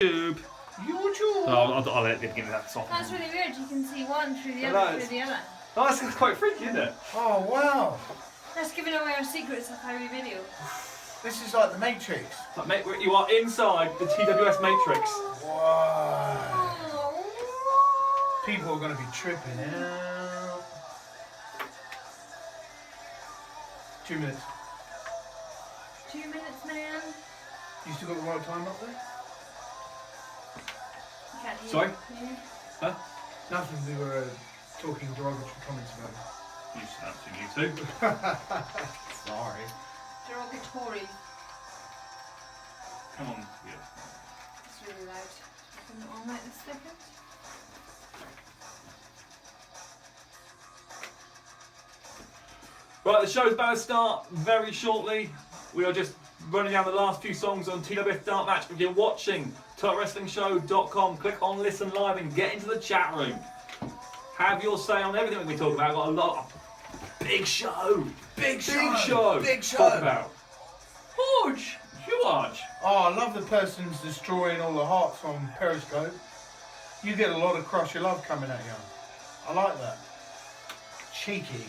YouTube. I'll let it give me that soft. That's really weird. You can see one through the other through the other. Oh, that's quite freaky, isn't it? Oh wow! That's giving away our secrets of how we video. This is like the Matrix. Like, you are inside the TWS Matrix. Wow! People are going to be tripping out. 2 minutes. 2 minutes, man. You still got the right time up there? Can't hear Sorry? you. Huh? Nothing. We were talking derogatory comments about it. You snap to YouTube. Sorry. Derogatory. Come on. Yeah. It's really loud. Turn it on right this second. Right, the show's about to start very shortly. We are just running down the last few songs on TWS Dark Match. If you're watching, TWSWrestlingshow.com, click on Listen Live and get into the chat room. Have your say on everything we talk about. I've got a lot. Big show. Big show. Talk about. Huge. Oh, I love the person's destroying all the hearts on Periscope. You get a lot of Crush Your Love coming at you. I like that. Cheeky.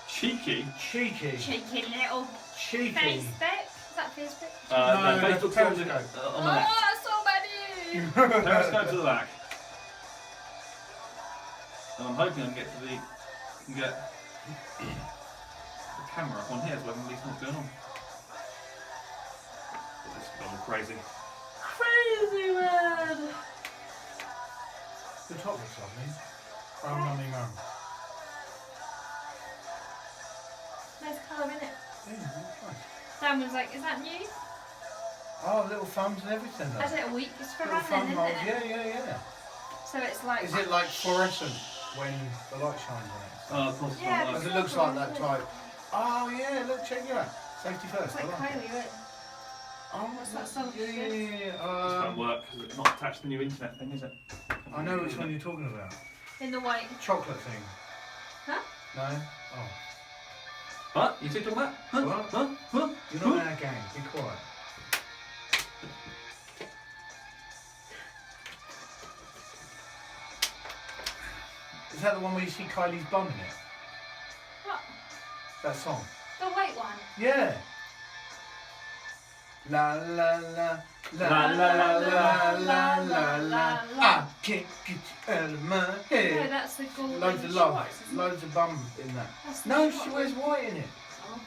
Cheeky? Cheeky. Cheeky little Cheeky. Facebook. Is that Facebook? No, Facebook's on the left. That's so many! Periscope to the back. And I'm hoping I can get to the camera up on here so I can at least know what's going on. But this is going crazy. Crazy man! The top looks lovely. Brown mummy mum. Nice colour, innit? Yeah, that's nice. Dan was like, is that new? Oh, little thumbs and everything though. Has it a week? It's for Little running, thumb isn't holes. it? Yeah. So it's like... Is it like fluorescent when the light shines on it? Of course, Yeah, Because it looks like that type. Oh yeah, look, check you out. Safety first. It's like I like Kylie, it. right? Oh, What's that song? Yeah. This won't work because it's not attached to the new internet thing, is it? I know which one you're talking about. In the white. Chocolate thing. Huh? No? Oh. What? You two talking about? Huh? What? Huh? Huh? You're not in our gang. Be quiet. Is that the one where you see Kylie's bum in it? What? That song? The white one. Yeah. La la la la la la la la la. I can't get you out of my No, head. that's the golden Loads of love, shorts, isn't it? loads of bum in that. That's the No, shorts. she wears white in it. Oh,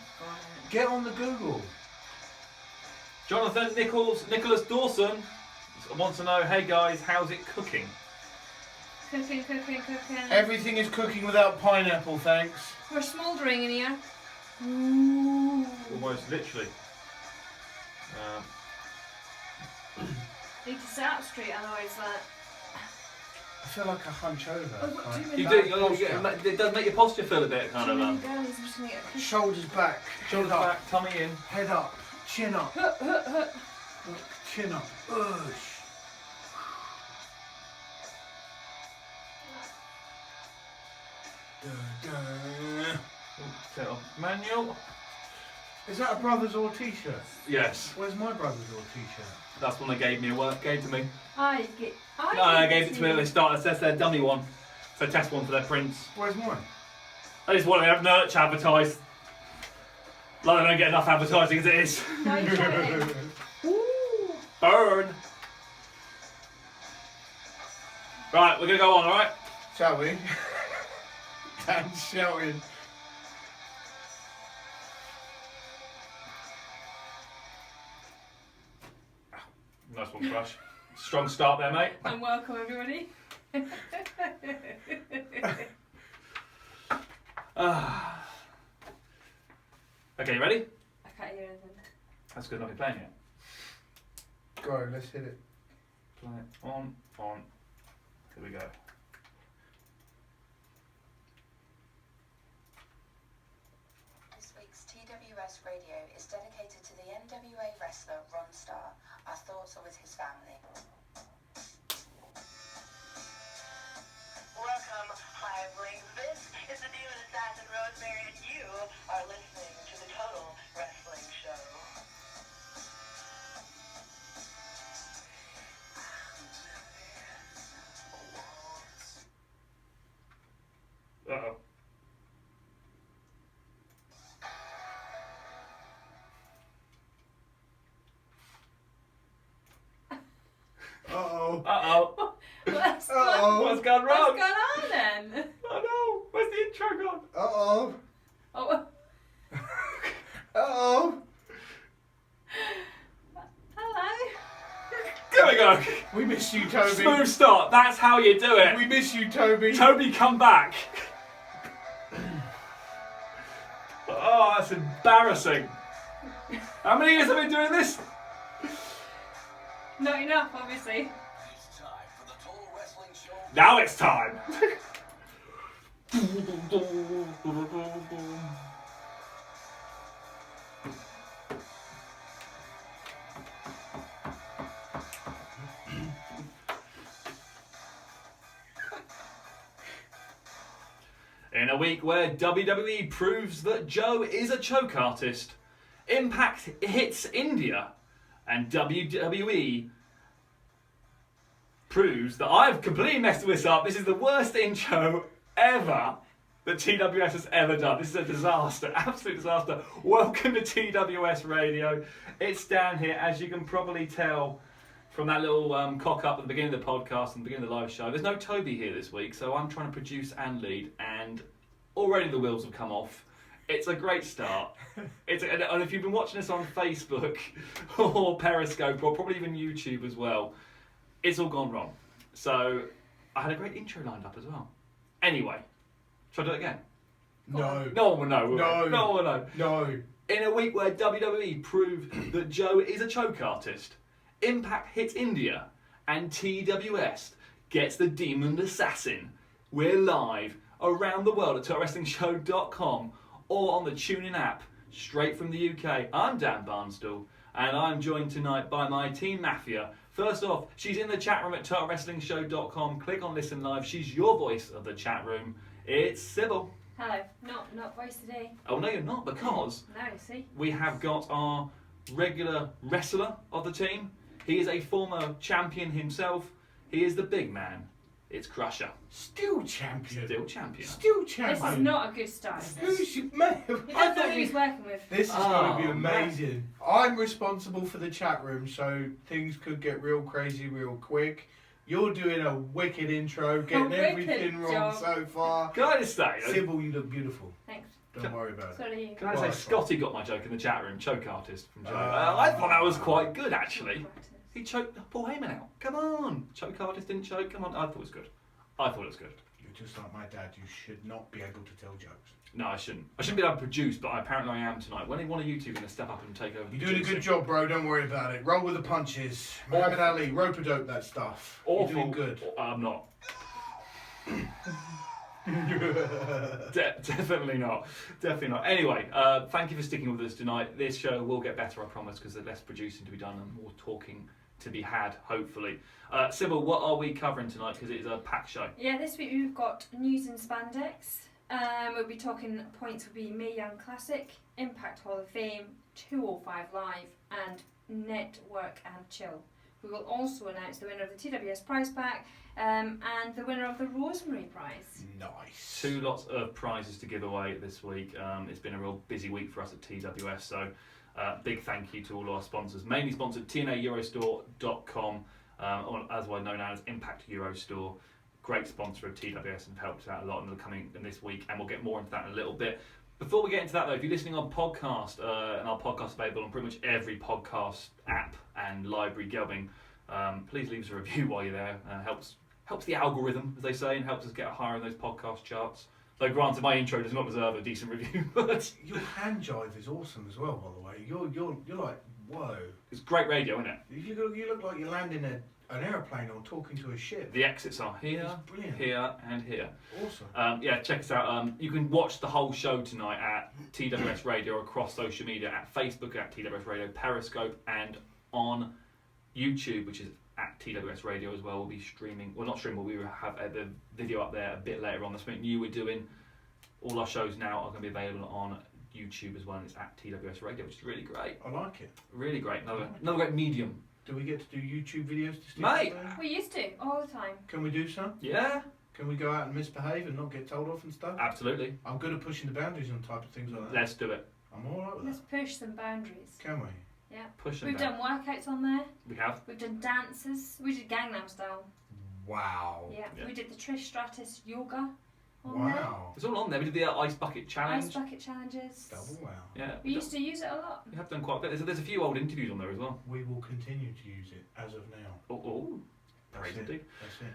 Get on the Google. Jonathan Nicholas Dawson wants to know, hey guys, how's it cooking? Cooking. Everything is cooking without pineapple, thanks. We're smouldering in here. Ooh. Almost literally. Need to sit up straight, otherwise that. I feel like a hunch over. I've got like too You many- do. It does make your posture feel a bit kind Too of. many girlies, I'm just gonna get a cushion. Shoulders back, Shoulders head up, back, tummy in. head up, chin up, chin up. Ush. Set off manual. Is that a Brothers All t-shirt? Yes, Where's my Brothers All t-shirt? that's one they gave me. Gave to me. I gave it to me at the start. It says their dummy one. So test one for their prints. Where's mine? I just want to have merch advertised. Like I don't get enough advertising as it is. No, you shouting. Ooh. Burn. Right, we're gonna go on. All right. Shall we? Dan's shouting. Nice one, Crush. Strong start there, mate. And welcome everybody. Okay, you ready? I can't hear anything. That's good. Not be playing yet. Go, let's hit it. Play it. On. Here we go. This week's TWS Radio is dedicated to the NWA wrestler Ron Starr. Our thoughts are with his family. Welcome, Hiveling. This is the Demon Assassin Rosemary, and you are listening to the Total Wrestling Show. gone wrong. What's going on then? Oh no, where's the intro gone? Uh-oh. Oh, Uh-oh. hello. There we go. We miss you, Toby. Smooth start, that's how you do it. We miss you, Toby. Toby, come back. Oh, that's embarrassing. How many years have we been doing this? Not enough, obviously. It's time for the Total Wrestling Show. Now it's time. In a week where WWE proves that Joe is a choke artist, Impact hits India, and WWE proves that I've completely messed this up. This is the worst intro ever that TWS has ever done. This is a disaster, absolute disaster. Welcome to TWS Radio. It's Dan here, as you can probably tell from that little cock up at the beginning of the podcast and the beginning of the live show. There's no Toby here this week, so I'm trying to produce and lead, and already the wheels have come off. It's a great start. And if you've been watching us on Facebook or Periscope or probably even YouTube as well, it's all gone wrong. So I had a great intro lined up as well. Anyway, shall I do it again? No. No one will know. No. No one will know. No. In a week where WWE proved that Joe is a choke artist, Impact hits India, and TWS gets the Demon Assassin. We're live around the world at TWSWrestlingshow.com or on the TuneIn app, straight from the UK. I'm Dan Barnstall, and I'm joined tonight by my Team Mafia. First off, she's in the chat room at TWSWrestlingshow.com. Click on Listen Live. She's your voice of the chat room. It's Cybil. Hello. Not voice today. Oh, no, you're not, because No, see? we have got our regular wrestler of the team. He is a former champion himself. He is the big man. It's Crusher. Still champion. Still champion. Still This champion. is not a good start. Who's your man? He doesn't know who he's working with. This is going to be Oh, amazing. I'm responsible for the chat room, so things could get real crazy real quick. You're doing a wicked intro, getting wicked everything wrong job. so far. Can I just say, Sybil, you look beautiful. Thanks. Don't worry about it. So do you. can I say Right, Scotty got my joke in the chat room, choke artist from Joe. Ah. I thought that was quite good, actually. He choked Paul Heyman out. Come on. Choke artist didn't choke. Come on. I thought it was good. I thought it was good. You're just like my dad. You should not be able to tell jokes. No, I shouldn't. I shouldn't be able to produce, but apparently I am tonight. When one of you two going to step up and take over? You're doing a good producing? job, bro. Don't worry about it. Roll with the punches. Muhammad Ali, rope-a-dope that stuff. Awful. You're doing good. I'm not. Definitely not. Definitely not. Anyway, thank you for sticking with us tonight. This show will get better, I promise, because there's less producing to be done and more talking to be had, hopefully. Cybil, what are we covering tonight? Because it is a packed show. Yeah, this week we've got news and spandex. We'll be talking points will be Mae Young Classic, Impact Hall of Fame, 205 Live, and Network and Chill. We will also announce the winner of the TWS prize pack and the winner of the Rosemary prize. Nice. 2 lots of prizes to give away this week. It's been a real busy week for us at TWS, so big thank you to all our sponsors. Mainly sponsored TNAEurostore.com, as well known as Impact Eurostore. Great sponsor of TWS and helped out a lot in this week, and we'll get more into that in a little bit. Before we get into that though, if you're listening on podcast, and our podcast available on pretty much every podcast app and library going, please leave us a review while you're there. Helps the algorithm, as they say, and helps us get higher in those podcast charts. Though granted, my intro does not deserve a decent review, but Your hand jive is awesome as well, by the way. You're like, whoa. it's great radio, isn't it? You look like you're landing an airplane or talking to a ship. The exits are here, It's brilliant. here, and here. Awesome. Yeah, check us out. You can watch the whole show tonight at TWS Radio across social media, at Facebook at TWS Radio, Periscope, and on YouTube, which is at TWS Radio as well. We'll be streaming, well not streaming, but we will have the video up there a bit later on. That's something new we're doing. All our shows now are going to be available on YouTube as well, and it's at TWS Radio, which is really great. I like it. Really great. Another great medium. Do we get to do YouTube videos to stick Mate. up there? We used to, all the time. Can we do some? Yeah, Can we go out and misbehave and not get told off and stuff? absolutely. I'm good at pushing the boundaries on type of things like that. Let's do it. I'm all right with Let's that. push some boundaries. Can we? Push them We've down. done workouts on there. We have. We've done dances. We did Gangnam Style. Wow. Yeah. Yeah. We did the Trish Stratus yoga on there. Wow. It's all on there. We did the ice bucket challenge. Ice bucket challenges. Double wow. Yeah, We used to use it a lot. we have done quite a bit. There's a few old interviews on there as well. We will continue to use it as of now. Oh, That's praise it. indeed. That's it.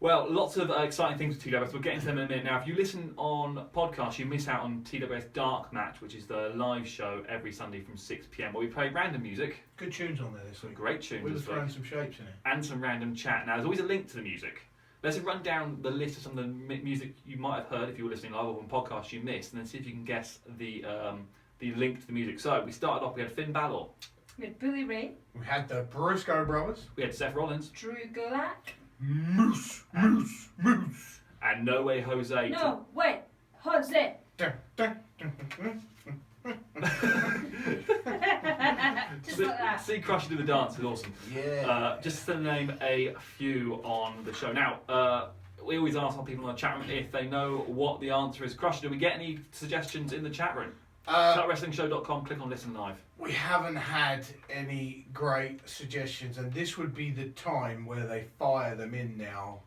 Well, lots of exciting things with TWS. We'll get into them in a minute. Now, if you listen on podcast, you miss out on TWS Dark Match, which is the live show every Sunday from 6 p.m, where we play random music, Good tunes on there this week. great tunes We were as well, throwing some shapes in it. and some random chat. Now, there's always a link to the music. Let's run down the list of some of the music you might have heard if you were listening live or on podcast you missed, and then see if you can guess the link to the music. So, we started off, we had Finn Balor, We had Billy Ray, We had the Briscoe brothers. we had Seth Rollins, Drew Gulak. Moose. and No Way Jose. No, wait, Jose. Dun, dun, dun, dun, Just like that. See Crusher do the dance is awesome. Yeah. Just to name a few on the show. Now, we always ask our people in the chat room if they know what the answer is. Crusher, do we get any suggestions in the chat room? TWSWrestlingshow.com, click on Listen Live. We haven't had any great suggestions, and this would be the time where they fire them in now.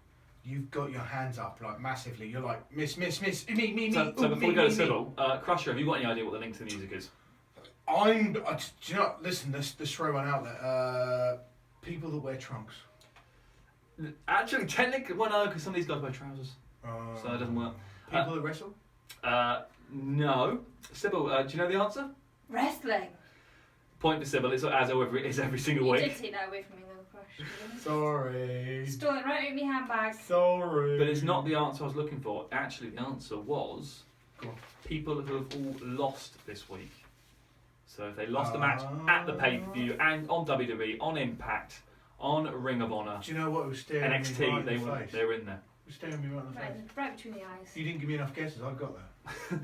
You've got your hands up like massively. You're like, miss, me. So before we go to Cybil, Crusher, have you got any idea what the link to the music is? Do you know, listen, let's throw one out there. People that wear trunks. Actually, technically, well, no, because some of these guys wear trousers, so it doesn't work. People that wrestle? No. Cybil, do you know the answer? Wrestling. Point for Cybil, it's as it is every single You week. did take that away from me though, Crush. Sorry. Stole it right out of my handbag. Sorry. But it's not the answer I was looking for. Actually, the answer was Go on. people who have all lost this week. So if they lost the match at the pay-per-view and on WWE, on Impact, on Ring of Honor, Do you know what? It was staring me NXT, right they in the were face. in there. It was staring me right in the face. Right between the eyes. You didn't give me enough guesses. I've got that.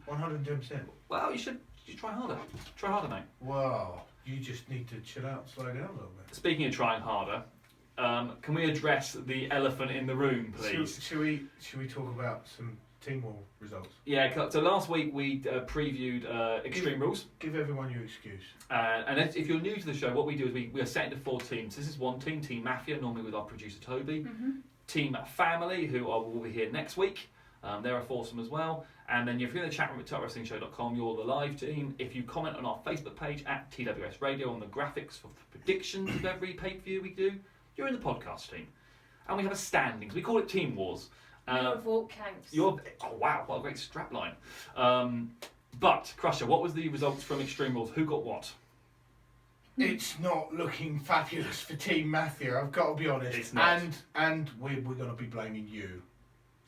110%. Well, you should try harder. Try harder, mate. Wow. You just need to chill out and slow down a little bit. Speaking of trying harder, can we address the elephant in the room, please? Should we talk about some Team War results? Yeah, so last week we previewed Extreme Rules. Give everyone your excuse. And if you're new to the show, what we do is we are set into 4 teams. This is one team, Team Mafia, normally with our producer Toby. Mm-hmm. Team Family, who will be here next week. They're a foursome as well. And then if you're in the chat room at TWSWrestlingshow.com, you're the live team. If you comment on our Facebook page at TWS Radio on the graphics for the predictions of every pay-per-view we do, you're in the podcast team. And we have a standings. We call it Team Wars. Your vote counts. Oh wow, what a great strapline. But, Crusher, what was the results from Extreme Rules? Who got what? It's not looking fabulous for Team Mafia, I've got to be honest. It's not. And we're going to be blaming you,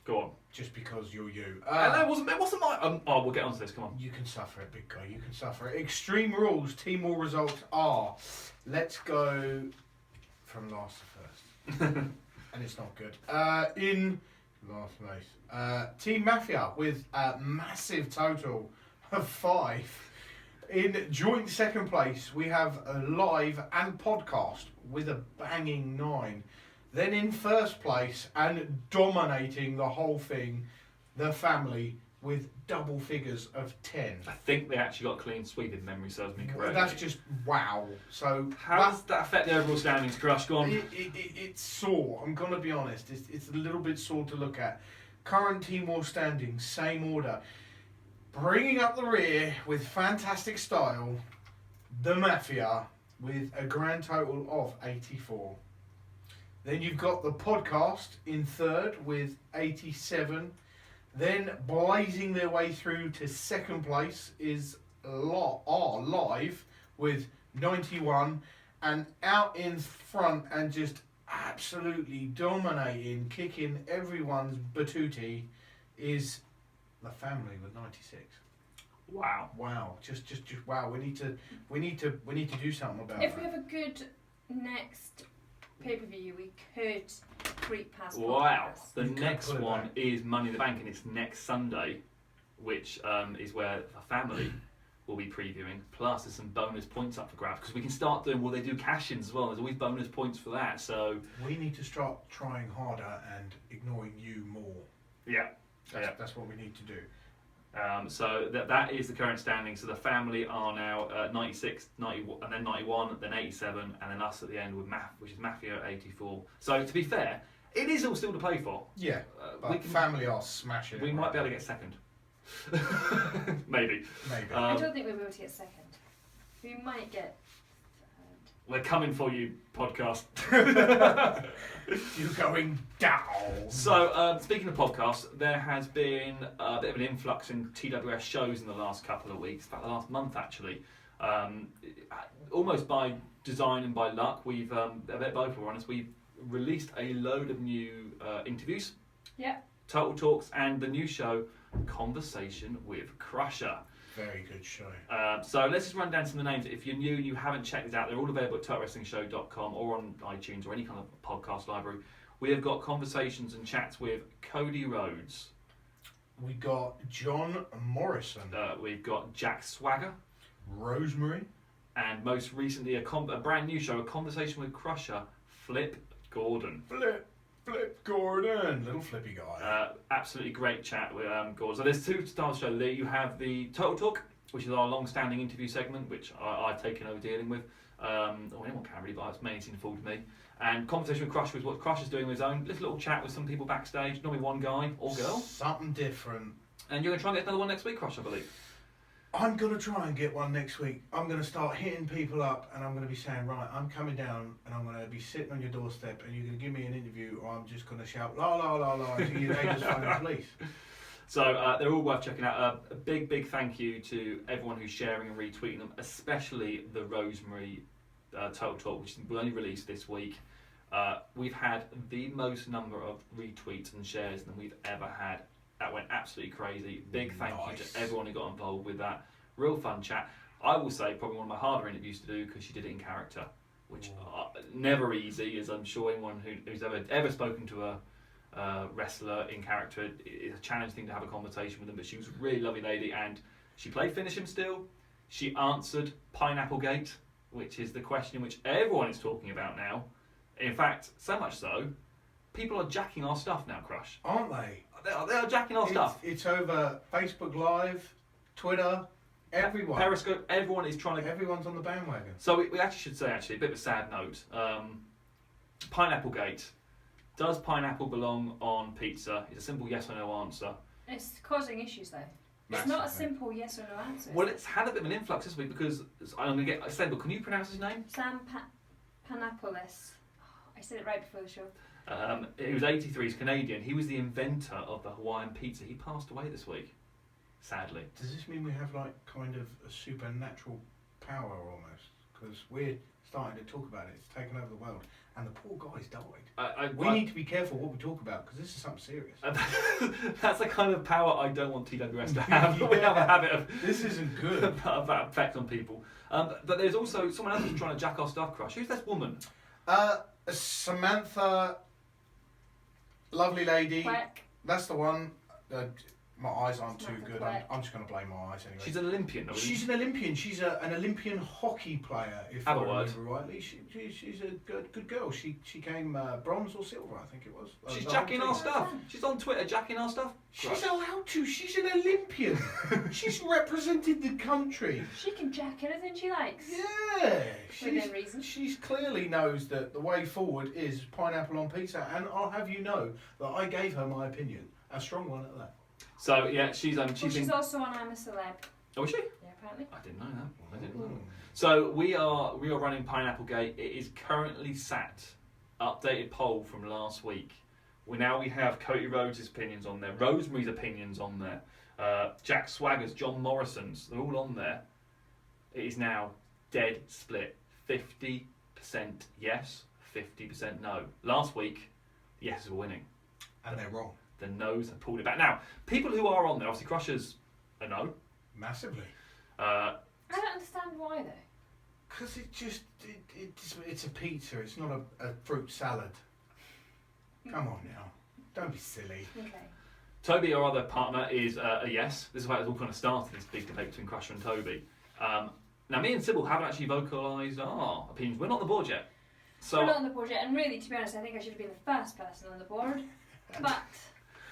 Go on. just because you're you. And it wasn't my... we'll get on to this, come on. You can suffer it, big guy. You can suffer it. Extreme Rules Team War results are... Let's go from last to first. And it's not good. In last place, Team Mafia with a massive total of 5. In joint second place, we have a live and podcast with a banging 9. Then in first place and dominating the whole thing, the family with double figures of 10. I think they actually got a clean sweep if memory serves me correctly. That's just wow. So How does that affect the overall standings, Crush? Go on. it's sore. I'm gonna be honest. It's a little bit sore to look at. Current Team War standings, same order. Bringing up the rear with fantastic style, the Mafia with a grand total of 84. Then you've got the podcast in third with 87. Then blazing their way through to second place is live with 91, and out in front and just absolutely dominating, kicking everyone's batootie is the family with 96. Wow. Wow, just wow. We need to do something about If we that. have a good next pay-per-view, we could creep past. Wow. podcast. The You can next put it one back. is Money in the Bank, and it's next Sunday, which is where the family will be previewing. Plus, there's some bonus points up for grabs because we can start doing. Well, they do cash-ins as well. There's always bonus points for that. So We need to start trying harder and ignoring you more. yeah. That's what we need to do. So that is the current standing. So the family are now 96, 90, and then 91, then 87, and then us at the end with which is Mafia at 84. So to be fair, It is all still to play for. Yeah, but family are smashing it. We might be able to get second. Maybe. I don't think we'll be able to get second. We might get third. We're coming for you, podcast. You're going down. So, speaking of podcasts, there has been a bit of an influx in TWS shows in the last couple of weeks, in fact the last month actually. Almost by design and by luck, we've, a bit both, we're honest, we've released a load of new interviews, Total Talks, and the new show, Conversation with Crusher. Very good show. So let's just run down some of the names. If you're new and you haven't checked it out, they're all available at TWSWrestlingshow.com or on iTunes or any kind of podcast library. We have got conversations and chats with Cody Rhodes. We got John Morrison. We've got Jack Swagger. Rosemary. And most recently, a brand new show, A Conversation with Crusher, Flip Gordon. Flip Gordon, little flippy guy. Absolutely great chat with Gordon. So there's two styles of show there. You have the Total Talk, which is our long-standing interview segment, which I've taken over dealing with. Or anyone can really, but it's mainly seemed to fall to me. And Conversation with Crusher is what Crusher's doing with his own little chat with some people backstage, normally one guy or girl. Something different. And you're going to try and get another one next week, Crusher, I believe. I'm going to try and get one next week. I'm going to start hitting people up and I'm going to be saying, right, I'm coming down and I'm going to be sitting on your doorstep and you're going to give me an interview or I'm just going to shout, la, la, la, la, until you just phone the police. So they're all worth checking out. A big thank you to everyone who's sharing and retweeting them, especially the Rosemary Total Talk, which will only release this week. We've had the most number of retweets and shares than we've ever had. That went absolutely crazy. Big thank you to everyone who got involved with that. Real fun chat. I will say probably one of my harder interviews to do because she did it in character, which never easy, as I'm sure anyone who's ever spoken to a wrestler in character, it's a challenging thing to have a conversation with them. But she was a really lovely lady, and she played Finish Him still. She answered Pineapple Gate, which is the question which everyone is talking about now. In fact, so much so, people are jacking our stuff now, Crush. Aren't they? They are jacking our stuff. It's over Facebook Live, Twitter, everyone. Periscope, everyone is trying to... Everyone's on the bandwagon. So we actually should say, a bit of a sad note. Pineapple Gate. Does pineapple belong on pizza? It's a simple yes or no answer. It's causing issues though. It's not a simple yes or no answer. Well, it's had a bit of an influx this week because I'm going to get... Cybil, can you pronounce his name? Sam Panopoulos. I said it right before the show. He was 83, he's Canadian. He was the inventor of the Hawaiian pizza. He passed away this week, sadly. Does this mean we have like kind of a supernatural power almost? Because we're starting to talk about it. It's taken over the world. And the poor guy's died. We need to be careful what we talk about because this is something serious. That's the kind of power I don't want TWS to have. We have a habit of... This isn't good. of that effect on people. But there's also someone else who's trying to jack our stuff, Crush. Who's this woman? Samantha... Lovely lady. Quack. That's the one. My eyes aren't too good. I'm just going to blame my eyes anyway. She's an Olympian, though. She's an Olympian. She's an Olympian hockey player, if I remember rightly. She's a good girl. She came bronze or silver, I think it was. She's jacking our stuff. She's on Twitter jacking our stuff. She's allowed to. She's an Olympian. She's represented the country. She can jack anything she likes. Yeah. Within reason. She clearly knows that the way forward is pineapple on pizza, and I'll have you know that I gave her my opinion. A strong one at that. So yeah, she's she's also on I'm a Celeb. Oh, is she? Yeah, apparently. I didn't know that. I didn't know. So we are running Pineapple Gate. It is currently sat. Updated poll from last week. We have Cody Rhodes' opinions on there. Rosemary's opinions on there. Jack Swagger's, John Morrison's. They're all on there. It is now dead split. 50% yes, 50% no. Last week, the yeses were winning. And they're wrong. The no's have pulled it back. Now, people who are on there, obviously Crusher's a no. Massively. I don't understand why though. Because it's a pizza. It's not a fruit salad. Come on now. Don't be silly. Okay. Toby, our other partner, is a yes. This is how it's all kind of started, this big debate between Crusher and Toby. Now, me and Cybil haven't actually vocalised our opinions. We're not on the board yet. So, we're not on the board yet, and really, to be honest, I think I should have been the first person on the board. But...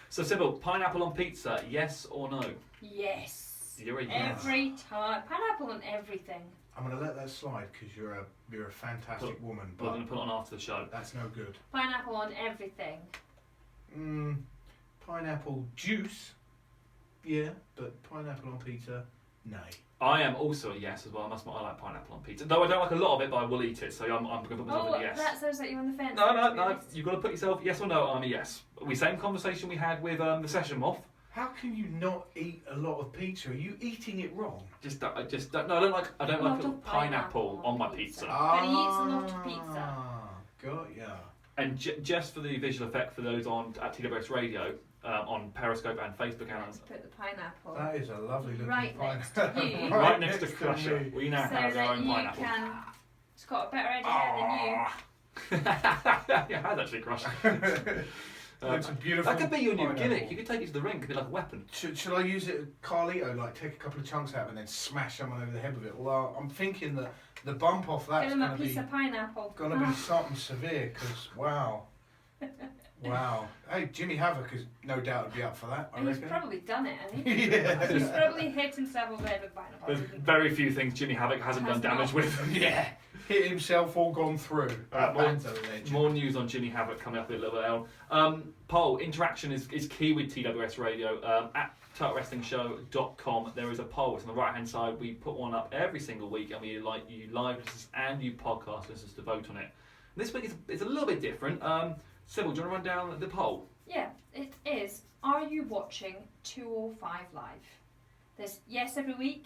So, Cybil, pineapple on pizza, yes or no? Yes. You're a yes. Every time. Pineapple on everything. I'm going to let that slide because you're a fantastic woman. We're But going to put it on after the show. that's no good. Pineapple on everything. Pineapple juice, yeah, but pineapple on pizza, nay. I am also a yes as well. I must admit, I like pineapple on pizza. Though I don't like a lot of it, but I will eat it. So I'm going to put myself with a yes. That sounds like you're on the fence. No. You've got to put yourself yes or no. I'm a yes. We same conversation we had with the session moth. How can you not eat a lot of pizza? Are you eating it wrong? I don't like pineapple on my pizza. But he eats a lot of pizza. Got ya. And just for the visual effect for those at TWS Radio, on Periscope and Facebook Let's put the pineapple That is a lovely looking right pineapple. next to you. right next to Crusher. me. We now so have our that own you pineapple. can. It's got a better head of hair Yeah, it has actually Crusher. It's a beautiful. That could be your new pineapple. gimmick. You could take it to the ring. It could be like a weapon. Should I use it, Carlito, like take a couple of chunks out and then smash someone over the head with it? Well, I'm thinking that the bump off you. that's Give him a going to piece be of pineapple. something severe. Because wow. Hey, Jimmy Havoc is no doubt would be up for that. I He's reckon. probably done it, hasn't he? Yeah. He's probably hit himself over the head with pineapple. There's very few things Jimmy Havoc hasn't done damage with. Yeah. Hit himself, all gone through. That man's a legend. More news on Jimmy Havoc coming up a little bit later. Poll interaction is key with TWS Radio. At TWSWrestlingshow.com there is a poll. It's on the right hand side. We put one up every single week, and we like you live listeners and you podcast listeners to vote on it. And this week it's a little bit different. Cybil, do you want to run down the poll? Yeah, it is. Are you watching 205 Live? There's yes every week,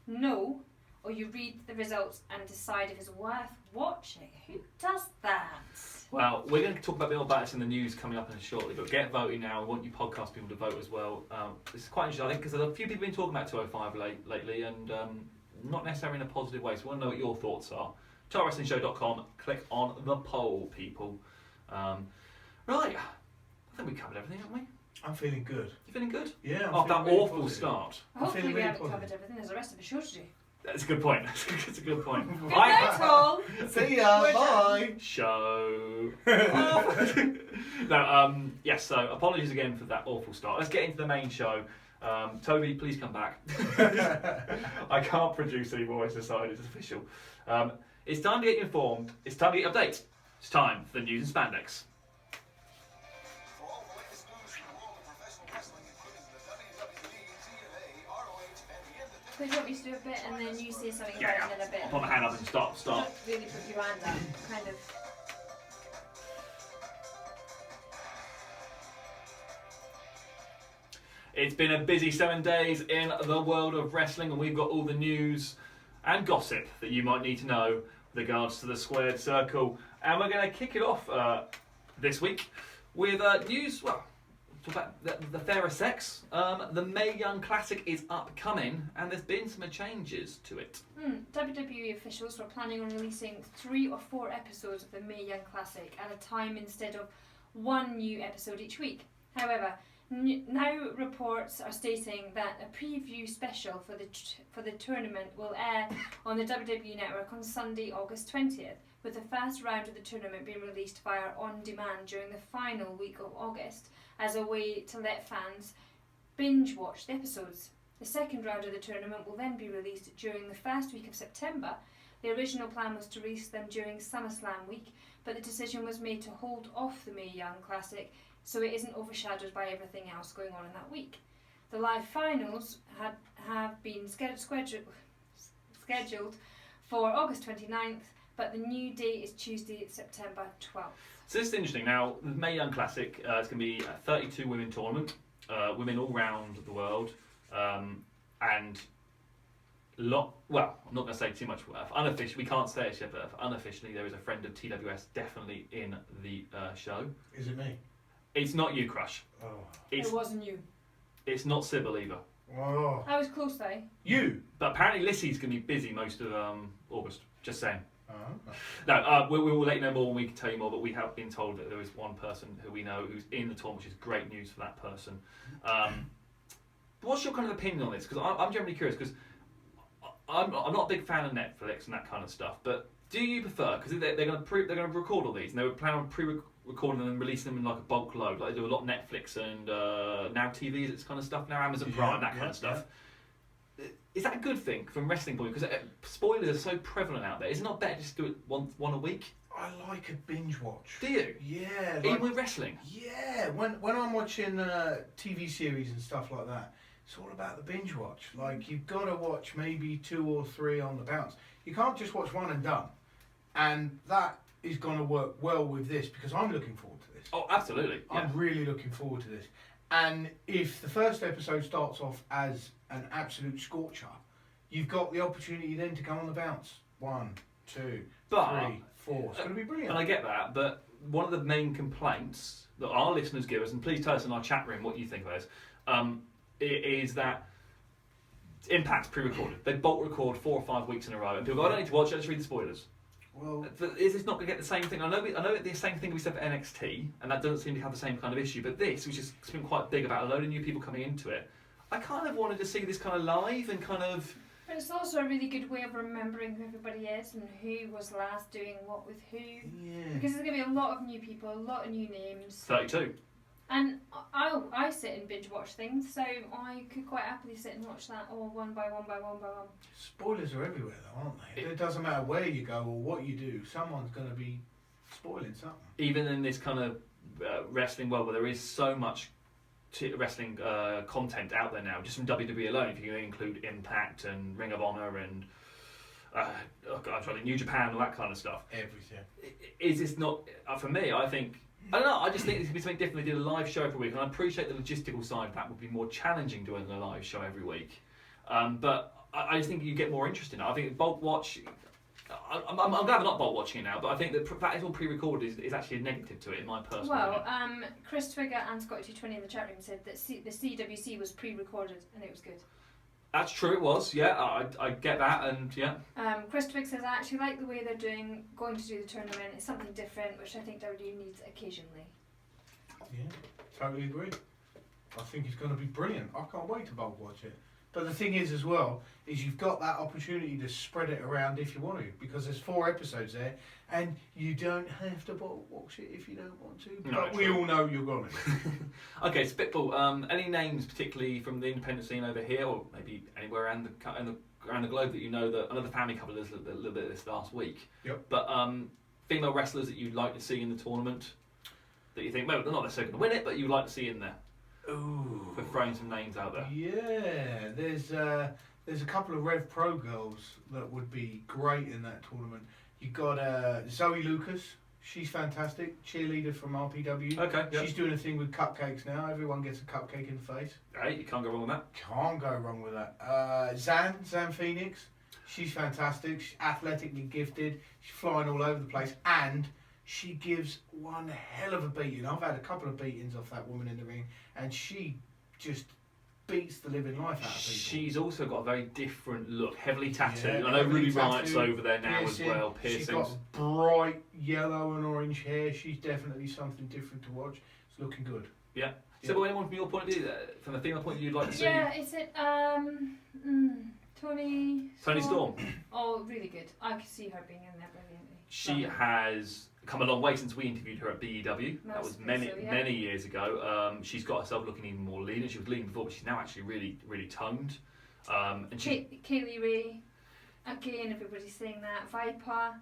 no, or you read the results and decide if it's worth watching. Who does that? Well, we're going to talk about a bit about this in the news coming up in shortly, but get voting now. We want you podcast people to vote as well. This is quite interesting, I think, because a few people have been talking about 205 lately, and not necessarily in a positive way, so we want to know what your thoughts are. TWSRadio.com, click on the poll, people. Right, I think we covered everything, haven't we? I'm feeling good. You feeling good? Yeah. I'm After that feeling really awful positive. start. Hopefully feeling we really haven't positive. covered everything. There's the rest of the show to do. That's a good point. That's a good point. Good night, all. See ya. We're Bye. Show. Yes, so apologies again for that awful start. Let's get into the main show. Toby, please come back. I can't produce anymore, it's decided, it's official. It's time to get you informed, it's time to get updates. It's time for the news and spandex. For all the latest news from the world of professional wrestling, including the WWE, TNA, ROH, and the independent... Could you want me to do a bit and then you say something Yeah, and then a bit? I'll put my hand up and start. Don't really put your hand up, kind of. It's been a busy 7 days in the world of wrestling, and we've got all the news and gossip that you might need to know with regards to the Squared Circle. And we're going to kick it off this week with news, well, talk about the fairer sex. The Mae Young Classic is upcoming, and there's been some changes to it. WWE officials were planning on releasing 3 or 4 episodes of the Mae Young Classic at a time instead of 1 new episode each week. However, now reports are stating that a preview special for the tournament will air on the WWE Network on Sunday, August 20th, with the first round of the tournament being released via on demand during the final week of August as a way to let fans binge watch the episodes. The second round of the tournament will then be released during the first week of September. The original plan was to release them during SummerSlam week, but the decision was made to hold off the Mae Young Classic so it isn't overshadowed by everything else going on in that week. The live finals have been scheduled for August 29th, but the new date is Tuesday, September 12th. So this is interesting. Now, the Mae Young Classic is going to be a 32 women tournament, women all round the world, and well, I'm not going to say too much. Unofficially, we can't say it yet, but unofficially, there is a friend of TWS definitely in the show. Is it me? It's not you, Crush. Oh. It's It wasn't you. it's not Cybil either. Oh. I was close though. You. But apparently, Lissy's going to be busy most of August. Just saying. Oh. No, we will let you know more when we can tell you more, but we have been told that there is one person who we know who's in the tournament, which is great news for that person. What's your kind of opinion on this? Because I'm generally curious, because I'm not a big fan of Netflix and that kind of stuff, but do you prefer, because they're going to record all these, and they were planning on pre-recording them and releasing them in like a bulk load, like they do a lot of Netflix and Now TV, it's kind of stuff, now Amazon Prime, that kind of stuff. is that a good thing from wrestling point? Because spoilers are so prevalent out there. Is it not better just to do it one a week? I like a binge watch. Do you? Yeah. Even with wrestling? Yeah. When I'm watching TV series and stuff like that, it's all about the binge watch. Like, you've got to watch maybe 2 or 3 on the bounce. You can't just watch one and done. And that is going to work well with this because I'm looking forward to this. Oh, absolutely. Yeah. I'm really looking forward to this. And if the first episode starts off as an absolute scorcher, you've got the opportunity then to go on the bounce. 1, 2, 3, 4. It's going to be brilliant. And I get that, but one of the main complaints that our listeners give us, and please tell us in our chat room what you think of this, is that Impact's pre-recorded. They bulk record 4 or 5 weeks in a row, and people go, I don't need to watch it, just read the spoilers. Well, is this not going to get the same thing? I know the same thing we said for NXT, and that doesn't seem to have the same kind of issue, but this, which has been quite big about a load of new people coming into it, I kind of wanted to see this kind of live and kind of... But it's also a really good way of remembering who everybody is and who was last doing what with who. yeah. Because there's going to be a lot of new people, a lot of new names. 32. And I sit and binge watch things, so I could quite happily sit and watch that all one by one. Spoilers are everywhere, though, aren't they? It doesn't matter where you go or what you do, someone's going to be spoiling something. Even in this kind of wrestling world where there is so much wrestling content out there now, just from WWE alone, if you include Impact and Ring of Honor and New Japan, all that kind of stuff. Everything. Is this not, for me, I think, I don't know, I just think this could be something different. They did a live show every week, and I appreciate the logistical side of that would be more challenging doing a live show every week. But I just think you get more interest in it. I think bulk watch, I'm glad they're not bulk watching it now, but I think that it's all pre-recorded is actually a negative to it, in my personal opinion. Chris Twigger and Scotty220 in the chat room said that the CWC was pre-recorded and it was good. That's true, it was, yeah, I get that, and yeah. Chris Twig says, I actually like the way they're going to do the tournament. It's something different, which I think WWE needs occasionally. Yeah, totally agree. I think it's going to be brilliant. I can't wait to bulk watch it. But the thing is, as well, is you've got that opportunity to spread it around if you want to, because there's 4 episodes there, and you don't have to bulk watch it if you don't want to. No, but we all know you're going to. Okay, Spitball. Any names, particularly from the independent scene over here, or maybe anywhere around the globe, that you know that another family covered a little bit of this last week? Yep. But female wrestlers that you'd like to see in the tournament, that you think, well, they're not necessarily going to win it, but you'd like to see in there. Ooh. We're throwing some names out there. Yeah, there's a couple of Rev Pro girls that would be great in that tournament. You got Zoe Lucas. She's fantastic, cheerleader from RPW. Okay, yep. She's doing a thing with cupcakes now. Everyone gets a cupcake in the face. Hey, you can't go wrong with that. Can't go wrong with that. Zan Phoenix. She's fantastic. She's athletically gifted. She's flying all over the place, and she gives one hell of a beating. I've had a couple of beatings off that woman in the ring, and she just beats the living life out of people. She's also got a very different look, heavily tattooed. Yeah, I know heavily Ruby Riot's tattooed, over there now piercing. as well, piercings. She's got bright yellow and orange hair. She's definitely something different to watch. It's looking good. Yeah. Yeah. So, anyone from your point of view, from the female point of view, you'd like to see? Yeah, is it Tony Storm. Oh, really good. I could see her being in there brilliantly. She has come a long way since we interviewed her at BEW. That was many years ago. She's got herself looking even more lean. She was lean before, but she's now actually really toned. And Kaylee Ray, again, everybody's saying that. Viper.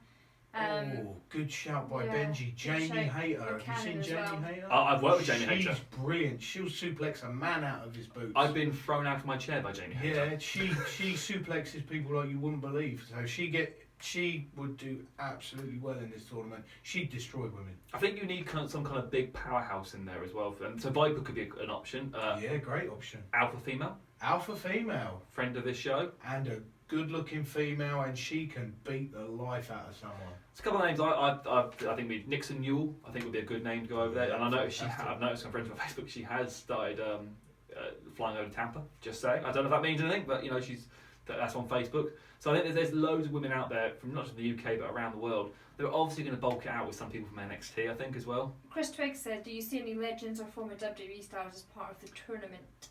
Good shout by yeah, Benji. Jamie shout. Hayter. Have you seen As Jamie well. Hayter? I've worked with Jamie Hayter. She's brilliant. She'll suplex a man out of his boots. I've been thrown out of my chair by Jamie Hayter. Yeah, she suplexes people like you wouldn't believe. So she would do absolutely well in this tournament. She'd destroy women. I think you need some kind of big powerhouse in there as well. So Viper could be an option. Yeah, great option. Alpha female. Alpha female. Friend of this show. And a good-looking female, and she can beat the life out of someone. There's a couple of names I think Nixon Newell. I think would be a good name to go over there. And I noticed I've noticed on friends on Facebook she has started flying over to Tampa. Just saying. I don't know if that means anything, but you know that's on Facebook. So I think there's loads of women out there from not just the UK but around the world. They're obviously going to bulk it out with some people from NXT, I think, as well. Chris Twigg said, "Do you see any legends or former WWE stars as part of the tournament?"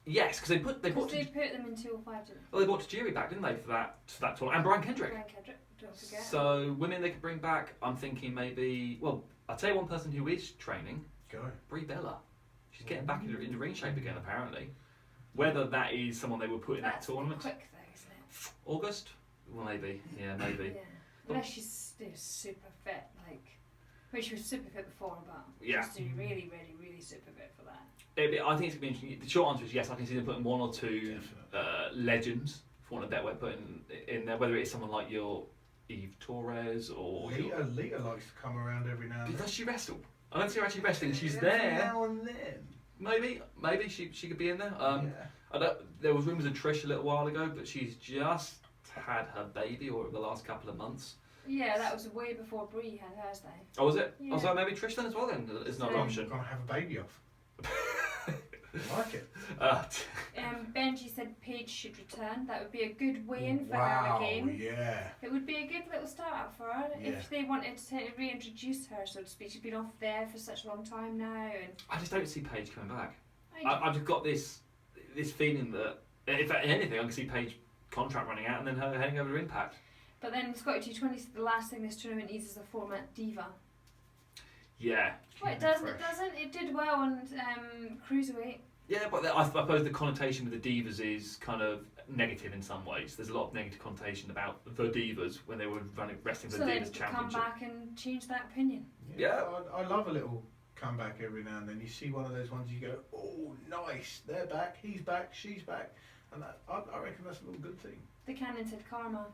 Yes, because they put them in 205, didn't Well, they brought Tajiri back, didn't they, for that tournament, and Brian Kendrick. Don't forget. So women they could bring back. I'm thinking maybe. Well, I'll tell you one person who is training. Go. Brie Bella. She's getting back into ring shape again, apparently. Whether that is someone they will put in that That's tournament. quick though, isn't it? August? Well, maybe. Yeah, maybe. Yeah. Unless she's super fit, well, she was super fit before, but Yeah. she's really, really, really super fit for that. I think it's going to be interesting. The short answer is yes, I can see them putting one or two legends, for want of a better way, putting in there, whether it's someone like your Eve Torres or... Lita likes to come around every now and then. Does she wrestle? I don't see her actually wrestling. She's Every there. now and then. Maybe she could be in there. Yeah. There was rumours of Trish a little while ago, but she's just had her baby over the last couple of months. Yeah, that was way before Brie had hers though. Oh, was it? Yeah. Oh, so maybe Trish then as well then is another So- option. Gonna have a baby off. I like it. Benji said Paige should return. That would be a good win for Wow, her again. yeah. It would be a good little start for her Yeah. if they wanted to reintroduce her, so to speak. She's been off there for such a long time now, and I just don't see Paige coming back. I I've just got this feeling that if anything, I can see Paige contract running out and then her heading over to Impact. But then Scotty 220 said the last thing this tournament needs is a format diva. Yeah. Well, it Keep it doesn't. It fresh. doesn't. It did well on Cruiserweight. Yeah, but I suppose the connotation with the Divas is kind of negative in some ways. There's a lot of negative connotation about the Divas when they were wrestling for So the they Divas need to come Championship. back and change that opinion. Yeah. I love a little comeback every now and then. You see one of those ones, you go, oh, nice. They're back. He's back. She's back. And I reckon that's a little good thing. The Cannon said Karma.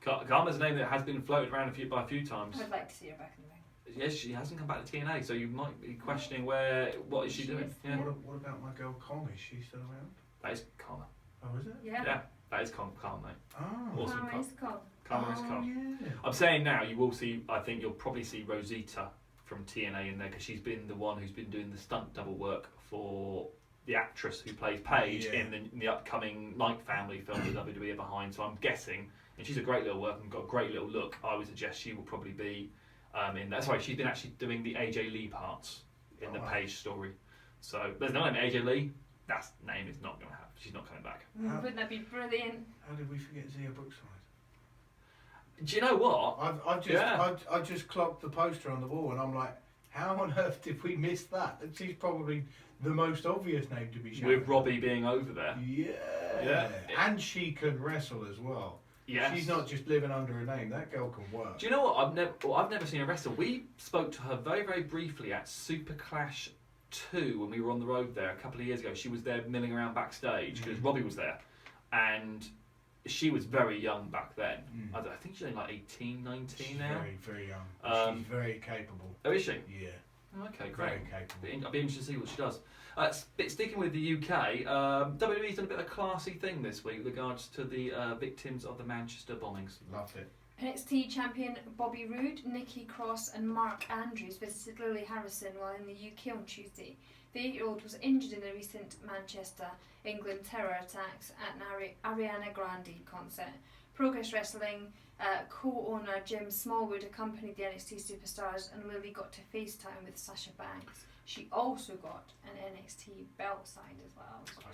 Karma's a name that has been floated around by a few times. I'd like to see her back in the ring. Yes, she hasn't come back to TNA, so you might be questioning what is she doing? is. Yeah. What about my girl Kong? Is she still around? That is Karma. Oh, is it? Yeah. Yeah, that is Karma, mate. Oh. Awesome. Karma is cool. Karma is Oh, Karma. yeah. I'm saying now, you will see, I think you'll probably see Rosita from TNA in there because she's been the one who's been doing the stunt double work for the actress who plays Paige Yeah. in the upcoming Night Family film that WWE are behind. So I'm guessing, and she's a great little work and got a great little look, I would suggest she will probably be in there. Sorry, she's been actually doing the AJ Lee parts in the Oh, wow. Paige story. So there's no name AJ Lee. That name is not going to happen. She's not coming back. Wouldn't that be brilliant? How did we forget Zia Brookside? Do you know what? I've just clocked the poster on the wall and I'm like, how on earth did we miss that? And she's probably the most obvious name to be shown. With Robbie being over there. Yeah. And she can wrestle as well. Yes. She's not just living under a name. That girl can work. Do you know what? I've never seen her wrestle. We spoke to her very, very briefly at Super Clash 2 when we were on the road there a couple of years ago. She was there milling around backstage because Robbie was there. And she was very young back then. I think she's only like 18, 19 She's now. very, very young. She's very capable. Oh, is she? Yeah. Okay, great. Very capable. I'd be interested to see what she does. Sticking with the UK, WWE's done a bit of a classy thing this week with regards to the victims of the Manchester bombings. Loved it. NXT champion Bobby Roode, Nikki Cross and Mark Andrews visited Lily Harrison while in the UK on Tuesday. The 8-year-old was injured in the recent Manchester, England terror attacks at an Ariana Grande concert. Progress Wrestling co-owner Jim Smallwood accompanied the NXT superstars and Lily got to FaceTime with Sasha Banks. She also got an NXT belt signed as well. I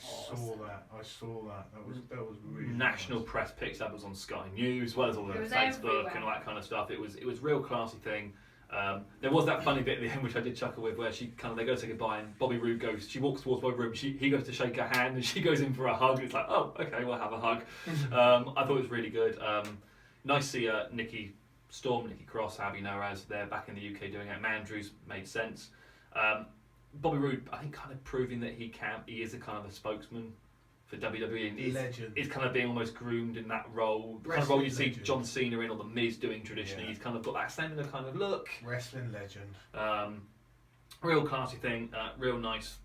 saw that. That was really National nice. press picks up, was on Sky News, as well as all the It was Facebook everywhere. and all that kind of stuff. It was real classy thing. There was that funny bit at the end which I did chuckle with, where they go to say goodbye and Bobby Roode goes. She walks towards Bobby Roode. He goes to shake her hand and she goes in for a hug. And it's like, oh, okay, we'll have a hug. I thought it was really good. Nice to see Nikki Cross, however you know her as, they're back in the UK doing it. Mandrews made sense. Bobby Roode, I think, kind of proving that he is a kind of a spokesman for WWE. And Legend. He's kind of being almost groomed in that role. The kind of Wrestling role you see legend. John Cena in or The Miz doing traditionally. Yeah. He's kind of got that similar kind of look. Wrestling legend. Real classy thing, real nice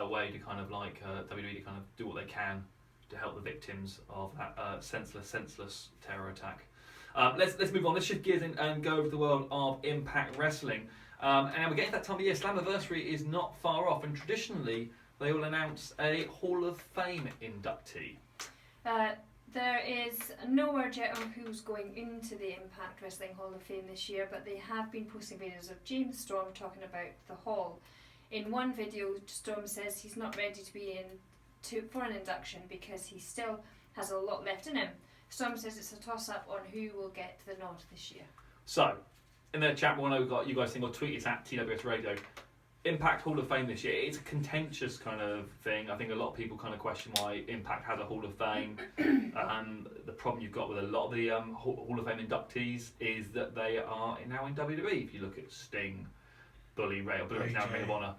way to kind of like WWE to kind of do what they can to help the victims of that senseless terror attack. Let's move on. Let's shift gears and go over to the world of Impact Wrestling. And we're getting to that time of year. Slammiversary is not far off, and traditionally they will announce a Hall of Fame inductee. There is no word yet on who's going into the Impact Wrestling Hall of Fame this year, but they have been posting videos of James Storm talking about the hall. In one video, Storm says he's not ready to be for an induction because he still has a lot left in him. Storm says it's a toss-up on who will get the nod this year. So, in the chat, we want to know what you guys think, or tweet us at TWS Radio. Impact Hall of Fame this year, it's a contentious kind of thing. I think a lot of people kind of question why Impact has a Hall of Fame. The problem you've got with a lot of the Hall of Fame inductees is that they are now in WWE. If you look at Sting, Bully Ray, Bully Ray's now in Ring of Honor,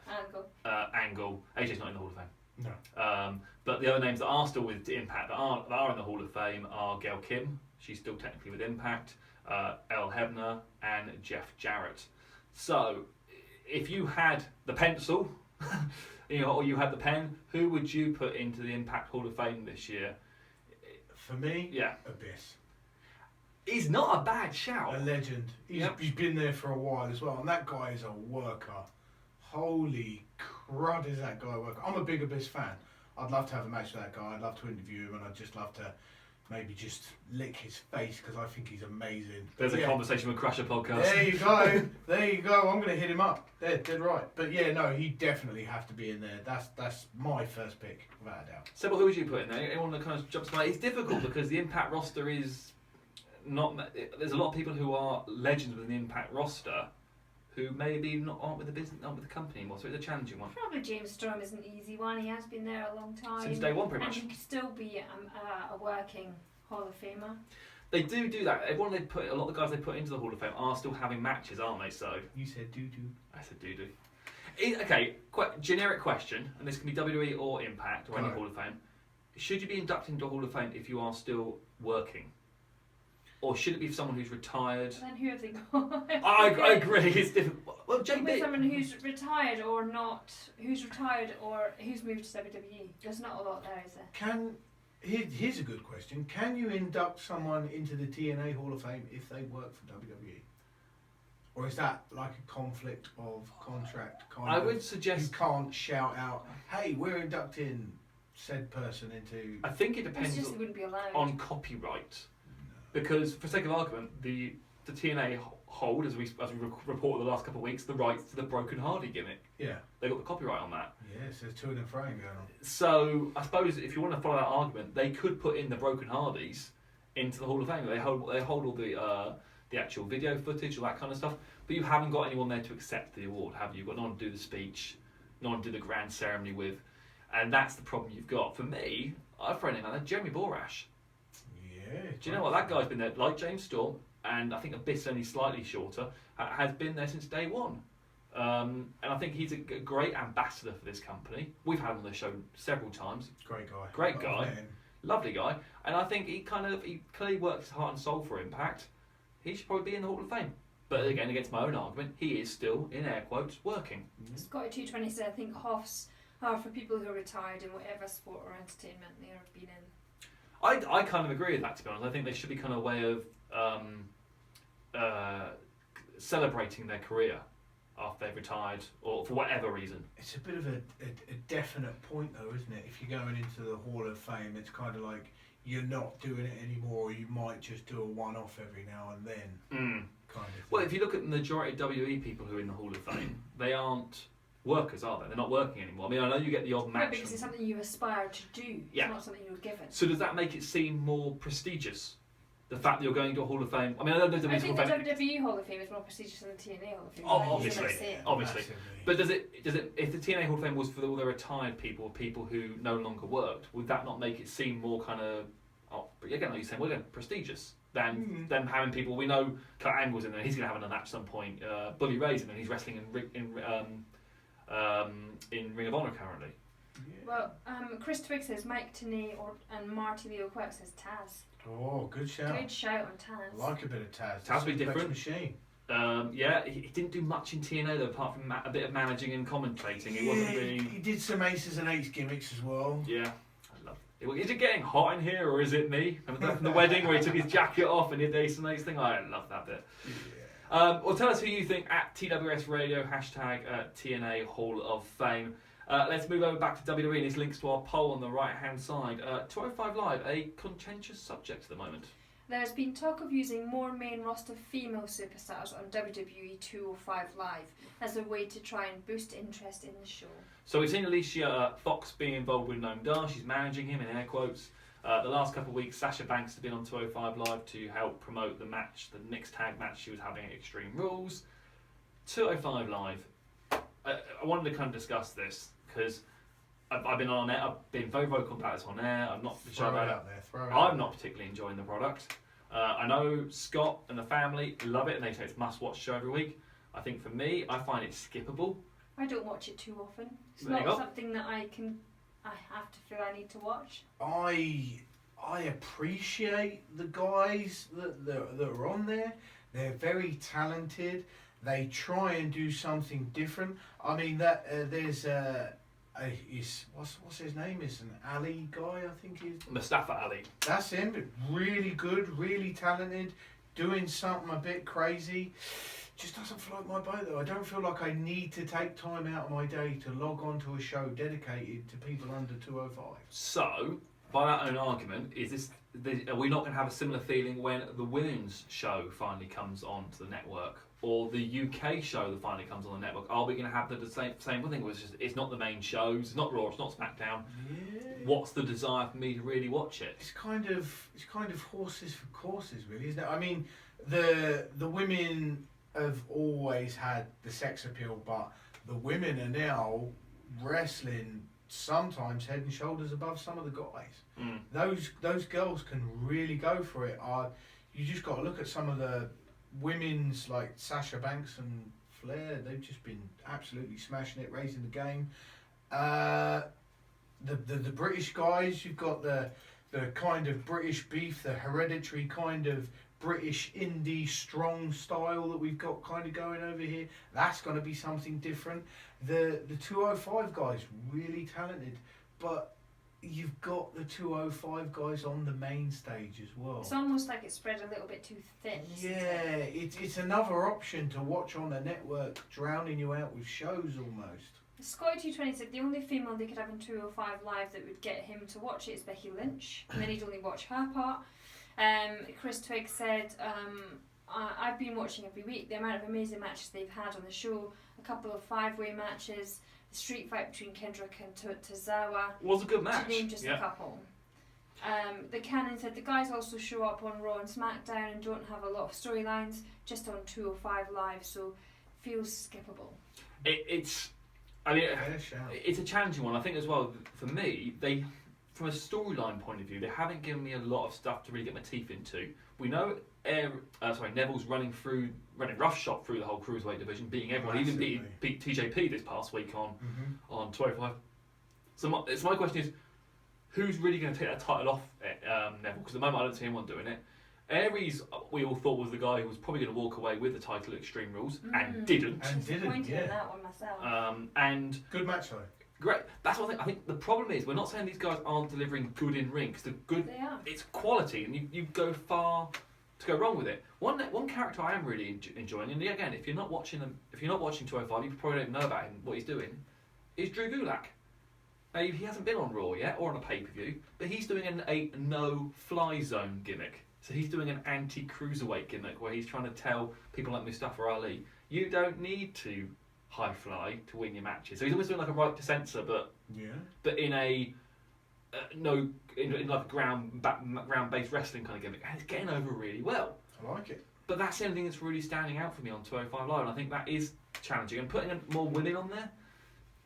Angle, AJ's not in the Hall of Fame. No. But the other names that are still with Impact that are in the Hall of Fame are Gail Kim, she's still technically with Impact, Elle Hebner, and Jeff Jarrett. So, if you had the pencil, or you had the pen, who would you put into the Impact Hall of Fame this year? For me, Yeah. Abyss. He's not a bad shout. A legend. He's been there for a while as well, and that guy is a worker. Holy crud, is that guy a worker? I'm a big Abyss fan. I'd love to have a match with that guy. I'd love to interview him, and I'd just love to maybe just lick his face because I think he's amazing. There's a Conversation with Crusher podcast. There you go. There you go. I'm going to hit him up. Dead right. But yeah, no, he definitely have to be in there. That's my first pick, without a doubt. Sybil, who would you put in there? Anyone that kind of jumps to mind? It's difficult because the Impact roster is not. There's a lot of people who are legends within the Impact roster who maybe aren't with the business, not with the company anymore. So it's a challenging one. Probably James Storm is an easy one. He has been there a long time. Since day one, pretty much. And he could still be a working Hall of Famer. They do that. A lot of the guys they put into the Hall of Fame are still having matches, aren't they? So You said doo-doo. I said doo-doo. Okay, generic question, and this can be WWE or Impact or any Hall of Fame. Should you be inducted into a Hall of Fame if you are still working? Or should it be for someone who's retired? Then who have they got? I agree, it's different. Well, With someone who's retired or not, who's retired or who's moved to WWE. There's not a lot there, is there? Here's a good question. Can you induct someone into the TNA Hall of Fame if they work for WWE? Or is that like a conflict of contract I would suggest you can't shout out, hey, we're inducting said person into... I think it depends It's just it wouldn't be allowed. on copyright. Because, for sake of argument, the TNA hold, as we reported the last couple of weeks, the rights to the Broken Hardy gimmick. Yeah. They got the copyright on that. Yeah, so there's to and fro going on. So, I suppose if you want to follow that argument, they could put in the Broken Hardys into the Hall of Fame. They hold all the actual video footage, all that kind of stuff. But you haven't got anyone there to accept the award, have you? You've got no one to do the speech, no one to do the grand ceremony with. And that's the problem you've got. For me, I've thrown him out there, Jeremy Borash. Yeah. Do you know what? That guy's been there, like James Storm, and I think Abyss only slightly shorter, has been there since day one. And I think he's a great ambassador for this company. We've had him on the show several times. Great guy. Great guy. Lovely guy. And I think he clearly works his heart and soul for Impact. He should probably be in the Hall of Fame. But again, against my own argument, he is still, in air quotes, working. Scotty 220 said, I think Hoffs are for people who are retired in whatever sport or entertainment they have been in. I kind of agree with that, to be honest. I think there should be kind of a way of celebrating their career after they've retired, or for whatever reason. It's a bit of a definite point, though, isn't it? If you're going into the Hall of Fame, it's kind of like you're not doing it anymore. You might just do a one-off every now and then, kind of thing. Well, if you look at the majority of WWE people who are in the Hall of Fame, they aren't workers, are they? They're not working anymore. I mean, I know you get the odd match. Right, because it's something you aspire to do. Yeah. It's not something you were given. So does that make it seem more prestigious? The fact that you're going to a Hall of Fame. I mean, I know there's a I think Hall the of Fame. WWE Hall of Fame is more prestigious than the TNA Hall of Fame. Oh, Right? obviously. You don't see it. Obviously. Massively. But does it? If the TNA Hall of Fame was for all the retired people, people who no longer worked, would that not make it seem more kind of, again, like you're saying, well, prestigious than having people we know? Kurt Angle's in there; he's going to have another match at some point. Bully Ray's in there; he's wrestling in Ring of Honor currently. Yeah. Well, Chris Twigg says Mike Tenay and Marty Leo Quirk says Taz. Oh, good shout. Good shout on Taz. I like a bit of Taz. Taz be It's a different. machine. Yeah, he didn't do much in TNA though, apart from a bit of managing and commentating. He wasn't really. He did some aces and eights gimmicks as well. Yeah, I love it. Is it getting hot in here, or is it me? Remember that from the wedding where he took his jacket off and did the ace and eights thing? I love that bit. Yeah. Well, tell us who you think at TWS Radio, hashtag TNA Hall of Fame. Let's move over back to WWE and his links to our poll on the right-hand side. 205 Live, a contentious subject at the moment. There's been talk of using more main roster female superstars on WWE 205 Live as a way to try and boost interest in the show. So we've seen Alicia Fox being involved with Noam Dar. She's managing him, in air quotes. The last couple of weeks, Sasha Banks has been on 205 Live to help promote the match, the mixed tag match she was having at Extreme Rules. 205 Live. I wanted to kind of discuss this because I've been on air. I've been very vocal about this on air. I'm not sure Throw it about out there. Throw it I'm out not particularly enjoying the product. I know Scott and the family love it and they say it's a must-watch show every week. I think for me, I find it skippable. I don't watch it too often. It's There you not go. something that I have to feel I need to watch. I appreciate the guys that are on there. They're very talented. They try and do something different. I mean that there's what's his name? It's an Ali guy, I think he's. Mustafa Ali. That's him. Really good, really talented, doing something a bit crazy. Just doesn't float my boat though. I don't feel like I need to take time out of my day to log on to a show dedicated to people under 205. So, by that own argument, are we not going to have a similar feeling when the women's show finally comes onto the network, or the UK show that finally comes on the network? Are we going to have the same thing? Where it's not the main shows, it's not Raw, it's not SmackDown. Yeah. What's the desire for me to really watch it? It's kind of horses for courses, really, isn't it? I mean, the women have always had the sex appeal, but the women are now wrestling sometimes head and shoulders above some of the guys. Those girls can really go for it. You just got to look at some of the women's like Sasha Banks and Flair. They've just been absolutely smashing it, raising the game. The British guys, you've got the kind of British beef, the hereditary kind of British indie strong style that we've got kind of going over here. That's going to be something different. The 205 guys, really talented, but you've got the 205 guys on the main stage as well. It's almost like it's spread a little bit too thin. Isn't it? It's another option to watch on the network, drowning you out with shows almost. Scotty220 said the only female they could have in 205 Live that would get him to watch it is Becky Lynch, and then he'd only watch her part. Chris Twigg said, I've been watching every week the amount of amazing matches they've had on the show, a couple of 5-way matches, the street fight between Kendrick and Tozawa. Was a good match. To name just a couple. The Cannon said the guys also show up on Raw and SmackDown and don't have a lot of storylines, just on 205 Live, so feels skippable. It's a challenging one. I think as well, for me, from a storyline point of view, they haven't given me a lot of stuff to really get my teeth into. We know Neville's running roughshod through the whole cruiserweight division, beating everyone, even beat TJP this past week on 205. So my question is, who's really going to take that title off Neville? Because at the moment I don't see anyone doing it. Aries, we all thought was the guy who was probably going to walk away with the title at Extreme Rules, and didn't. Disappointed in that one myself. And good match though. Great. That's what I think the problem is. We're not saying these guys aren't delivering good in ring, because They are. it's quality, and you go far to go wrong with it. One character I am really enjoying, and again, if you're not watching 205, you probably don't know about him, what he's doing, is Drew Gulak. Now, he hasn't been on Raw yet or on a pay-per-view, but he's doing a no-fly zone gimmick. So he's doing an anti-cruiserweight gimmick where he's trying to tell people like Mustafa Ali, you don't need to high fly to win your matches. So he's almost doing like a right to censor, but in a in like a ground-based wrestling kind of gimmick, and it's getting over really well. I like it. But that's the only thing that's really standing out for me on 205 Live, and I think that is challenging. And putting more women on there,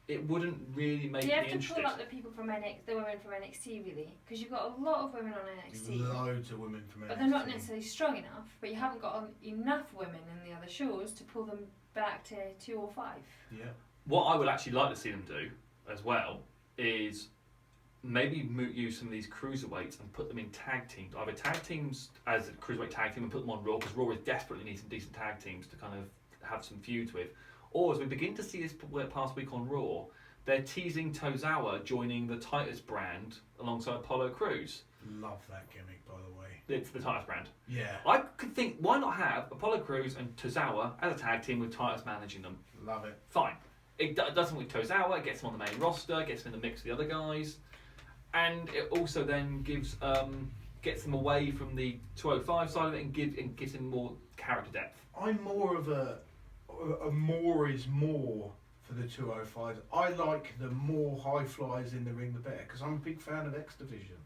it wouldn't really make me interested. You have to pull up the people from the women from NXT really, because you've got a lot of women on NXT. Loads of women from NXT. But they're not necessarily strong enough. But you haven't got enough women in the other shows to pull them back to 205. Yeah. What I would actually like to see them do as well is maybe use some of these cruiserweights and put them in tag teams. Either tag teams as a cruiserweight tag team and put them on Raw, because Raw is desperately needs some decent tag teams to kind of have some feuds with. Or as we begin to see this past week on Raw, they're teasing Tozawa joining the Titus brand alongside Apollo Crews. Love that gimmick, by the way. It's the Titus brand. Yeah. I could think, why not have Apollo Crews and Tozawa as a tag team with Titus managing them? Love it. Fine. It does something with Tozawa, it gets him on the main roster, gets him in the mix with the other guys, and it also then gets them away from the 205 side of it and gives him more character depth. I'm more of a more is more for the 205s. I like the more high flyers in the ring, the better, because I'm a big fan of X Division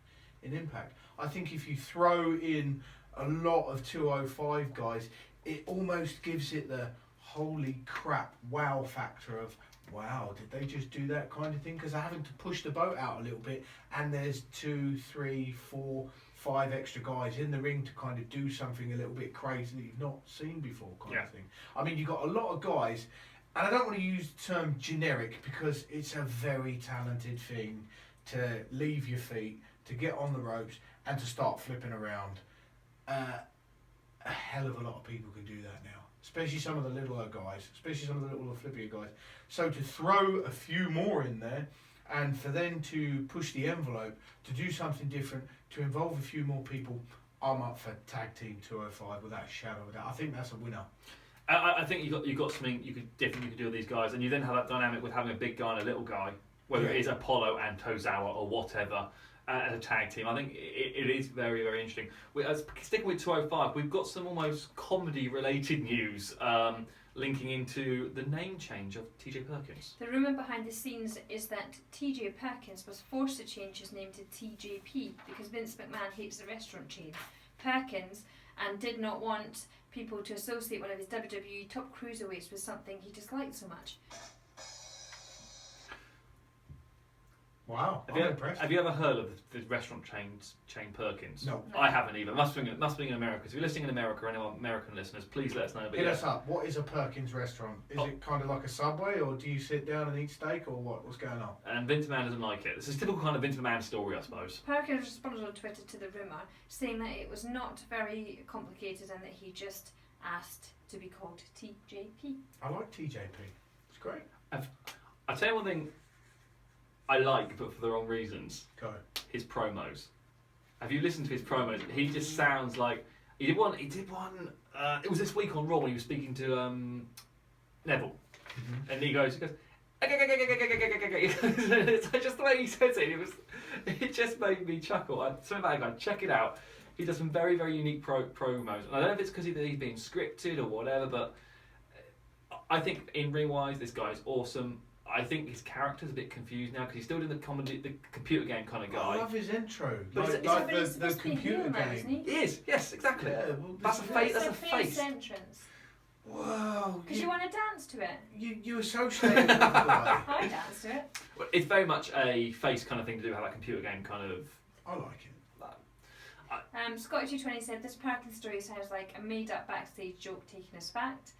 in Impact. I think if you throw in a lot of 205 guys, it almost gives it the holy crap wow factor of wow, did they just do that kind of thing? Because they're having to push the boat out a little bit, and there's 2, 3, 4, 5 extra guys in the ring to kind of do something a little bit crazy that you've not seen before, kind of thing. I mean, you've got a lot of guys, and I don't want to use the term generic because it's a very talented thing to leave your feet, to get on the ropes, and to start flipping around. A hell of a lot of people can do that now, especially some of the littler guys, especially some of the littler flippier guys. So to throw a few more in there, and for them to push the envelope, to do something different, to involve a few more people, I'm up for Tag Team 205 without a shadow of a doubt. I think that's a winner. I think you got something you could definitely do with these guys, and you then have that dynamic with having a big guy and a little guy, whether it is Apollo and Tozawa or whatever. As a tag team, I think it is very, very interesting. Sticking with 205, we've got some almost comedy-related news linking into the name change of TJ Perkins. The rumour behind the scenes is that TJ Perkins was forced to change his name to TJP because Vince McMahon hates the restaurant chain Perkins and did not want people to associate one of his WWE top cruiserweights with something he disliked so much. Wow, Have you ever heard of the restaurant chain Perkins? No. I haven't either. Must be in America. So if you're listening in America, or anyone American listeners, please let us know. But hit us up. What is a Perkins restaurant? Is it kind of like a Subway, or do you sit down and eat steak, or what? What's going on? And Vince McMahon doesn't like it. This is a typical kind of Vince McMahon story, I suppose. Perkins responded on Twitter to the rumour, saying that it was not very complicated and that he just asked to be called TJP. I like TJP. It's great. I'll tell you one thing I like, but for the wrong reasons. Go. His promos. Have you listened to his promos? He just sounds like he did one. It was this week on Raw when he was speaking to Neville, and he goes. It's just the way he says it. It just made me chuckle. Something about that guy. Check it out. He does some very, very unique promos. And I don't know if it's because he's being scripted or whatever, but I think in ring wise, this guy is awesome. I think his character's a bit confused now because he's still doing the computer game kind of guy. I love his intro. But like the computer game. Isn't he? He is, yes, exactly. Yeah, well, that's a face. That's a face. Entrance. Wow. Because you want to dance to it. You associate with the guy. I dance to it. It's very much a face kind of thing to do, how that computer game kind of. I like it. Scotty220 said this Perkins story sounds like a made-up backstage joke taken as fact.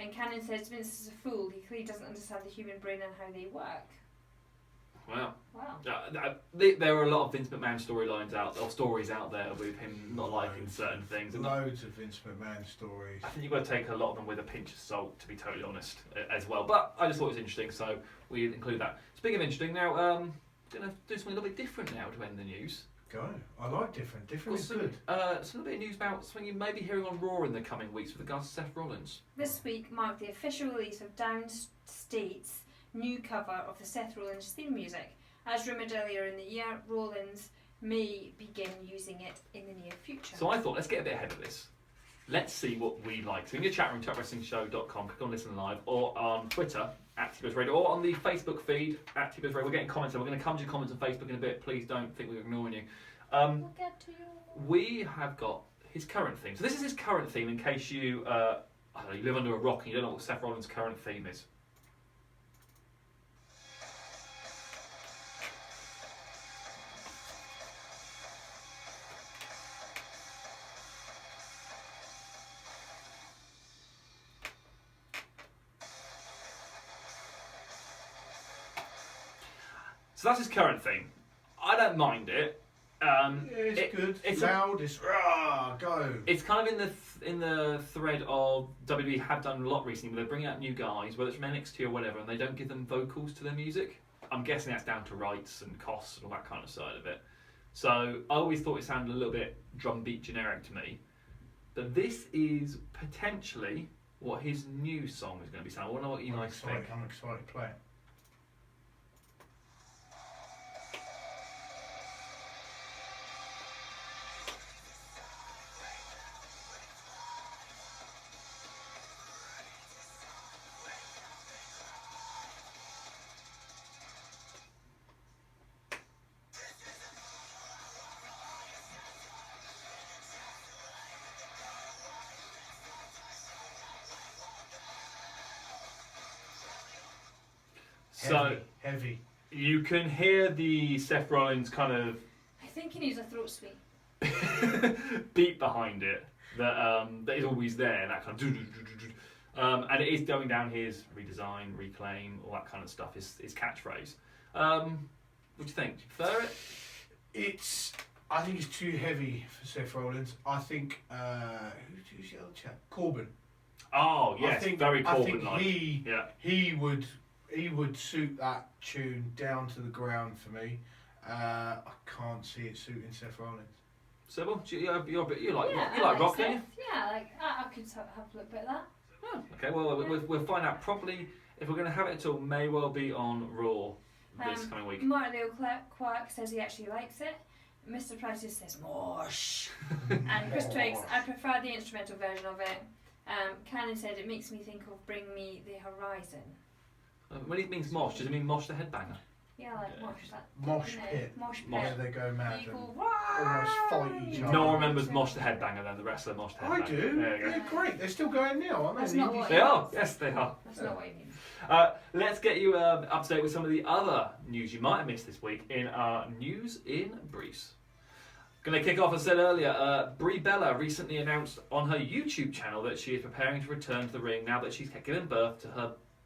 And Cannon says Vince is a fool. He clearly doesn't understand the human brain and how they work. Wow. Wow. There are a lot of Vince McMahon stories out there with him not liking certain things. Loads of Vince McMahon stories. I think you've got to take a lot of them with a pinch of salt, to be totally honest, as well. But I just thought it was interesting, so we include that. Speaking of interesting, now going to do something a little bit different now to end the news. Go. I like different. Different is good. Some bit of news about something you may be hearing on Raw in the coming weeks with regards to Seth Rollins. This week marked the official release of Downstate's new cover of the Seth Rollins theme music. As rumoured earlier in the year, Rollins may begin using it in the near future. So I thought, let's get a bit ahead of this. Let's see what we like. So in your chat room, TWSRadio.com, click on Listen Live, or on Twitter, @TWS Radio, or on the Facebook feed, @TWS Radio. We're getting comments, and we're going to come to your comments on Facebook in a bit. Please don't think we're ignoring you. We'll get to you. We have got his current theme. So this is his current theme, in case you, I don't know, you live under a rock and you don't know what Seth Rollins' current theme is. So that's his current theme. I don't mind it. It's good. It's loud. It's rah, go. It's kind of in the thread of WWE have done a lot recently, where they bring out new guys, whether it's from NXT or whatever, and they don't give them vocals to their music. I'm guessing that's down to rights and costs and all that kind of side of it. So I always thought it sounded a little bit drum beat generic to me. But this is potentially what his new song is going to be sounding. I want to know what you guys think. I'm excited to play it. So Heavy. you can hear the Seth Rollins kind of I think he needs a throat sweep. beat behind it that is always there, that kind of and it is going down his redesign, reclaim, all that kind of stuff, his catchphrase. What do you think? Do you prefer it? I think it's too heavy for Seth Rollins. I think who's the other chap? Corbin. Oh yes, very Corbin-like. He would suit that tune down to the ground for me. I can't see it suiting Seth Rollins. Cybil, you like I rock, don't you? Seth. Yeah, I could have a look bit at that. Oh, okay, well we'll find out properly if we're going to have it at all. May well be on Raw this coming week. Martin Leo Quark says he actually likes it. Mr. Price says mosh. And Chris Twiggs, I prefer the instrumental version of it. Cannon said it makes me think of Bring Me the Horizon. When it means mosh, does it mean mosh the headbanger? Yeah, like mosh. That, Mosh you know, pit. Mosh pit. Where they go mad and People almost fight each other. No one remembers Mosh the headbanger then, the wrestler Mosh the headbanger. I do. There you go. They're great. They're still going now, aren't That's they? not what They are, yes they are. That's not what he means. Let's get you up to date with some of the other news you might have missed this week in our News in Briefs. Going to kick off, as I said earlier, Brie Bella recently announced on her YouTube channel that she is preparing to return to the ring now that she's given birth to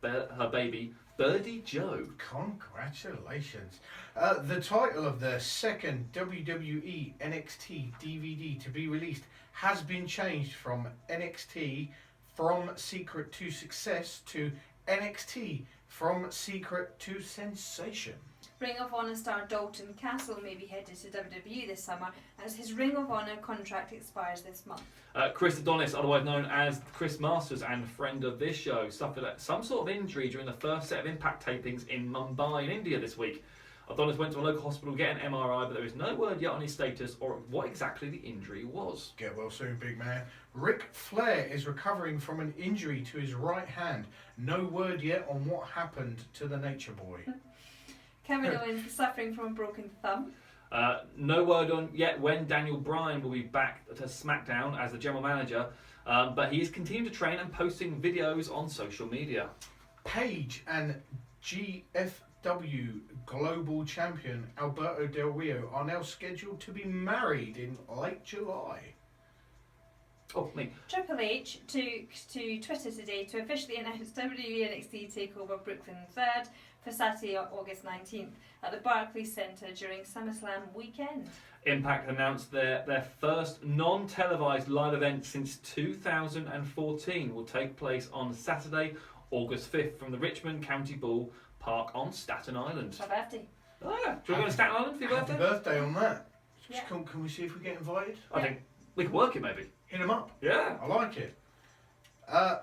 her baby, Birdie Joe. Congratulations. The title of the second WWE NXT DVD to be released has been changed from NXT From Secret to Success to NXT From Secret to Sensation. Ring of Honor star Dalton Castle may be headed to WWE this summer as his Ring of Honor contract expires this month. Chris Adonis, otherwise known as Chris Masters and friend of this show, suffered some sort of injury during the first set of Impact tapings in Mumbai in India this week. Adonis went to a local hospital to get an MRI, but there is no word yet on his status or what exactly the injury was. Get well soon, big man. Ric Flair is recovering from an injury to his right hand. No word yet on what happened to the Nature Boy. Kevin Owens is suffering from a broken thumb. No word on yet when Daniel Bryan will be back to SmackDown as the general manager, but he is continuing to train and posting videos on social media. Paige and GFW Global Champion Alberto Del Rio are now scheduled to be married in late July. Oh, me. Triple H took to Twitter today to officially announce WWE NXT TakeOver Brooklyn 3rd for Saturday, August 19th at the Barclays Centre during SummerSlam weekend. Impact announced their first non-televised live event since 2014 will take place on Saturday, August 5th from the Richmond County Ball Park on Staten Island. My birthday. Oh yeah, do you want to go to Staten Island for your Happy birthday? birthday on that. Yeah. Can we see if we get invited? I think we could work it maybe. Hit them up. Yeah. I like it.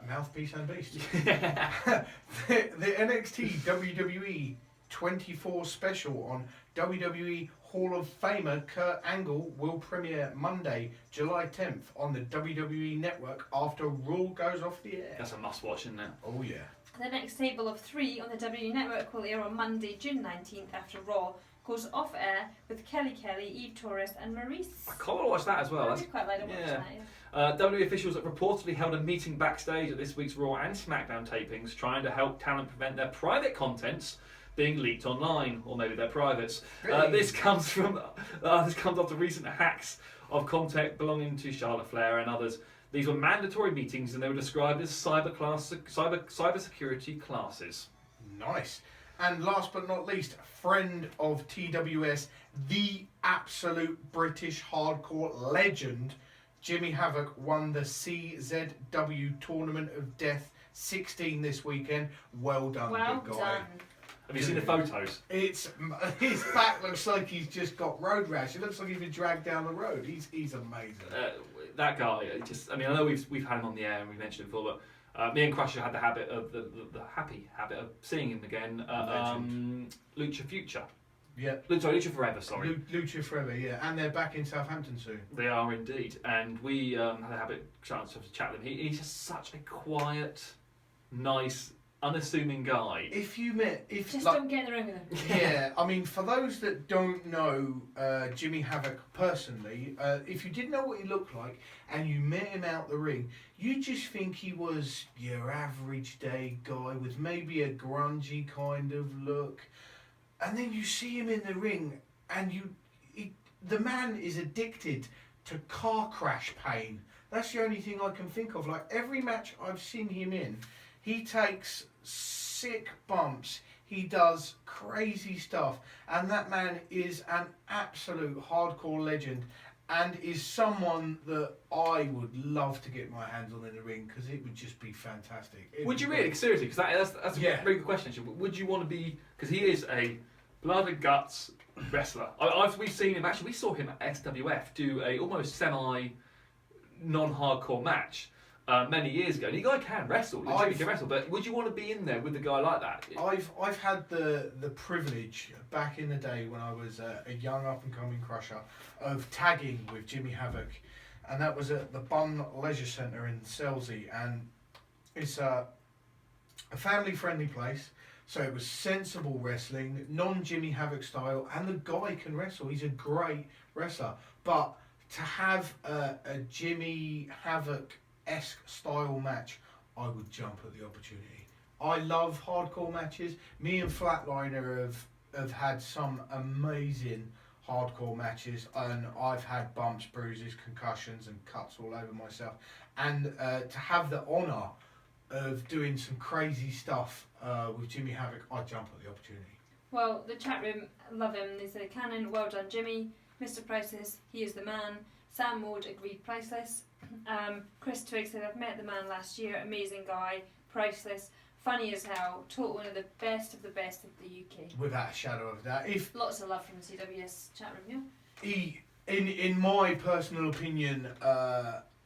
Mouthpiece and Beast. the NXT WWE 24 special on WWE Hall of Famer Kurt Angle will premiere Monday, July 10th on the WWE Network after Raw goes off the air. That's a must-watch, isn't it? Oh yeah. The next table of 3 on the WWE Network will air on Monday, June 19th after Raw goes off air with Kelly, Eve Torres and Maurice. I can't watch that as well. I That's would quite like to watch yeah. that. WWE officials have reportedly held a meeting backstage at this week's Raw and SmackDown tapings, trying to help talent prevent their private contents being leaked online, or maybe their privates. This comes after recent hacks of content belonging to Charlotte Flair and others. These were mandatory meetings, and they were described as cyber security classes. Nice. And last but not least, friend of TWS, the absolute British hardcore legend, Jimmy Havoc won the CZW Tournament of Death 16 this weekend. Well done, Well big guy. done. Have you seen the photos? His back looks like he's just got road rash. It looks like he's been dragged down the road. He's amazing. That guy, I mean, I know we've had him on the air and we mentioned it before, but me and Crusher had the habit of the happy habit of seeing him again. Lucha Future. Yeah. Lucha Forever, sorry. Lucha Forever, yeah. And they're back in Southampton soon. They are indeed, and we had a chance to chat with him. He's just such a quiet, nice unassuming guy. If you met, if Just like, don't get in the ring with him. yeah, I mean, for those that don't know Jimmy Havoc personally, if you didn't know what he looked like and you met him out the ring, you just think he was your average day guy with maybe a grungy kind of look, and then you see him in the ring, and the man is addicted to car crash pain. That's the only thing I can think of. Like every match I've seen him in, he takes sick bumps. He does crazy stuff, and that man is an absolute hardcore legend, and is someone that I would love to get my hands on in the ring because it would just be fantastic. Would you really? Seriously, because that's a Yeah. very good question. Actually. Would you want to be? Because he is a blood and guts wrestler. We've seen him. Actually, we saw him at SWF do a almost semi non-hardcore match many years ago. And the guy can wrestle. He can wrestle. But would you want to be in there with a guy like that? I've had the privilege back in the day when I was a young up and coming crusher of tagging with Jimmy Havoc, and that was at the Bun Leisure Centre in Selsey, and it's a family friendly place. So it was sensible wrestling, non Jimmy Havoc style, and the guy can wrestle. He's a great wrestler, but to have a Jimmy Havoc-esque style match, I would jump at the opportunity. I love hardcore matches. Me and Flatliner have had some amazing hardcore matches, and I've had bumps, bruises, concussions, and cuts all over myself. And to have the honour of doing some crazy stuff with Jimmy Havoc, I'd jump at the opportunity. Well, the chat room love him. They say, Cannon, well done, Jimmy. Mr. Priceless, he is the man. Sam Ward agreed, priceless. Chris Twigg said, I've met the man last year. Amazing guy, priceless, funny as hell. Taught one of the best of the UK. Without a shadow of a doubt. If Lots of love from the TWS chat room, yeah. he, in my personal opinion,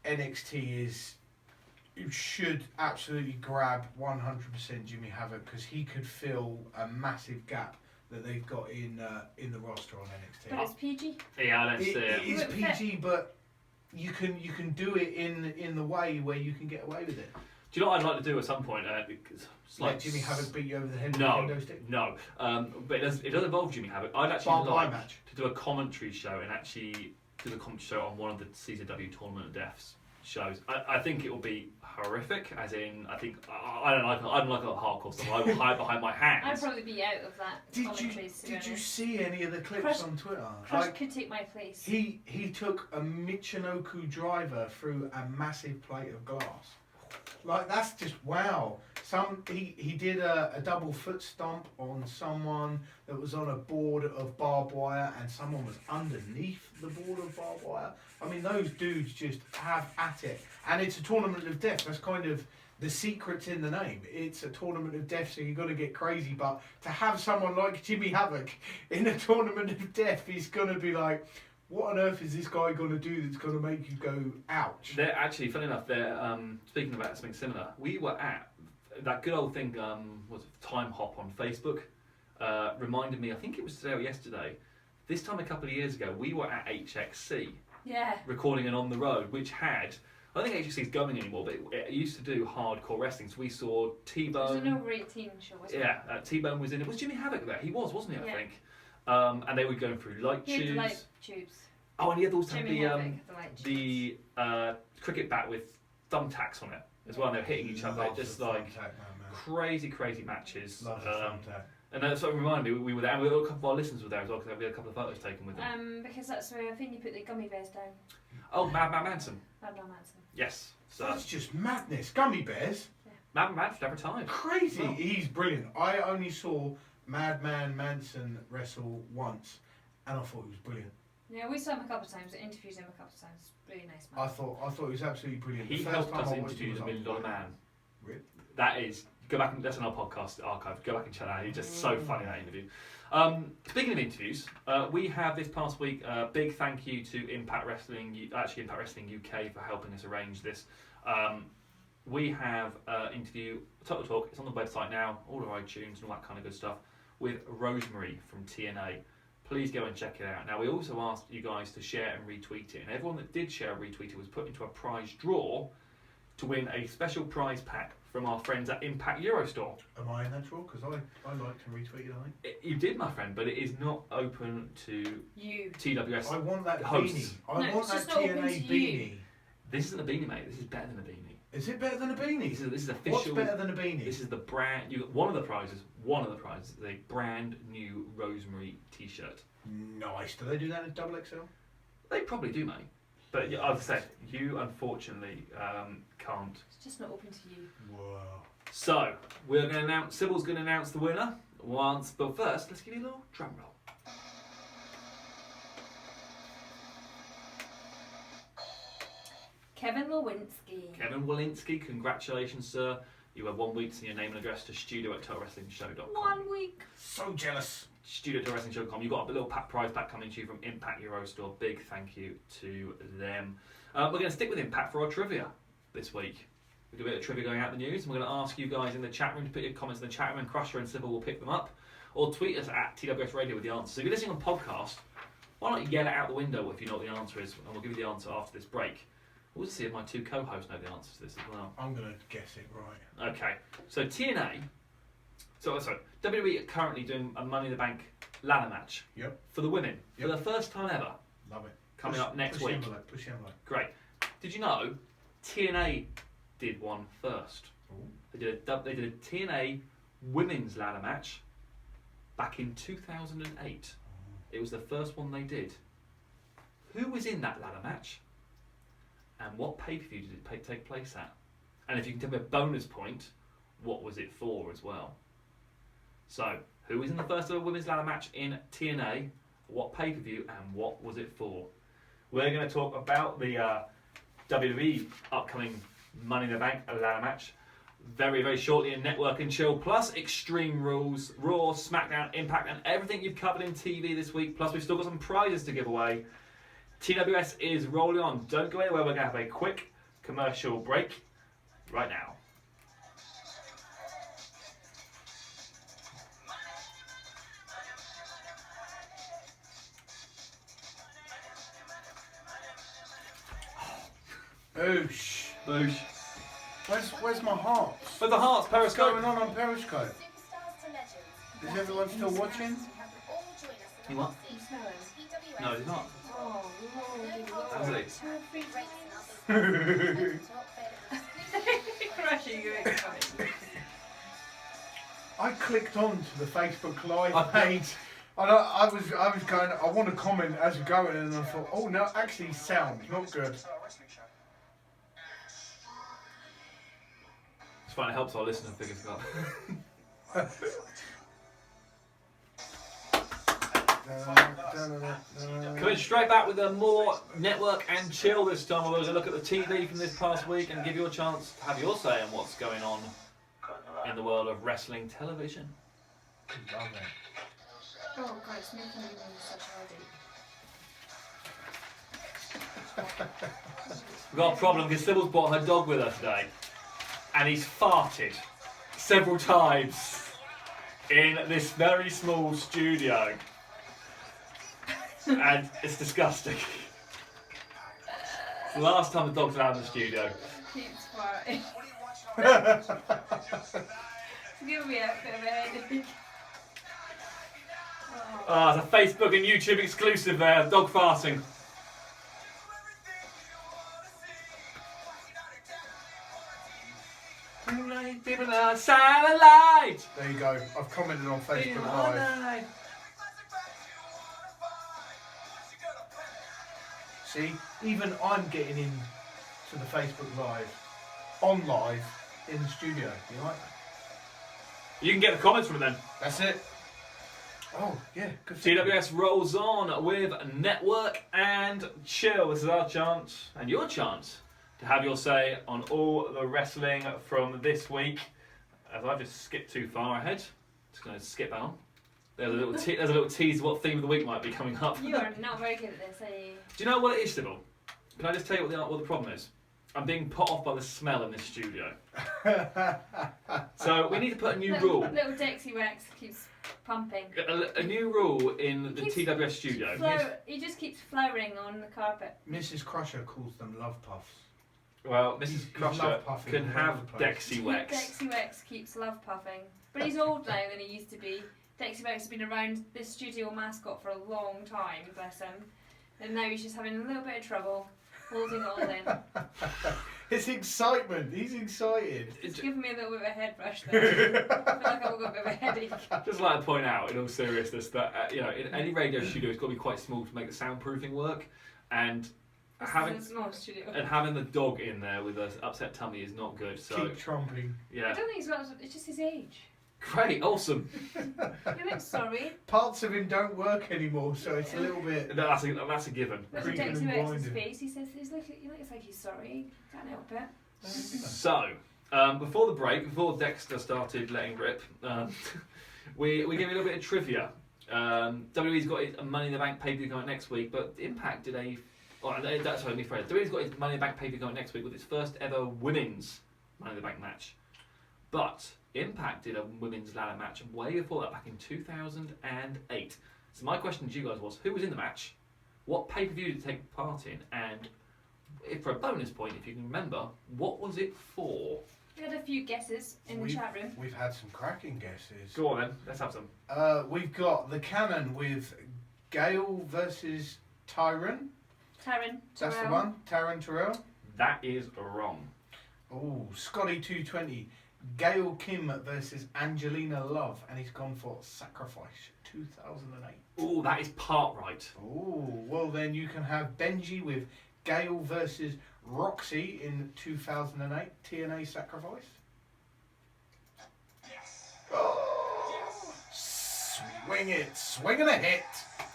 NXT is. You should absolutely grab 100% Jimmy Havoc because he could fill a massive gap that they've got in the roster on NXT. But it's PG. Yeah, I don't see It it. is PG, but you can do it in the way where you can get away with it. Do you know what I'd like to do at some point? Because it's Like Jimmy Havoc beat you over the head with a No, kendo stick. no. But it does involve Jimmy Havoc. I'd actually Barbed wire like match. to do a commentary show and actually do the commentary show on one of the CZW Tournament of Deaths shows. I think it will be horrific, as in I don't like a hardcore stuff. I will hide behind my hands. I'd probably be out of that commentary. Did you see any of the clips Crush- on Twitter? Crush Like, could take my place. he took a Michinoku driver through a massive plate of glass. Like that's just wow. He did a double foot stomp on someone that was on a board of barbed wire, and someone was underneath the board of barbed wire. I mean, those dudes just have at it, and it's a tournament of death. That's kind of the secret's in the name. It's a tournament of death, so you've got to get crazy. But to have someone like Jimmy Havoc in a tournament of death is going to be like, what on earth is this guy going to do that's going to make you go, ouch? They're actually, funny enough, speaking about something similar, we were at that good old thing, was it Time Hop on Facebook, reminded me, I think it was today or yesterday, this time a couple of years ago, we were at HXC, Yeah. recording an On The Road, which had, I don't think HXC is going anymore, but it used to do hardcore wrestling, so we saw It was T-Bone. an over 18 show, wasn't it? Yeah, T-Bone was in it. Was Jimmy Havoc there? He was, wasn't he, I Yeah. think? And they were going through light He had the tubes. light tubes. Oh, and he had also Jimmy Havoc had the light tubes. the cricket bat with thumbtacks on it as well, and they were hitting each other. Love Just the like thumbtack, man. crazy matches. Love the thumbtack. And that sort of reminded me, we were there, and a couple of our listeners were there as well, because we had a couple of photos taken with them. Because that's where I think you put the gummy bears down. Oh, Mad Manson. Madman Manson. Yes. So, That's just madness. Gummy bears. Mad Manson never retired. Crazy. Well. He's brilliant. I only saw Madman Manson wrestle once, and I thought he was brilliant. Yeah, we saw him a couple of times, interviewed him a couple of times. Really nice man. I thought he was absolutely brilliant. He The first helped time us I watched him interview the was $1 Million like, Man. Really? That is, go back and that's on our podcast archive. Go back and check that out. He's just so funny, that interview. Speaking of interviews, we have this past week a big thank you to Impact Wrestling UK for helping us arrange this. We have interview Total Talk. It's on the website now, all of iTunes and all that kind of good stuff, with Rosemary from TNA. Please go and check it out. Now, we also asked you guys to share and retweet it, and everyone that did share and retweet it was put into a prize draw to win a special prize pack from our friends at Impact Eurostore. Am I in that drawer? Because I liked and retweeted, I think. You did, my friend, but it is not open to You. TWS. I want that Hosts. beanie. I No, want it's that just not open TNA to you. beanie. This isn't a beanie, mate. This is better than a beanie. Is it better than a beanie? This is official. What's better than a beanie? This is the brand. You got one of the prizes. One of the prizes is a brand new Rosemary T-shirt. Nice. Do they do that in double XL? They probably do, mate. But yeah, I've said you unfortunately can't. It's just not open to you. Whoa. So we're going to announce. Cybil's going to announce the winner once. But first, let's give you a little drum roll. Kevin Lewinsky. Kevin Walensky, congratulations, sir. You have 1 week to send your name and address to studio@TWSReslingShow.com. 1 week. So jealous. Studio@TWSReslingShow.com. You've got a little prize pack coming to you from Impact Eurostore. Big thank you to them. We're going to stick with Impact for our trivia this week. We do a bit of trivia going out in the news, and we're going to ask you guys in the chat room to put your comments in the chat room, and Crusher and Cybil will pick them up, or tweet us at TWS Radio with the answer. So if you're listening on podcast, why not yell it out the window if you know what the answer is, and we'll give you the answer after this break. We'll see if my two co-hosts know the answer to this as well. I'm going to guess it right. Okay, so TNA, sorry, WWE are currently doing a Money in the Bank ladder match Yep. for the women Yep. for the first time ever. Love it. Coming up next push week. The envelope, push the envelope. Great. Did you know TNA did one first? Ooh. They did a TNA women's ladder match back in 2008. It was the first one they did. Who was in that ladder match? And what pay-per-view did it take place at? And if you can tell me a bonus point, what was it for as well? So, who was in the first ever women's ladder match in TNA? What pay-per-view and what was it for? We're going to talk about the WWE upcoming Money in the Bank ladder match very, very shortly in Network and Chill, plus Extreme Rules, Raw, SmackDown, Impact, and everything you've covered in TV this week. Plus, we've still got some prizes to give away. TWS is rolling on. Don't go anywhere. We're going to have a quick commercial break right now. Boosh. Boosh. Where's my heart? For the Hearts What's Periscope. going on Periscope? Superstars to legends. Is everyone still watching? All join us in You what? You smell it? TWS. No, he's not. Oh, lordy, How's lordy. it? 2 or 3 Rates times. and others. Crashing you excited. I clicked on to the Facebook Live I- page. And I was going, I want to comment as we're going, and I thought, oh no, actually sound, not good. It's fine, it helps our listener figure stuff. Coming straight back with a more Network and Chill this time. We're going to look at the TV from this past week and give you a chance to have your say on what's going on in the world of wrestling television. Love it. Oh god, it's making me such a We've got a problem because Cybil's brought her dog with her today, and he's farted several times in this very small studio, and it's disgusting. It's the last time the dog's allowed in the studio. keeps farting. It's giving me a bit of a headache. Ah, it's a Facebook and YouTube exclusive there, dog farting. People are silent light. There you go. I've commented on Facebook Live. See, even I'm getting in to the Facebook Live, on live, in the studio. You like that? You can get the comments from it then. That's it. Oh, yeah. Good. TWS rolls on with Network and Chill. This is our chance and your chance to have your say on all the wrestling from this week. As I've just skipped too far ahead, just going to skip on. There's a little tease of what theme of the week might be coming up. You are not very good at this, are you? Do you know what it is, Cybil? Can I just tell you what the problem is? I'm being put off by the smell in this studio. So we need to put a new rule. Little Dixie Rex keeps pumping. A new rule in the TWS studio. He just keeps flowering on the carpet. Mrs. Crusher calls them love puffs. Well, Mrs. He's Crusher love puffing can all have over the place. Dexy Wex. Dexy Wex keeps love puffing. But he's old now than he used to be. Dexy Wex has been around this studio mascot for a long time, bless him. And now he's just having a little bit of trouble holding it all in. It's excitement. He's excited. It's giving me a little bit of a head rush there. I feel like I've got a bit of a headache. Just like to point out, in all seriousness, that in any radio studio, it's got to be quite small to make the soundproofing work, and having This is a small studio. the dog in there with an upset tummy is not good. So Keep tromping. I yeah, don't think he's got. It's just his age. great, awesome. You look sorry. Parts of him don't work anymore, so it's a little bit. No, that's a given. Look at Creaking Dexy and Wex's blinding. face. He says he looks like he's sorry. Can't help it. So, before the break, before Dexter started letting rip, we gave you a little bit of trivia. WWE's got his Money in the Bank pay-per-view coming next week, but Impact did a... that's what I mean, WWE's got his Money in the Bank pay-per-view coming next week with its first ever women's Money in the Bank match. But Impact did a women's ladder match way before that, back in 2008. So my question to you guys was, who was in the match? What pay-per-view did it take part in? And if for a bonus point, if you can remember, what was it for? We had a few guesses in the chat room. We've had some cracking guesses. Go on then, let's have some. We've got the Cannon with Gale versus Tyron. Taryn. That's the Terrell. one. Tyron Terrell. That is wrong. Oh, Scotty 220. Gail Kim versus Angelina Love, and he's gone for Sacrifice 2008. Oh, that is part right. Oh, well then you can have Benji with Gail versus Roxy in 2008 TNA Sacrifice. Yes. Oh, swing it, swinging a hit,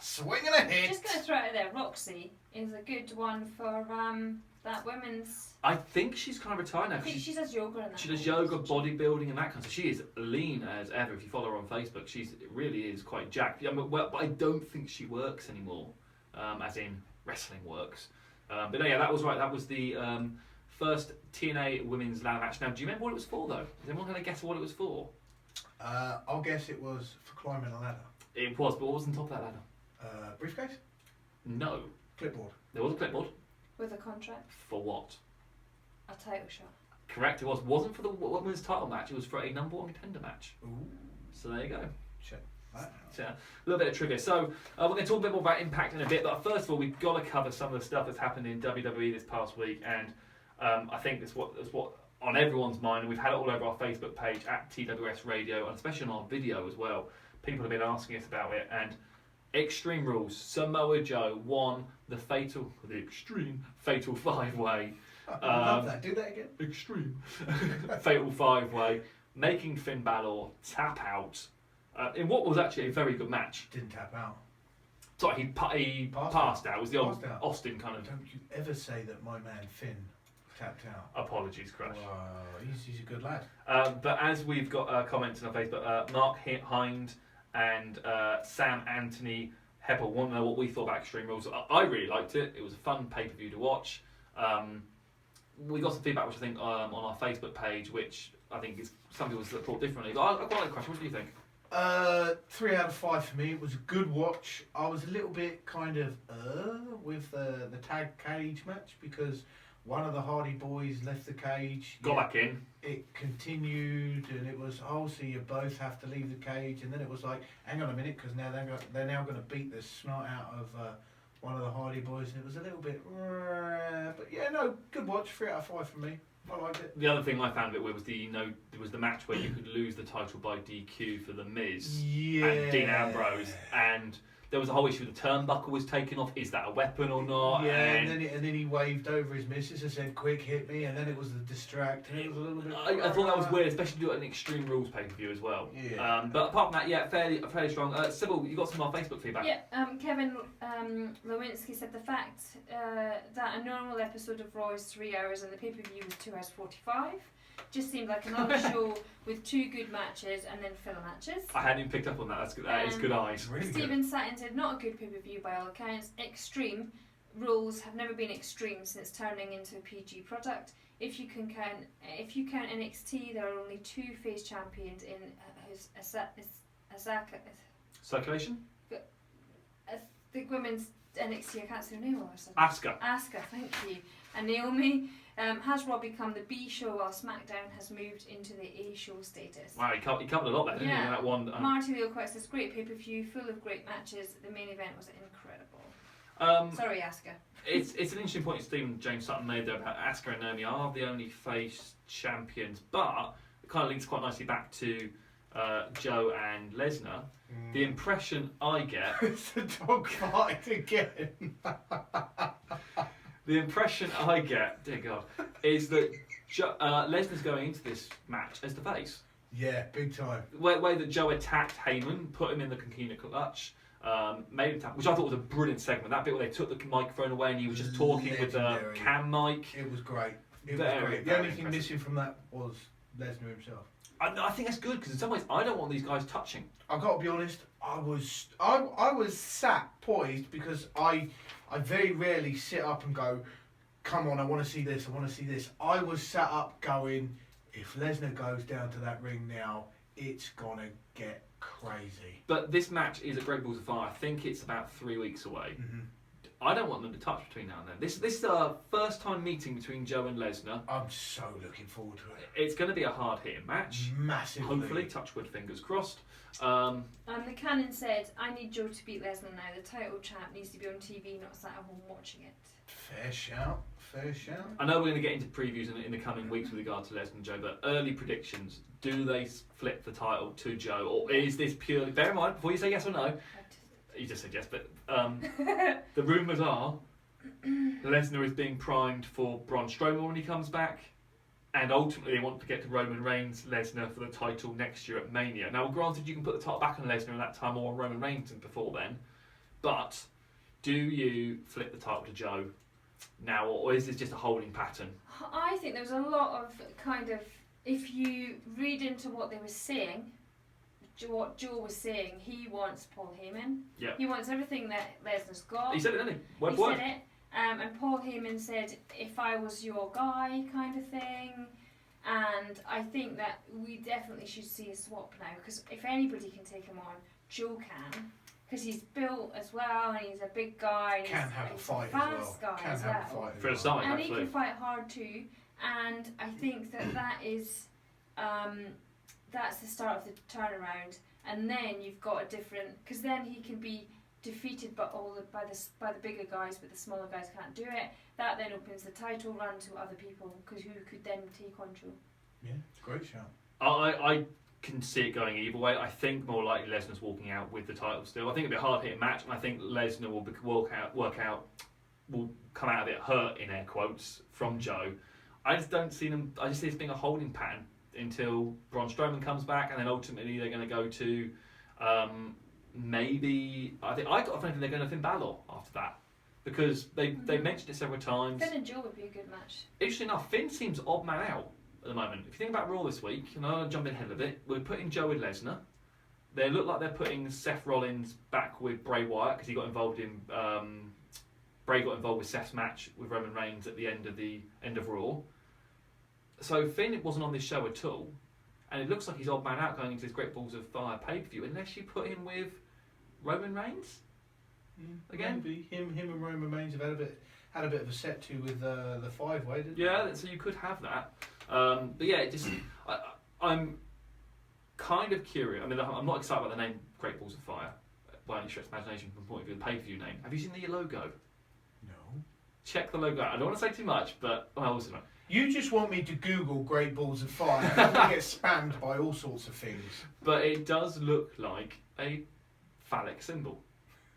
swinging a hit. Just going to throw it out there. Roxy is a good one for that women's. I think she's kind of retired now. I think she does yoga and that. She does yoga, bodybuilding, and that kind of stuff. She is lean as ever. If you follow her on Facebook, she really is quite jacked. I mean, well, but I don't think she works anymore, as in wrestling works. But no, yeah, that was right. That was the first TNA women's ladder match. Now, do you remember what it was for, though? Is anyone going to guess what it was for? I'll guess it was for climbing a ladder. It was, but what was on top of that ladder? Briefcase? No. Clipboard. There was a clipboard. With a contract. For what? A title shot. Correct, it was. Wasn't for the women's title match. It was for a number one contender match. Ooh, So there you go. check that out. So, a little bit of trivia. So we're going to talk a bit more about Impact in a bit, but first of all, we've got to cover some of the stuff that's happened in WWE this past week, and I think it's what on everyone's mind, and we've had it all over our Facebook page at TWS Radio, and especially on our video as well. People have been asking us about it, and Extreme Rules. Samoa Joe won the extreme fatal 5-way. I love that. Do that again. Extreme fatal 5-way, making Finn Balor tap out in what was actually a very good match. Didn't tap out. Sorry, he passed out. It was the old Passed out. Austin kind of. Don't you ever say that my man Finn tapped out. Apologies, Crush. He's a good lad. But as we've got comments on our Facebook, Mark Hind and Sam Anthony Heppel want to know what we thought about Extreme Rules. I really liked it. It was a fun pay-per-view to watch. We got some feedback, which I think on our Facebook page, which I think is some people thought differently. But I quite like the question. What do you think? 3 out of 5 for me. It was a good watch. I was a little bit kind of with the tag cage match because one of the Hardy Boys left the cage. Got back in. It continued, and it was so you both have to leave the cage, and then it was like, hang on a minute, because now they're now going to beat the snot out of one of the Hardy Boys, and it was a little bit, but yeah, no, good watch. 3 out of 5 for me. I liked it. The other thing I found a bit weird was the match where you could lose the title by DQ for the Miz and Dean Ambrose, and there was a whole issue with the turnbuckle was taken off. Is that a weapon or not? Yeah, and then he waved over his missus and said, "Quick, hit me!" And then it was the distract, and it was a little bit. I thought that was weird, especially do it an Extreme Rules pay-per-view as well. Yeah. But apart from that, yeah, fairly strong. Cybil, you got some of our Facebook feedback. Yeah, Kevin Lewinsky said the fact that a normal episode of Raw is 3 hours and the pay-per-view was 2 hours 45 just seemed like another show with 2 good matches and then filler matches. I hadn't even picked up on that. That's good. That is good eyes. Really Stephen Satin said not a good pay-per-view by all accounts. Extreme Rules have never been extreme since turning into a PG product. If you count NXT, there are only 2 face champions in Asaka. Circulation? The women's NXT, I can't say her name or something. Asuka. Asuka, thank you. And Naomi. Has Raw become the B show while SmackDown has moved into the A show status? Wow, he covered a lot there, didn't he? In that one. Marty Leo Quest says, great pay-per-view, full of great matches. The main event was incredible. Sorry, Asuka. It's an interesting point Stephen James Sutton made there about Asuka and Naomi are the only face champions, but it kind of links quite nicely back to Joe and Lesnar. The impression I get... It's the dog fight again. The impression I get, dear God, is that Lesnar's going into this match as the face. Yeah, big time. The way that Joe attacked Heyman, put him in the coquina clutch, made him tap, which I thought was a brilliant segment. That bit where they took the microphone away and he was just talking with the Legendary. cam mic. It was great. It was Very, great. The very only thing impressive. missing from that was Lesnar himself. I think that's good because in some ways I don't want these guys touching. I've got to be honest. I was sat poised because I very rarely sit up and go, come on, I want to see this. I want to see this. I was sat up going, if Lesnar goes down to that ring now, it's gonna get crazy. But this match is at Great Balls of Fire. I think it's about 3 weeks away. Mm-hmm. I don't want them to touch between now and then. This is a first time meeting between Joe and Lesnar. I'm so looking forward to it. It's going to be a hard hitting match. Massively. Hopefully, touch wood, fingers crossed. The Cannon said, I need Joe to beat Lesnar now. The title champ needs to be on TV, not sat at home watching it. Fair shout. Fair shout. I know we're going to get into previews in the coming weeks with regard to Lesnar and Joe, but early predictions: do they flip the title to Joe, or is this purely? Bear in mind before you say yes or no. You just said yes, but the rumours are Lesnar is being primed for Braun Strowman when he comes back, and ultimately they want to get to Roman Reigns, Lesnar for the title next year at Mania. Now, granted, you can put the title back on Lesnar at that time or on Roman Reigns before then, but do you flip the title to Joe now, or is this just a holding pattern? I think there was a lot of kind of, if you read into what they were saying, what Joe was saying, he wants Paul Heyman. Yeah. He wants everything that Lesnar's got. He said it, didn't he? Word He for word. said it. And Paul Heyman said, if I was your guy, kind of thing. And I think that we definitely should see a swap now, because if anybody can take him on, Joe can. Because he's built as well, and he's a big guy. And Can he's, have a he's fight fast as well. guy Can as have well. a fight as For a well. start, And he absolutely. can fight hard too. And I think that is that's the start of the turnaround. And then you've got a different, because then he can be defeated by the bigger guys, but the smaller guys can't do it. That then opens the title run to other people, because who could then take on Joe? Yeah, great shout. I can see it going either way. I think more likely Lesnar's walking out with the title still. I think it'll be a hard hitting match, and I think Lesnar will will come out of it hurt, in air quotes, from Joe. I just don't see them. I just see this being a holding pattern until Braun Strowman comes back, and then ultimately they're going to go to maybe. I got a feeling they're going to Finn Balor after that, because they mentioned it several times. Finn and Joe would be a good match. Interesting enough, Finn seems odd man out at the moment. If you think about Raw this week, and I'll jump in ahead of it, we're putting Joe with Lesnar. They look like they're putting Seth Rollins back with Bray Wyatt, because he got involved in Bray got involved with Seth's match with Roman Reigns at the end of Raw. So Finn wasn't on this show at all, and it looks like he's odd man out going into this Great Balls of Fire pay-per-view, unless you put him with Roman Reigns again. Maybe him and Roman Reigns have had a bit of a set to with the 5-way, didn't they? Yeah, so you could have that. But yeah, I'm kind of curious. I mean, I'm not excited about the name Great Balls of Fire by any stretch of imagination from the point of view of the pay-per-view name. Have you seen the logo? No. Check the logo out. I don't want to say too much, but I also don't. You just want me to Google Great Balls of Fire and I'm going to get spammed by all sorts of things. But it does look like a phallic symbol.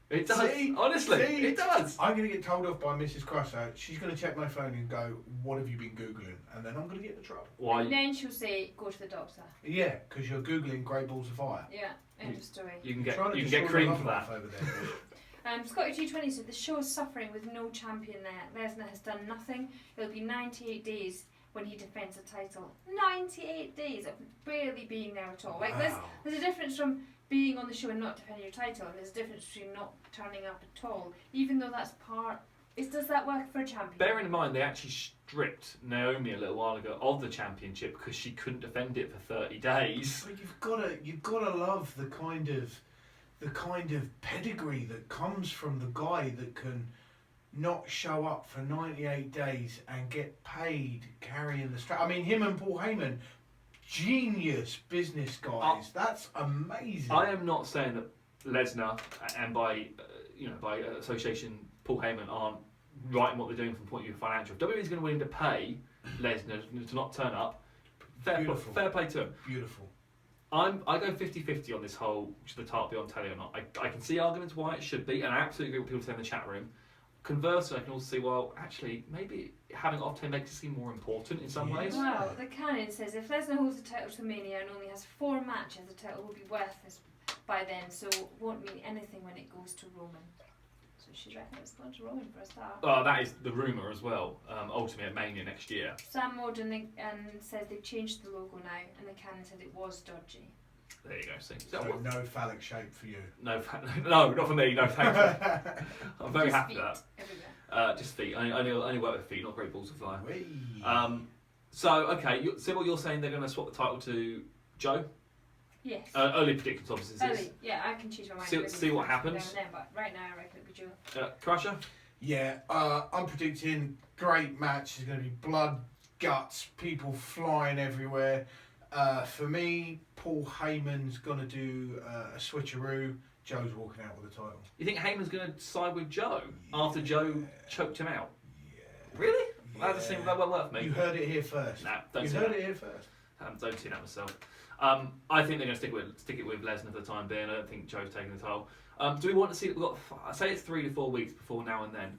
It does. See? Honestly, See? it does. I'm going to get told off by Mrs. Crossout. She's going to check my phone and go, what have you been Googling? And then I'm going to get in trouble. Why? And then she'll say, go to the doctor. Yeah, because you're Googling Great Balls of Fire. Yeah, end of story. You can get Trying to you can get destroy cream my for love that. life over there. Scotty 220 said the show is suffering with no champion there. Lesnar has done nothing. It'll be 98 days when he defends the title. 98 days of barely being there at all. Like Wow. there's a difference from being on the show and not defending your title, and there's a difference between not turning up at all. Even though that's does that work for a champion? Bearing in mind they actually stripped Naomi a little while ago of the championship because she couldn't defend it for 30 days. But you've gotta love the kind of pedigree that comes from the guy that can not show up for 98 days and get paid carrying the strap? I mean, him and Paul Heyman, genius business guys. That's amazing. I am not saying that Lesnar and by association Paul Heyman aren't right in what they're doing from the point of view of financial. If WWE is going to willing to pay Lesnar to not turn up, fair play to him. Beautiful. I go 50-50 on this whole should the title be on telly or not. I can see arguments why it should be, and I absolutely agree with people saying in the chat room. Conversely, I can also see, well, actually, maybe having it off telly makes it seem more important in some ways. Well, the canon says if Lesnar holds the title to Mania and only has 4 matches, the title will be worthless by then, so it won't mean anything when it goes to Roman. So she reckons it's going to Roman for a start. Oh, that is the rumour as well. Ultimately at Mania next year. Sam Morden says they've changed the logo now, and the canon said it was dodgy. There you go. See, So no phallic shape for you. no, not for me. No, thank you. I'm very Just happy feet with everywhere. that. Just feet. I only work with feet, not great balls of fire. Whee. So okay, Cybil, you're saying they're going to swap the title to Joe? Yes. Early predictions, obviously. Early. Yeah, I can choose my mind. See what happens. Then, but right now, I reckon it'll be Joe. Crusher? Yeah, I'm predicting great match. There's going to be blood, guts, people flying everywhere. For me, Paul Heyman's going to do a switcheroo. Joe's walking out with the title. You think Heyman's going to side with Joe after Joe choked him out? Yeah. Really? That doesn't seem that won't work for me. You heard it here first. Nah, don't you see heard that. it here first. Don't see that myself. I think they're going to stick it with Lesnar for the time being. I don't think Joe's taking the title. Do we want to see that we've got? I say it's 3 to 4 weeks before now and then.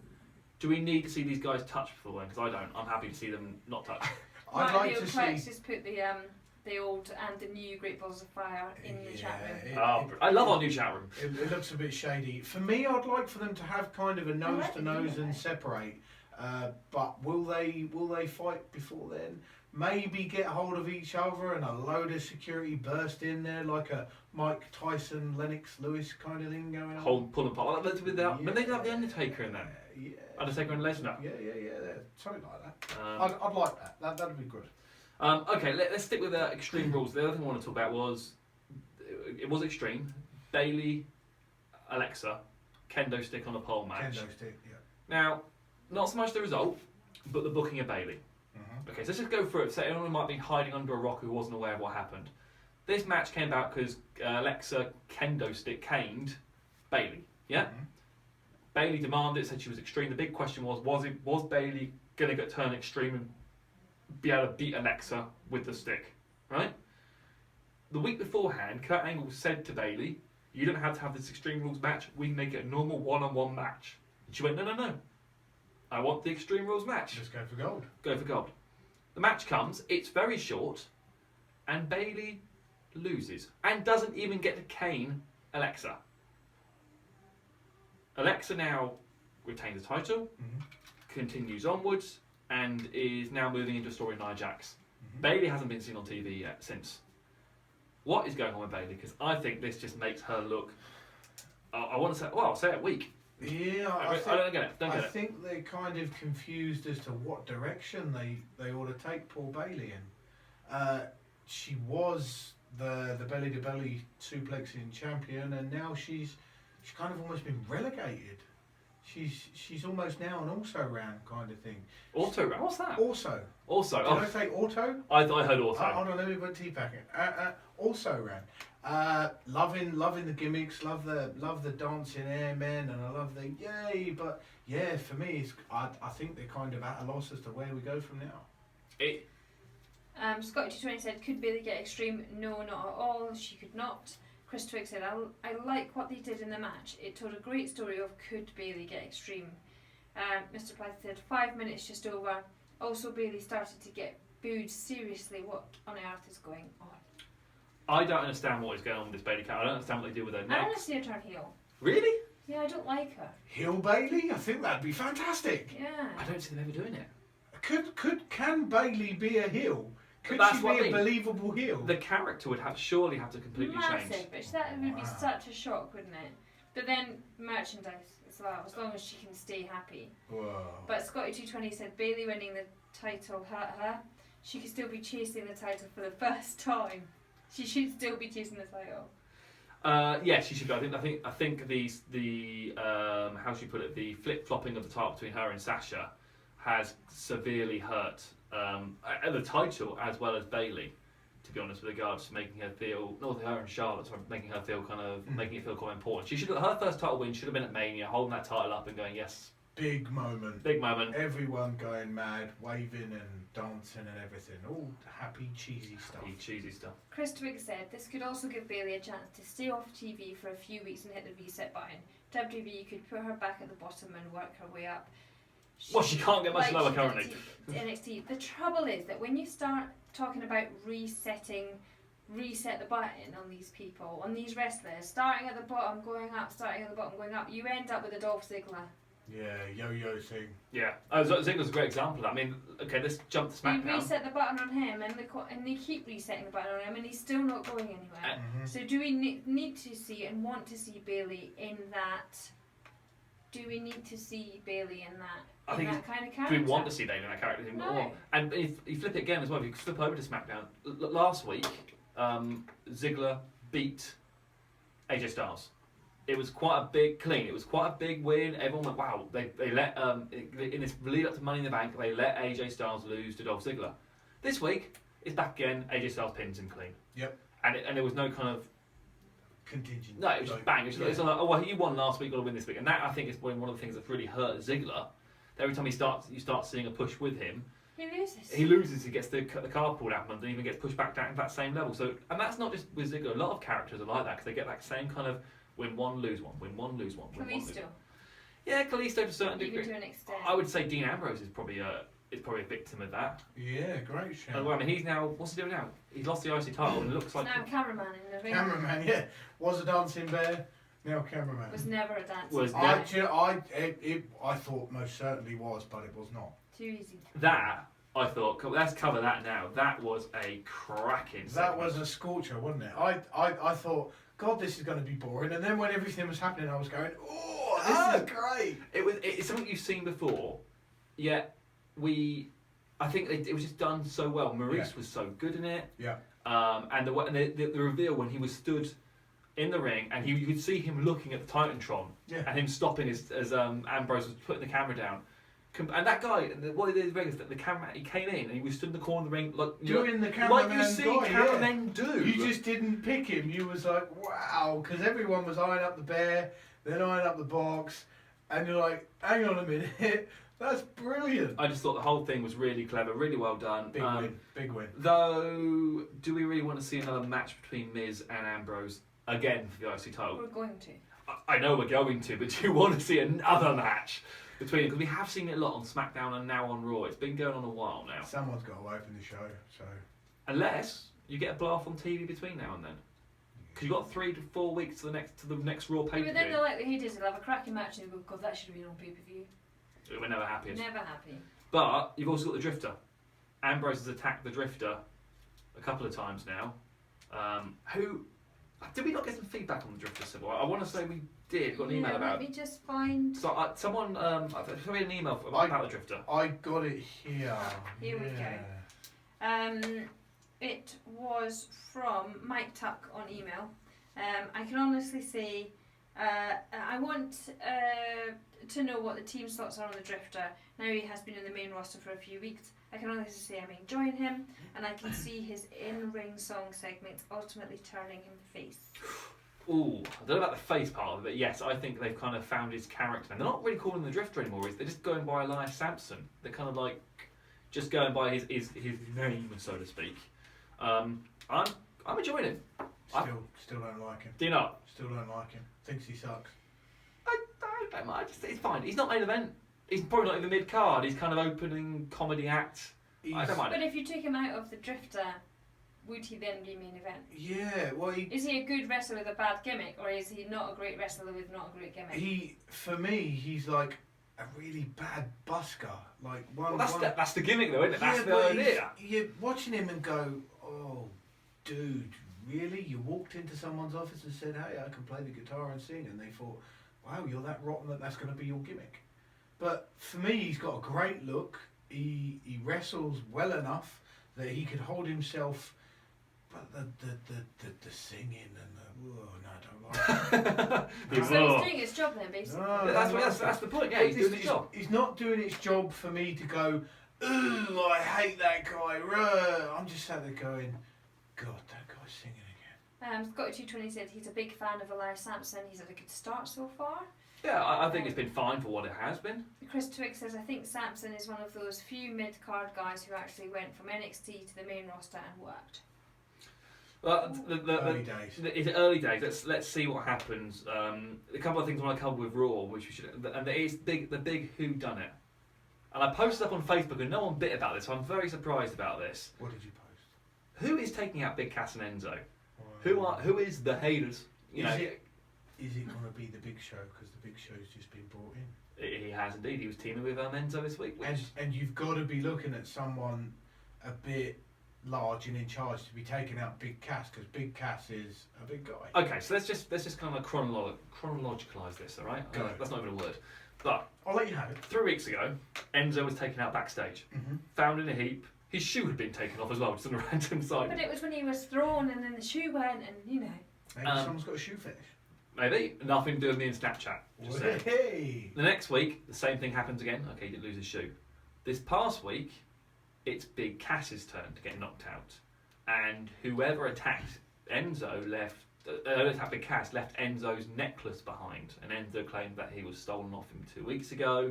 Do we need to see these guys touch before then? Because I don't. I'm happy to see them not touch. I'd like to see. Just put the old and the new Great Balls of Fire in the chat room. I love our new chat room. It looks a bit shady. For me, I'd like for them to have kind of a nose to nose and separate. But will they fight before then? Maybe get hold of each other and a load of security burst in there like a Mike Tyson, Lennox Lewis kind of thing going on. Pull them apart. When they did have the Undertaker in there. Yeah. Undertaker and Lesnar. Yeah. Something like that. I'd like that. That'd be good. Okay, let's stick with Extreme Rules. The other thing I want to talk about was it was Extreme. Bayley, Alexa, kendo stick on a pole match. Kendo stick, yeah. Now, not so much the result, but the booking of Bayley. Okay, so let's just go through it. So anyone who might be hiding under a rock who wasn't aware of what happened. This match came about because Alexa kendo stick caned Bayley. Yeah. Bayley demanded it, said she was extreme. The big question was Bayley going to get turned extreme and be able to beat Alexa with the stick, right? The week beforehand, Kurt Angle said to Bayley, "You don't have to have this Extreme Rules match. We can make it a normal one-on-one match." And she went, "No. I want the Extreme Rules match. Just go for gold." Go for gold. The match comes. It's very short, and Bayley loses and doesn't even get to cane Alexa. Alexa now retains the title, continues onwards, and is now moving into a story in Nia Jax. Bayley hasn't been seen on TV yet since. What is going on with Bayley? Because I think this just makes her look. I want to say, well, I'll say it weak. Yeah, I don't get it. I think they're kind of confused as to what direction they ought to take Paul Bayley in. She was the belly to belly suplexing champion, and now she's kind of almost been relegated. She's almost now an also ran kind of thing. Auto ran? What's that? Also. Also. Did I say auto? I heard auto. Hold on, let me put T-Pack in. Also ran. Loving the gimmicks, love the dancing airmen, and I love the yay. But yeah, for me, I think they're kind of at a loss as to where we go from now. Scotty 220 said, "Could Bayley get extreme? No, not at all. She could not." Chris Twig said, I like what they did in the match. It told a great story of could Bayley get extreme. Mr. Platt said, 5 minutes just over. Also, Bayley started to get booed. Seriously, what on earth is going on? I don't understand what is going on with this Bayley character. I don't understand what they do with her I next. want to see her turn heel. Really? Yeah, I don't like her. Heel Bayley? I think that'd be fantastic. Yeah. I don't see them ever doing it. Can Bayley be a heel? Could That's she what be I a mean. believable heel? The character would surely have to completely Massive, change. but that would be Wow. such a shock, wouldn't it? But then merchandise as well, as long as she can stay happy. Whoa. But Scotty 220 said Bayley winning the title hurt her. She could still be chasing the title for the first time. She should still be chasing the title. Yes, she should go. I think the how should you put it? The flip flopping of the title between her and Sasha has severely hurt the title as well as Bayley. To be honest, with regards to making her feel, not her and Charlotte, sorry, making her feel making it feel quite important. She should her first title win should have been at Mania, holding that title up and going yes. Big moment. Big moment. Everyone going mad, waving and dancing and everything. All happy, cheesy stuff. Happy, cheesy stuff. Chris Twigg said this could also give Bayley a chance to stay off TV for a few weeks and hit the reset button. WWE could put her back at the bottom and work her way up. Well, she can't get much Like lower she currently. did NXT. The trouble is that when you start talking about reset the button on these people, on these wrestlers, starting at the bottom, going up, starting at the bottom, going up, you end up with a Dolph Ziggler. Yeah, yo-yo thing. Yeah, Ziggler's a great example of that. I mean, okay, let's jump to You SmackDown. reset the button on him, and they keep resetting the button on him, and he's still not going anywhere. Mhm. So do we need to see and want to see Bayley in that? Do we need to see Bayley in that? I think that kind of Do character? we want to see Bayley in that character anymore? No. And if you flip it again as well, if you flip over to SmackDown, last week, Ziggler beat AJ Styles. It was quite a big clean. It was quite a big win. Everyone went, wow. They let in this lead up to Money in the Bank, they let AJ Styles lose to Dolph Ziggler. This week, it's back again. AJ Styles pins him clean. Yep. And there was no kind of Contingent. no. It was just Like, bang. It was, yeah. it's like, oh well, you won last week. Got to win this week. And that I think is one of the things that's really hurt Ziggler. Every time you start seeing a push with him, He loses. he loses. He gets the car pulled out, and even gets pushed back down to that same level. So, and that's not just with Ziggler. A lot of characters are like that because they get that same kind of win one, lose one, win one, lose one, win one, lose Kalisto, one. Yeah, Kalisto to a certain even degree. to an extent. I would say Dean Ambrose is probably a victim of that. Yeah, great show. And well, I mean, he's now what's he doing now? He's lost the IC title, and it looks like Now cameraman in the ring. Cameraman, yeah. Was a dancing bear, now cameraman. Was never a dancer. Was I thought most certainly was, but it was not. Too easy. that. I thought let's cover that now. That was a cracking. That segment. was a scorcher, wasn't it? I thought, God, this is going to be boring. And then when everything was happening, I was going, oh, this is great. It's something you've seen before, yet I think it was just done so well. Maurice was so good in it. Yeah. And the reveal when he was stood in the ring and you could see him looking at the Titantron and him stopping as Ambrose was putting the camera down. And that guy, what he did in Vegas, the camera, he came in and he was stood in the corner of the ring, like Doing the cameraman like you see guy, cameramen do. You just didn't pick him. You was like, wow, because everyone was eyeing up the bear, then eyeing up the box, and you're like, hang on a minute, that's brilliant. I just thought the whole thing was really clever, really well done. Big win. Though, do we really want to see another match between Miz and Ambrose again for the IC title? We're going to. I know we're going to, but do you want to see another match between? Because we have seen it a lot on SmackDown and now on Raw. It's been going on a while now. Someone's got to open the show, so. Unless you get a blow off on TV between now and then, because you've got 3 to 4 weeks to the next Raw pay per But then the view. likelihood is they'll have a cracking match and they'll go, God, that should have been on pay-per-view. We're never happy. Never happy. But you've also got the Drifter. Ambrose has attacked the Drifter a couple of times now. Who did we not get some feedback on the Drifter, Cybil? I want to say we did. Got an email about. Let me just find. So someone sent me an email about the Drifter. I got it here. Here we go. It was from Mike Tuck on email. I can honestly say I want to know what the team's thoughts are on the Drifter. Now he has been in the main roster for a few weeks. I can honestly say I'm enjoying him, and I can see his in-ring song segments ultimately turning him face. Ooh, I don't know about the face part of it, but yes, I think they've kind of found his character. And they're not really calling him the Drifter anymore, they're just going by Elias Sampson. They're kind of like just going by his name, so to speak. I'm enjoying him. Still don't like him. Do you not? Still don't like him. Thinks he sucks. I don't mind. It's fine. He's not main event. He's probably not even mid card. He's kind of opening comedy act. I don't mind. But if you took him out of the Drifter, would he then be main event? Yeah, well, Is he a good wrestler with a bad gimmick, or is he not a great wrestler with not a great gimmick? For me, he's like a really bad busker. Like one. Well, that's the gimmick, though, isn't it? That's Yeah, the but idea. You're watching him and go, oh, dude, really? You walked into someone's office and said, hey, I can play the guitar and sing, and they thought, wow, you're that rotten that's going to be your gimmick. But for me, he's got a great look. He wrestles well enough that he could hold himself But the singing and no, I don't like it. So he's doing his job then, basically. No, That's the point. Yeah, he's doing his job. He's not doing his job for me to go, ooh, I hate that guy. I'm just sat there going, God, that guy's singing again. Scotty220 said he's a big fan of Elias Sampson. He's had a good start so far. Yeah, I think it's been fine for what it has been. Chris Twigg says, I think Sampson is one of those few mid-card guys who actually went from NXT to the main roster and worked. Well, Early days. It's early days. Let's see what happens. A couple of things I want to cover with Raw, which we should, and it is the big who done it. And I posted up on Facebook, and no one bit about this. So I'm very surprised about this. What did you post? Who is taking out Big Cass and Enzo? Who is the haters? You know, Is it going to be the Big Show? Because the Big Show's just been brought in. he has indeed. He was teaming with Enzo this week. And you've got to be looking at someone a bit large and in charge to be taking out Big Cass, because Big Cass is a big guy. Okay, so let's just kind of chronologicalise this, all right? Go. That's not even a word. But I'll let you have it. 3 weeks ago, Enzo was taken out backstage, found in a heap. His shoe had been taken off as well, just on a random side. But it was when he was thrown and then the shoe went and, you know. Maybe someone's got a shoe fetish. Maybe. Nothing to do with me in Snapchat. Just saying. Hey! The next week, the same thing happens again. Okay, he didn't lose his shoe. This past week, it's Big Cass's turn to get knocked out. And whoever attacked Enzo attacked Big Cass left Enzo's necklace behind. And Enzo claimed that he was stolen off him 2 weeks ago,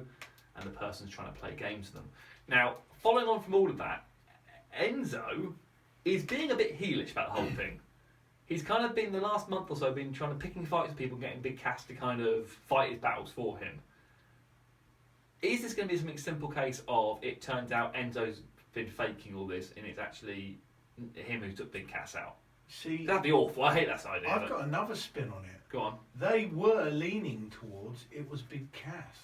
and the person's trying to play games with them. Now, following on from all of that, Enzo is being a bit heelish about the whole thing. He's kind of been, the last month or so, been trying to picking fights with people, getting Big Cass to kind of fight his battles for him. Is this going to be something simple case of it turns out Enzo's been faking all this and it's actually him who took Big Cass out? See, That'd be awful. I hate that idea. I've got another spin on it. Go on. They were leaning towards it was Big Cass.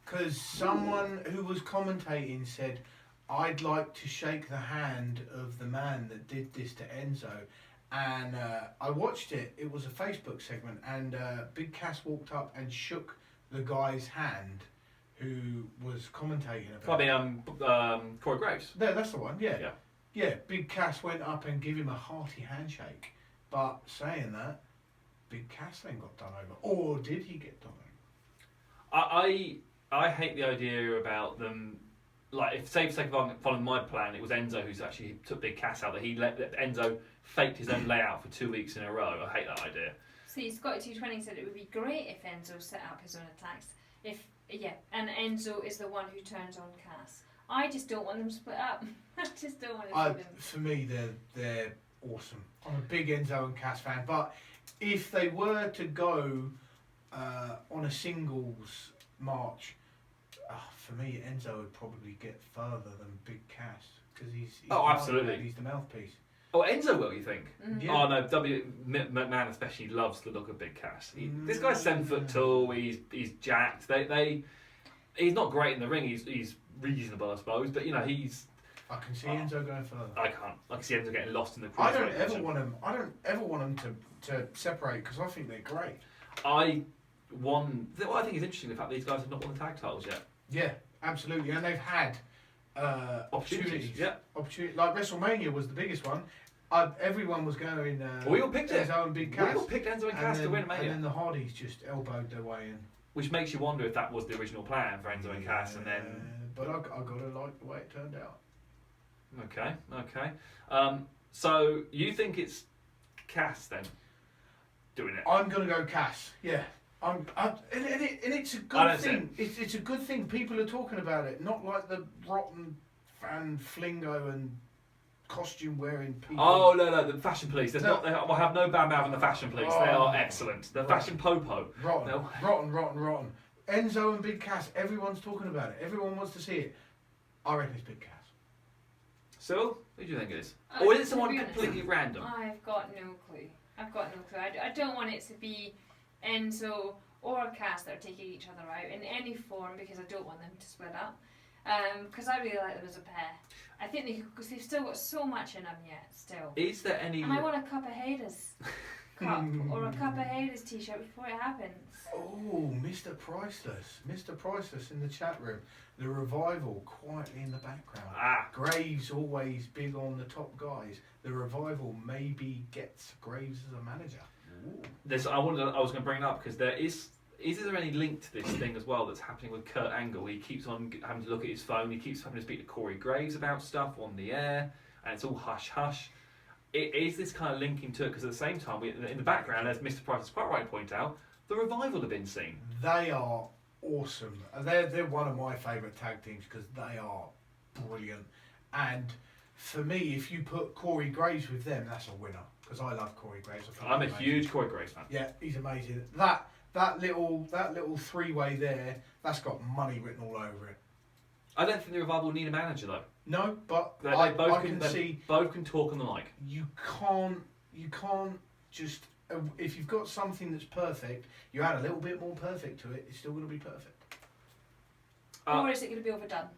Because someone who was commentating said, I'd like to shake the hand of the man that did this to Enzo. And I watched it. It was a Facebook segment. And Big Cass walked up and shook the guy's hand who was commentating about Probably Corey Graves. No, that's the one, yeah. Yeah. Yeah, Big Cass went up and gave him a hearty handshake. But saying that, Big Cass then got done over. Or did he get done over? I hate the idea about them, like, if say for sake of following my plan, it was Enzo who's actually took Big Cass out, that he let Enzo faked his own layout for 2 weeks in a row. I hate that idea. See, Scotty220 said it would be great if Enzo set up his own attacks. And Enzo is the one who turns on Cass. I just don't want them split up. I just don't want to see them. For me, they're awesome. I'm a big Enzo and Cass fan. But if they were to go on a singles march, for me, Enzo would probably get further than Big Cass. Because he's absolutely. He's the mouthpiece. Oh, Enzo will, you think? Mm-hmm. Yeah. Oh no, McMahon especially loves the look of Big Cass. This guy's 7 foot tall. He's jacked. He's not great in the ring. He's reasonable, I suppose. But you know, he's. I can see Enzo going further. I can't. I can see Enzo getting lost in the. I don't ever want them to separate because I think they're great. I think is interesting the fact that these guys have not won the tag titles yet. Yeah, absolutely, and they've had opportunities. Yeah. Opportunity, like WrestleMania was the biggest one. Everyone was going. We all picked it. Enzo and Big Cass. We all picked Enzo and Cass to win Mania. And then the Hardys just elbowed their way in. Which makes you wonder if that was the original plan for Enzo and Cass, and then. But I gotta like the way it turned out. Okay. So you think it's Cass then doing it? I'm gonna go Cass. Yeah. And it's a good thing. It's a good thing. People are talking about it, not like the rotten fan flingo and costume wearing people. Oh no, the fashion police. We'll have no bad mouth on the fashion police. They are excellent. The fashion popo. Rotten. Enzo and Big Cass. Everyone's talking about it. Everyone wants to see it. I reckon it's Big Cass. So, who do you think it is? Or is it someone To be honest, completely random? I've got no clue. I don't want it to be Enzo or Cass that are taking each other out in any form because I don't want them to split up. Because I really like them as a pair. I think because they've still got so much in them yet. Still. Is there any? And I want a cup of haters. cup or a cup of Haters t-shirt before it happens. Oh, Mr. Priceless in the chat room. The Revival quietly in the background. Graves always big on the top guys. The Revival maybe gets Graves as a manager. I was going to bring it up because there is there any link to this thing as well that's happening with Kurt Angle? He keeps on having to look at his phone. He keeps having to speak to Corey Graves about stuff on the air, and it's all hush hush. Is this kind of linking to it? Because at the same time, in the background, as Mr. Price has quite rightly pointed out, the Revival have been seen. They are awesome. They're one of my favourite tag teams because they are brilliant. And for me, if you put Corey Graves with them, that's a winner. Because I love Corey Graves. I'm a huge Corey Graves fan. Yeah, he's amazing. That little three-way there, that's got money written all over it. I don't think the Revival need a manager though. No, but I can see both can talk on the mic. You can't just if you've got something that's perfect, you add a little bit more perfect to it. It's still going to be perfect. Or is it going to be overdone?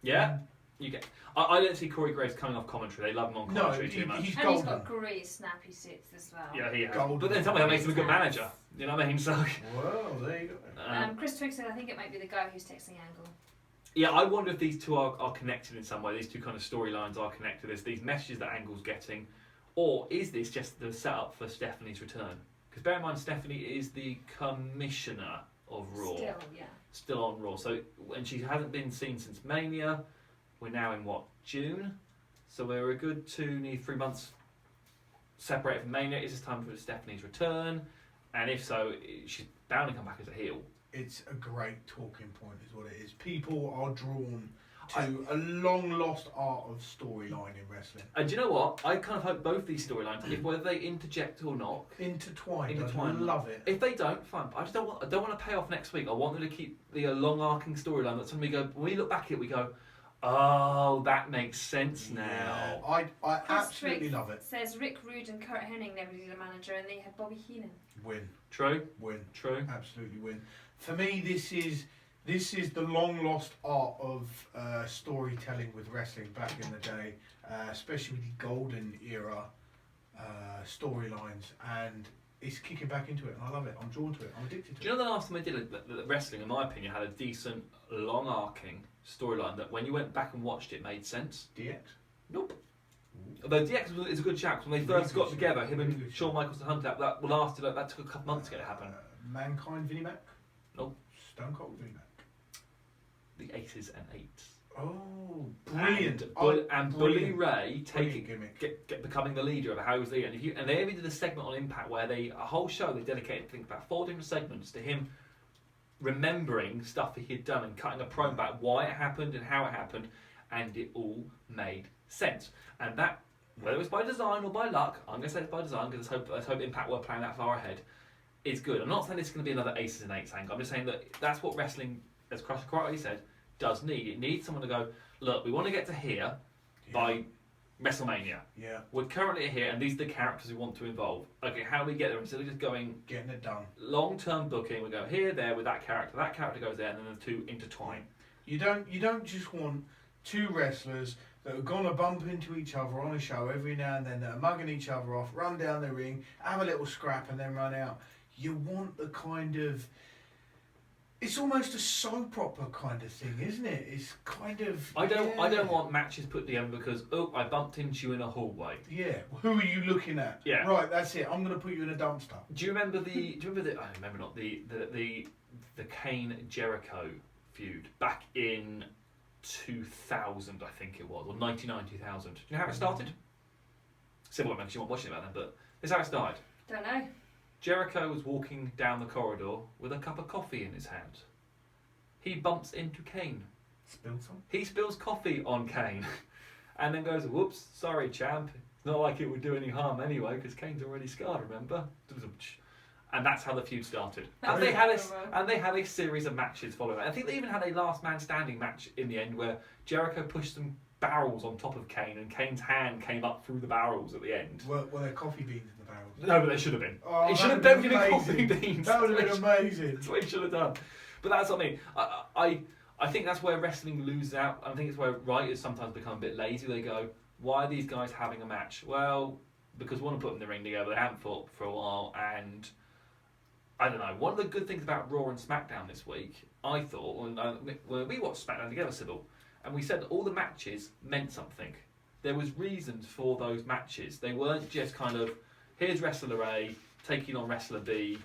Yeah, you get. I don't see Corey Graves coming off commentary. They love him on commentary too much. He's and golden. he's got great snappy suits as well. Yeah, he has. Golden. But then somebody that makes him a good manager. You know what I mean? So. Well, there you go. Chris Twig said, I think it might be the guy who's texting Angle. Yeah, I wonder if these two are connected in some way. These two kind of storylines are connected. There's these messages that Angle's getting. Or is this just the setup for Stephanie's return? Because bear in mind, Stephanie is the commissioner of Raw. Still, yeah. Still on Raw. So, and she hasn't been seen since Mania. We're now in, June? So we're a good 3 months separated from Mania. Is this time for Stephanie's return? And if so, she's bound to come back as a heel. It's a great talking point is what it is. People are drawn to a long-lost art of storyline in wrestling. And do you know what? I kind of hope both these storylines, if whether they interject or not, intertwined. I love it. If they don't, fine. But I don't want to pay off next week. I want them to keep the long arcing storyline that suddenly when we look back at it, we go, oh, that makes sense now. Yeah, I Chris absolutely Twig love it. Says Rick Rude and Kurt Hennig never needed a manager, and they had Bobby Heenan. Win. True. Win. True. Absolutely win. For me, this is the long lost art of storytelling with wrestling back in the day, especially with the golden era storylines, and it's kicking back into it, and I love it. I'm drawn to it. I'm addicted to it. Do you know the last time they did that wrestling, in my opinion, had a decent long arcing storyline that when you went back and watched it made sense? DX. Nope. Although DX is a good shout. When they first got together, him and Shawn Michaels and Hunter, that lasted. That took a couple months to get it happen. Mankind, Vinnie Mac. Nope. Stone Cold, Vinnie Mac. The Aces and Eights. Oh, brilliant! And Bully Ray becoming the leader of how he was leader. And they even did a segment on Impact where a whole show they dedicated, I think, about 4 different segments to him remembering stuff that he had done and cutting a promo about why it happened and how it happened, and it all made sense. And that, whether it was by design or by luck, I'm going to say it's by design because let's hope Impact were planning that far ahead. It's good. I'm not saying it's going to be another Aces and Eights angle. I'm just saying that that's what wrestling, as Crusher correctly said, does need. It needs someone to go, look, we want to get to here by WrestleMania. Yeah. We're currently here, and these are the characters we want to involve. Okay, how do we get there? Instead of just going... Getting it done. Long-term booking, we go here, there, with that character goes there, and then the two intertwine. You don't just want two wrestlers that are going to bump into each other on a show every now and then, that are mugging each other off, run down the ring, have a little scrap, and then run out. You want the kind of... It's almost a soap opera kind of thing, isn't it? It's kind of... I don't want matches put together because, I bumped into you in a hallway. Yeah. Who are you looking at? Yeah. Right, that's it. I'm going to put you in a dumpster. Do you remember the... I remember not. The Kane Jericho feud back in 2000, I think it was, or 99, 2000. Do you know how it started? Cybil won't mention you weren't watching about then, but this is how it started. Don't know. Jericho was walking down the corridor with a cup of coffee in his hand. He bumps into Kane. Spilled some? He spills coffee on Kane and then goes, whoops, sorry champ. It's not like it would do any harm anyway because Kane's already scarred, remember? And that's how the feud started. And they had a series of matches following it. I think they even had a last man standing match in the end where Jericho pushed some barrels on top of Kane and Kane's hand came up through the barrels at the end. Were there coffee beans in the barrels? No, but they should have been. Oh, it should have definitely been coffee amazing. beans. That would have been amazing. That's what he should have done. But that's what I mean. I think that's where wrestling loses out. I think it's where writers sometimes become a bit lazy. They go, why are these guys having a match? Well, because we want to put them in the ring together. They haven't fought for a while, and I don't know. One of the good things about Raw and SmackDown this week, I thought, when we watched SmackDown together, Cybil, and we said that all the matches meant something. There was reasons for those matches. They weren't just kind of, here's wrestler A taking on wrestler B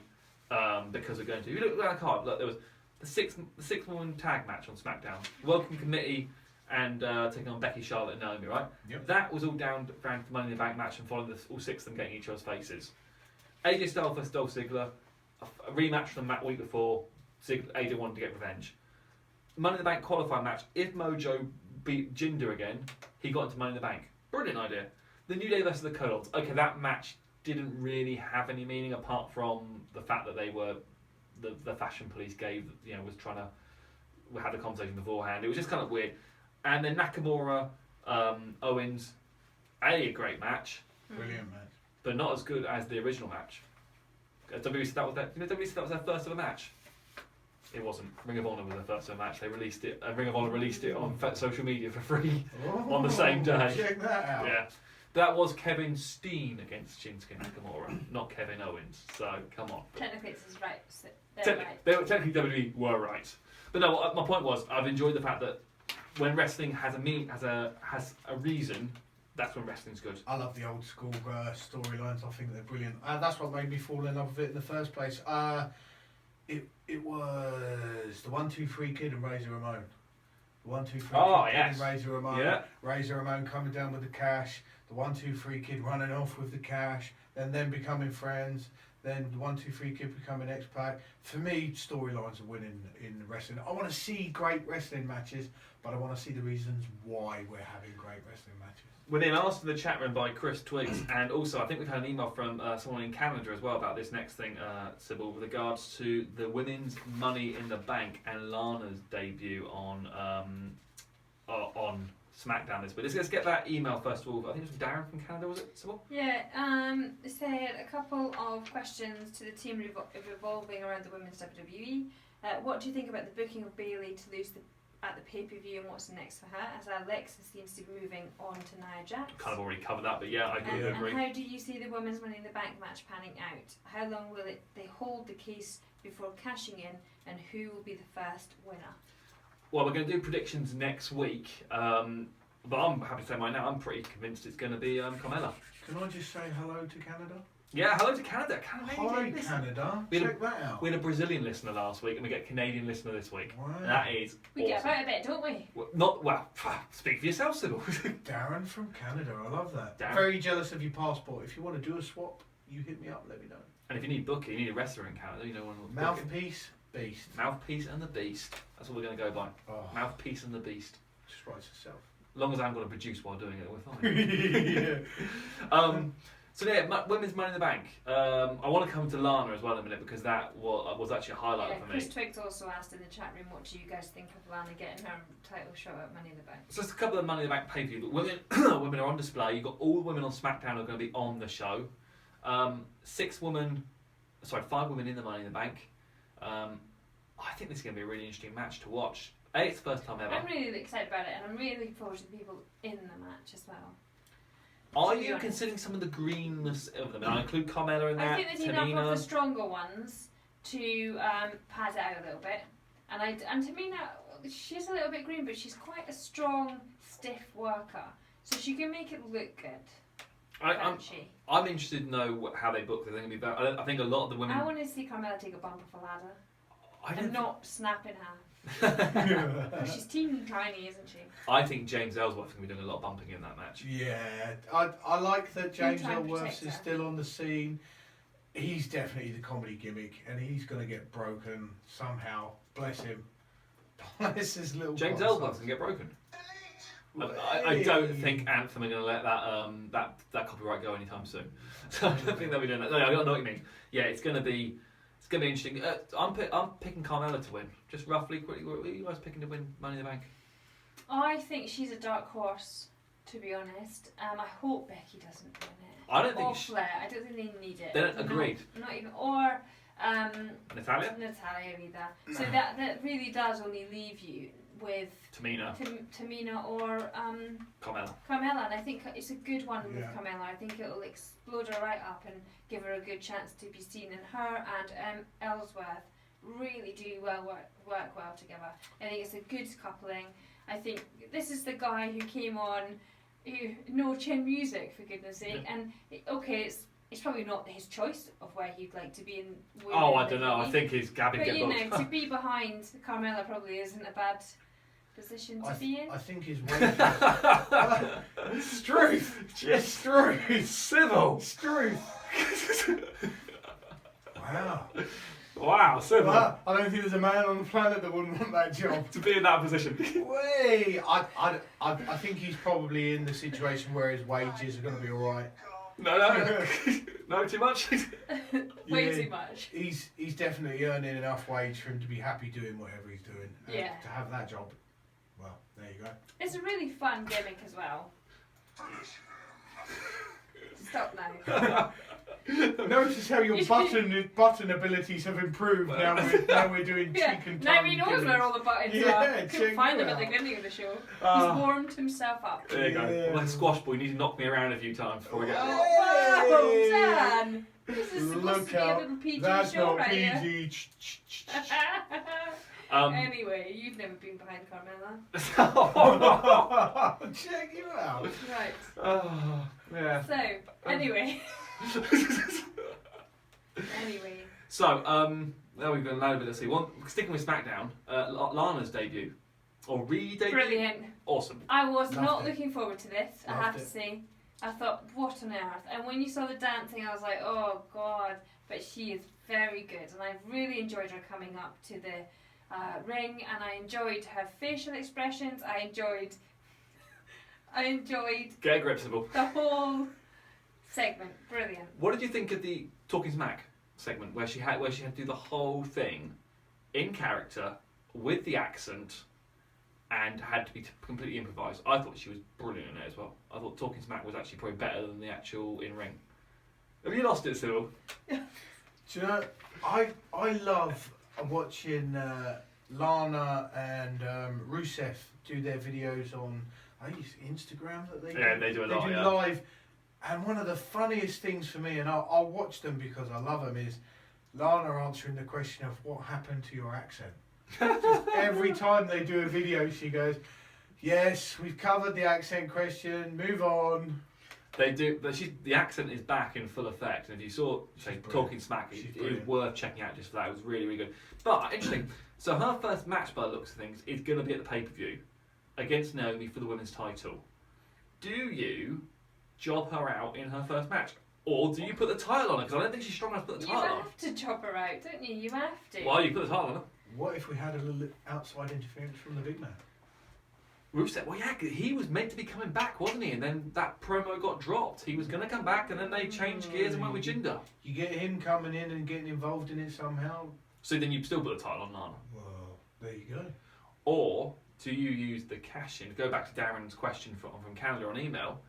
because we're going to. You look at the card. Look, there was the six-woman tag match on SmackDown. Welcome Committee and taking on Becky, Charlotte, and Naomi, right? Yep. That was all down to the Money in the Bank match and following all six of them getting each other's faces. AJ Styles versus Dolph Ziggler, a rematch from that week before. AJ wanted to get revenge. Money in the Bank qualifying match. If Mojo beat Jinder again, he got into Money in the Bank. Brilliant idea. The New Day versus the Colons. Okay, that match didn't really have any meaning apart from the fact that they were the fashion police was trying to. We had a conversation beforehand. It was just kind of weird. And then Nakamura, Owens, a great match, Brilliant match. but not as good as the original match. WWE said that was their first ever match. It wasn't. Ring of Honor was their first ever match. They released it. Ring of Honor released it on social media for free on the same day. Check that out. Yeah, that was Kevin Steen against Shinsuke Nakamura, not Kevin Owens. So come on. Technically, this is right. So they're right. Technically, WWE were right. But no, my point was, I've enjoyed the fact that when wrestling has a reason, that's when wrestling's good. I love the old school storylines. I think they're brilliant. That's what made me fall in love with it in the first place. It was the 1-2-3 Kid and Razor Ramon. The 1-2-3 Kid yes. and Razor Ramon. Yeah. Razor Ramon coming down with the cash. The 1-2-3 Kid running off with the cash. Then becoming friends. Then the 1-2-3 Kid becoming X-Pac. For me, storylines are winning in wrestling. I want to see great wrestling matches, but I want to see the reasons why we're having great wrestling matches. We're then asked in the chat room by Chris Twiggs, and also I think we've had an email from someone in Canada as well about this next thing, Cybil, with regards to the women's Money in the Bank and Lana's debut on SmackDown this week. Let's get that email first of all. I think it was Darren from Canada, was it, Cybil? Yeah, it said a couple of questions to the team revolving around the women's WWE. What do you think about the booking of Bayley to lose at the pay-per-view, and what's next for her, as Alexa seems to be moving on to Nia Jax? Kind of already covered that, but yeah, I do agree. And how do you see the women's Money in the Bank match panning out? How long will they hold the case before cashing in, and who will be the first winner? Well, we're going to do predictions next week, but I'm happy to say mine now. I'm pretty convinced it's going to be Carmella. Can I just say hello to Canada? Yeah, hello to Canada. Hi, Canada. Check that out. We had a Brazilian listener last week, and we get a Canadian listener this week. Wow. That is We awesome. get about a bit, don't we? Well, speak for yourself, Cybil. Darren from Canada. I love that. Darren. Very jealous of your passport. If you want to do a swap, you hit me up. Let me know. And if you need booking, you need a wrestler in Canada. You know, Mouthpiece, beast. Mouthpiece and the Beast. That's what we're going to go by. Oh, Mouthpiece and the Beast. just writes itself. As long as I'm going to produce while doing it, we're fine. So yeah, women's Money in the Bank. I want to come to Lana as well in a minute because that was actually a highlight for me. Chris Twiggs also asked in the chat room, what do you guys think of Lana getting her title shot at Money in the Bank? So just a couple of Money in the Bank pay-per-view. But women are on display. You've got all the women on SmackDown are going to be on the show. 5 women in the Money in the Bank. I think this is going to be a really interesting match to watch. It's the first time ever. I'm really excited about it, and I'm really looking forward to the people in the match as well. Are you considering some of the greenness of them? And I include Carmella in that. I think there's enough of the stronger ones to pad it out a little bit. And Tamina, she's a little bit green, but she's quite a strong, stiff worker, so she can make it look good. I'm interested to know how they book this. I think a lot of the women. I want to see Carmella take a bump off a ladder and not snap in half. She's teeny tiny, isn't she? I think James Ellsworth's going to be doing a lot of bumping in that match. Yeah, I like that James Full-time Ellsworth protector. is still on the scene. He's definitely the comedy gimmick, and he's going to get broken somehow. Bless him. Bless his little. James grandson. Ellsworth's going to get broken. I don't think Anthem are going to let that copyright go anytime soon. So I don't think they'll be doing that. No, I know what you mean. Yeah, it's going to be interesting. I'm picking Carmella to win. Just roughly, quickly. What are you guys picking to win Money in the Bank? I think she's a dark horse, to be honest. I hope Becky doesn't win it. I don't think Or Flair. I don't think they need it. They don't agreed. Not even. Or Natalia? Natalia either. So that really does only leave you with Tamina, Tamina or Carmella. Carmella, and I think it's a good one with Yeah. Carmella. I think it'll explode her right up and give her a good chance to be seen. And her and Ellsworth really do work well together. I think it's a good coupling. I think this is the guy who came on, No Chin Music, for goodness sake, and it's probably not his choice of where he'd like to be in. Oh, I don't know. I think he's Gabby But get you know, booked. to be behind Carmella probably isn't a bad position to be in. I think his wages. It's truth. It's truth. Cybil. It's truth. Wow. Wow, Cybil. Well, I don't think there's a man on the planet that wouldn't want that job. To be in that position. Way. I think he's probably in the situation where his wages are going to be all right. No, no, too much. Way too much. He's definitely earning enough wage for him to be happy doing whatever he's doing. And Yeah. To have that job, well, there you go. It's a really fun gimmick as well. Stop now. Notice how your button abilities have improved now we're doing Yeah, cheek and now tongue he knows gimmicks. where all the buttons Yeah, are. check Couldn't find them it at the out. beginning of the show. Ah. He's warmed himself up. There you go. Yeah. Like a squash ball, you need to knock me around a few times before we get. Oh, wow, Hey! Dan! This is supposed Look to be a out. little PG That's show not right here. PG. Anyway, you've never been behind Carmella. Check you out. Right. Oh, yeah. So, anyway. Anyway. So, now we've got a load of it. Let's see. Sticking with SmackDown, Lana's debut. Or re-debut. Brilliant. Awesome. I was Loved not it. looking forward to this, I Loved have to it. say. I thought, what on earth? And when you saw the dancing, I was like, oh God. But she is very good, and I really enjoyed her coming up to the ring, and I enjoyed her facial expressions. I enjoyed Get a grip, Cybil. the whole segment. Brilliant. What did you think of the Talking Smack segment where she had to do the whole thing in character with the accent and had to be completely improvised? I thought she was brilliant in it as well. I thought Talking Smack was actually probably better than the actual in ring. Have you lost it, Cybil? Do you know, I love watching Lana and Rusev do their videos on, I think it's Instagram that they do. Yeah, they do a lot, yeah. live. And one of the funniest things for me, and I'll watch them because I love them, is Lana answering the question of what happened to your accent. Just every time they do a video, she goes, yes, we've covered the accent question, move on. They do, but the accent is back in full effect. And if you saw brilliant. Talking Smack, She's it was brilliant. worth checking out just for that. It was really, really good. But interesting. So her first match, by the looks of things, is going to be at the pay-per-view against Naomi for the women's title. Do you job her out in her first match, or do you put the title on her? Because I don't think she's strong enough to put the You title on. have to chop her out, don't you? You have to. Well, you put the title on her. What if we had a little outside interference from the big man? Rusev, well, yeah, he was meant to be coming back, wasn't he? And then that promo got dropped. He was going to come back, and then they changed gears and went with Jinder. You get him coming in and getting involved in it somehow. So then you still put the title on Lana. Well, there you go. Or do you use the cash-in? Go back to Darren's question from Canada on email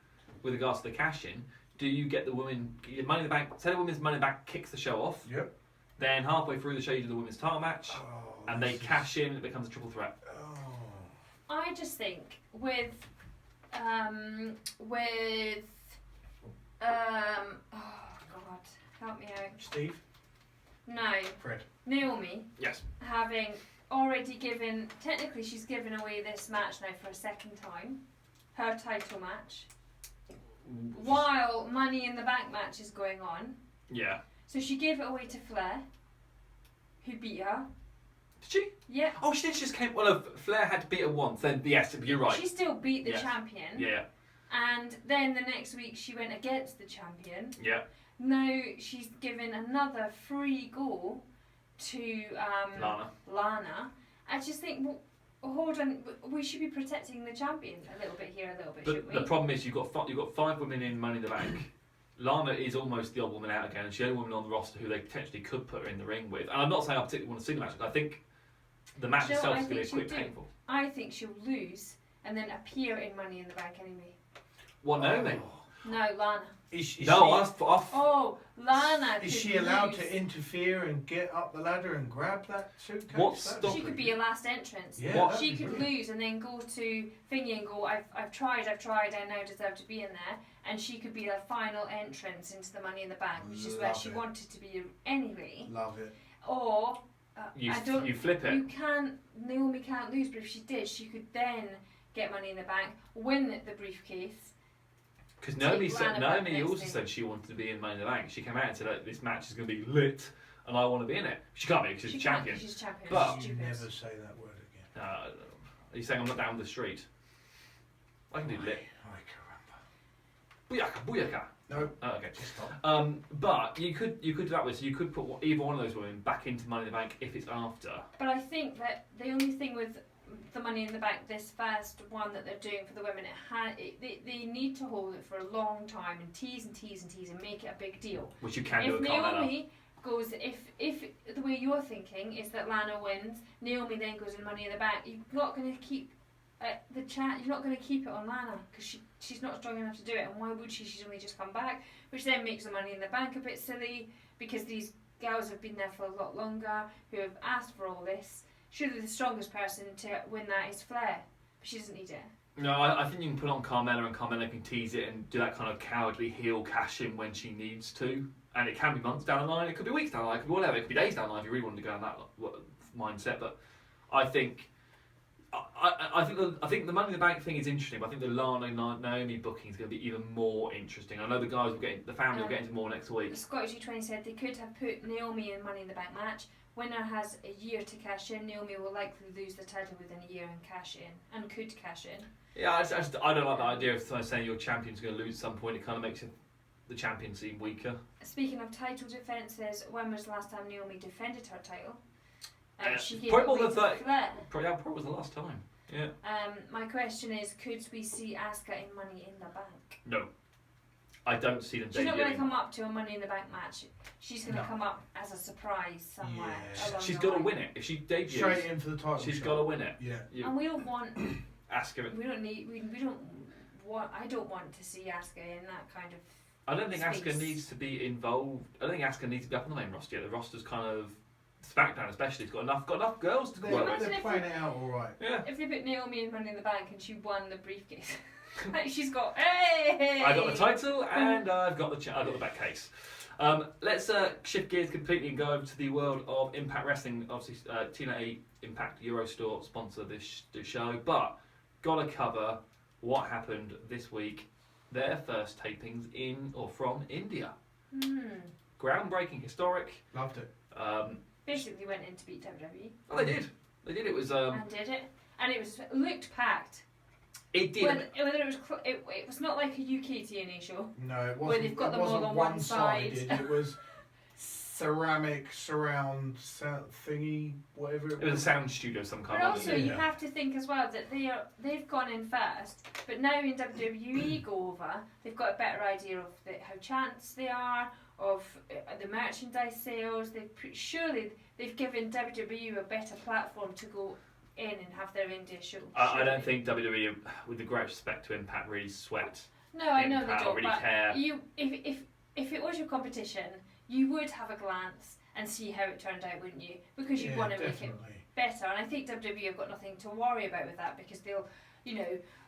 with regards to the cash-in. Do you get the women, your Money in the Bank, say the women's Money in the Bank kicks the show off, Yep. then halfway through the show you do the women's title match, Oh, and they cash in and it becomes a triple threat. Oh. I just think with oh God, help me out. Steve? No, Fred? Naomi Yes. having already given, technically she's given away this match now for a second time, her title match, while Money in the Bank match is going on. Yeah. So she gave it away to Flair, who beat her. Did she? Yeah. Oh, she did. She just came. Well, if Flair had to beat her once, then yes, you're right. She still beat the Yeah. champion. Yeah. And then the next week she went against the champion. Yeah. Now she's given another free go to Lana. I just think, well, hold on, we should be protecting the champion a little bit here, a little bit, shouldn't The we? problem is you've got 5 women in Money in the Bank. Lana is almost the odd woman out again, and she's the only woman on the roster who they potentially could put her in the ring with. And I'm not saying I particularly want to see the match, but I think the match Do you know itself what is I going to think be quite she'll do? painful. I think she'll lose and then appear in Money in the Bank anyway. What, Naomi? No, Lana. Is No, she, I've Oh, Lana. is could she allowed lose. to interfere and get up the ladder and grab that suitcase? What's That'd stop- She could be a last entrance. Yeah, What? that'd She be could brilliant. lose and then go to thingy and go, I've tried, I now deserve to be in there. And she could be the final entrance into the Money in the Bank, which is where Love she it. wanted to be anyway. Love it. Or, you you flip it. Naomi can't lose, but if she did, she could then get Money in the Bank, win the briefcase. Because Naomi Take said, Lana back Naomi next also thing. said she wanted to be in Money in the Bank. She came out and said that this match is going to be lit and I want to be in it. She can't be because she's She can't, champion. she's champion. But- she's You stupid. never say that word again. Are you saying I'm not down the street? I can do lit. Ay, caramba. Booyaka, booyaka. No, Oh, okay. just stop. But you could do that way. So you could put either one of those women back into Money in the Bank if it's after. But I think that the only thing with the Money in the Bank, this first one that they're doing for the women, they need to hold it for a long time and tease and make it a big deal. Which you can do If at Carmella. Naomi goes, if the way you're thinking is that Lana wins, Naomi then goes in Money in the Bank, you're not going to keep the chat. You're not going to keep it on Lana because she's not strong enough to do it. And why would she? She's only just come back, which then makes the Money in the Bank a bit silly because these girls have been there for a lot longer who have asked for all this. Surely the strongest person to win that is Flair, but she doesn't need it. No, I think you can put on Carmella and Carmella can tease it and do that kind of cowardly heel cash in when she needs to. And it can be months down the line, it could be weeks down the line, it could be whatever, it could be days down the line if you really wanted to go in that mindset. But I think I think the Money in the Bank thing is interesting, but I think the Lana Naomi booking is going to be even more interesting. I know the guys will get, the family will get into more next week. The Scottish U20 said they could have put Naomi in Money in the Bank match. Winner has a year to cash in. Naomi will likely lose the title within a year and cash in, and could cash in. Yeah, I don't like the idea of saying your champion's going to lose at some point. It kind of makes the champion seem weaker. Speaking of title defences, when was the last time Naomi defended her title? She gave probably it more than away 30. to Flair. Probably was the last time. Yeah. My question is, could we see Asuka in Money in the Bank? No. I don't see them She's not going to debuting. come up to a Money in the Bank match. She's going to No. come up as a surprise somewhere. Yeah. along She's the got to line. win it. If she debuts, Straight in for the title. she's shot. got to win it. Yeah. And we don't want. Ask her. We don't need. We don't want. I don't want to see Asuka in that kind of. I don't think Asuka space. needs to be involved. I don't think Asuka needs to be up on the main roster yet. The roster's kind of SmackDown, especially. It's got enough girls to They're, work Imagine with. they're if playing it out all right. Yeah. If they put Naomi in Money in the Bank and she won the briefcase, like she's got. Hey! I got the title and I've got the I've got the back case. Let's shift gears completely and go over to the world of Impact Wrestling. Obviously, TNA Impact Eurostore sponsor this show, but gotta cover what happened this week. Their first tapings in or from India. Groundbreaking, historic. Loved it. Basically went in to beat WWE. Oh, they did. They did. It was. And did it. And it looked packed. It did. Whether it was it was not like a UK TNA show. No, it wasn't. Where they've got it them all wasn't on one one-sided. side. It was ceramic surround thingy, whatever It was a sound studio of some kind. But wasn't also, it? you have to think as well that they've gone in first, but now in WWE go over, they've got a better idea of how chance they are, of the merchandise sales. Surely they've given WWE a better platform to go in and have their India show. I don't surely. think WWE, with the great respect to Impact, really sweat. No, I know they Impact don't. really But care. if it was your competition, you would have a glance and see how it turned out, wouldn't you? Because you'd want to make it definitely. better, and I think WWE have got nothing to worry about with that because they'll,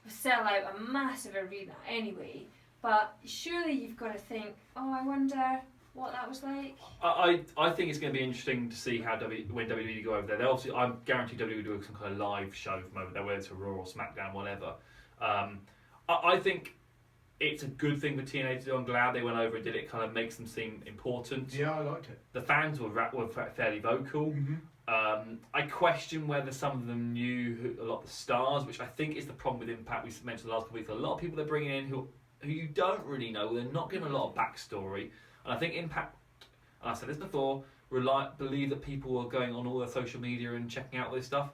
sell out a massive arena anyway. But surely you've got to think, I wonder what that was like. I think it's going to be interesting to see how when WWE go over there. They obviously, I'm guaranteed WWE will do some kind of live show from over there, whether it's a Raw or SmackDown, whatever. I think it's a good thing for TNA to do. I'm glad they went over and did it. Kind of makes them seem important. Yeah, I liked it. The fans were fairly vocal. I question whether some of them knew a lot of the stars, which I think is the problem with Impact. We mentioned the last couple of weeks. A lot of people they're bringing in who you don't really know. They're not given a lot of backstory. And I think Impact, and I said this before, believe that people are going on all their social media and checking out all this stuff.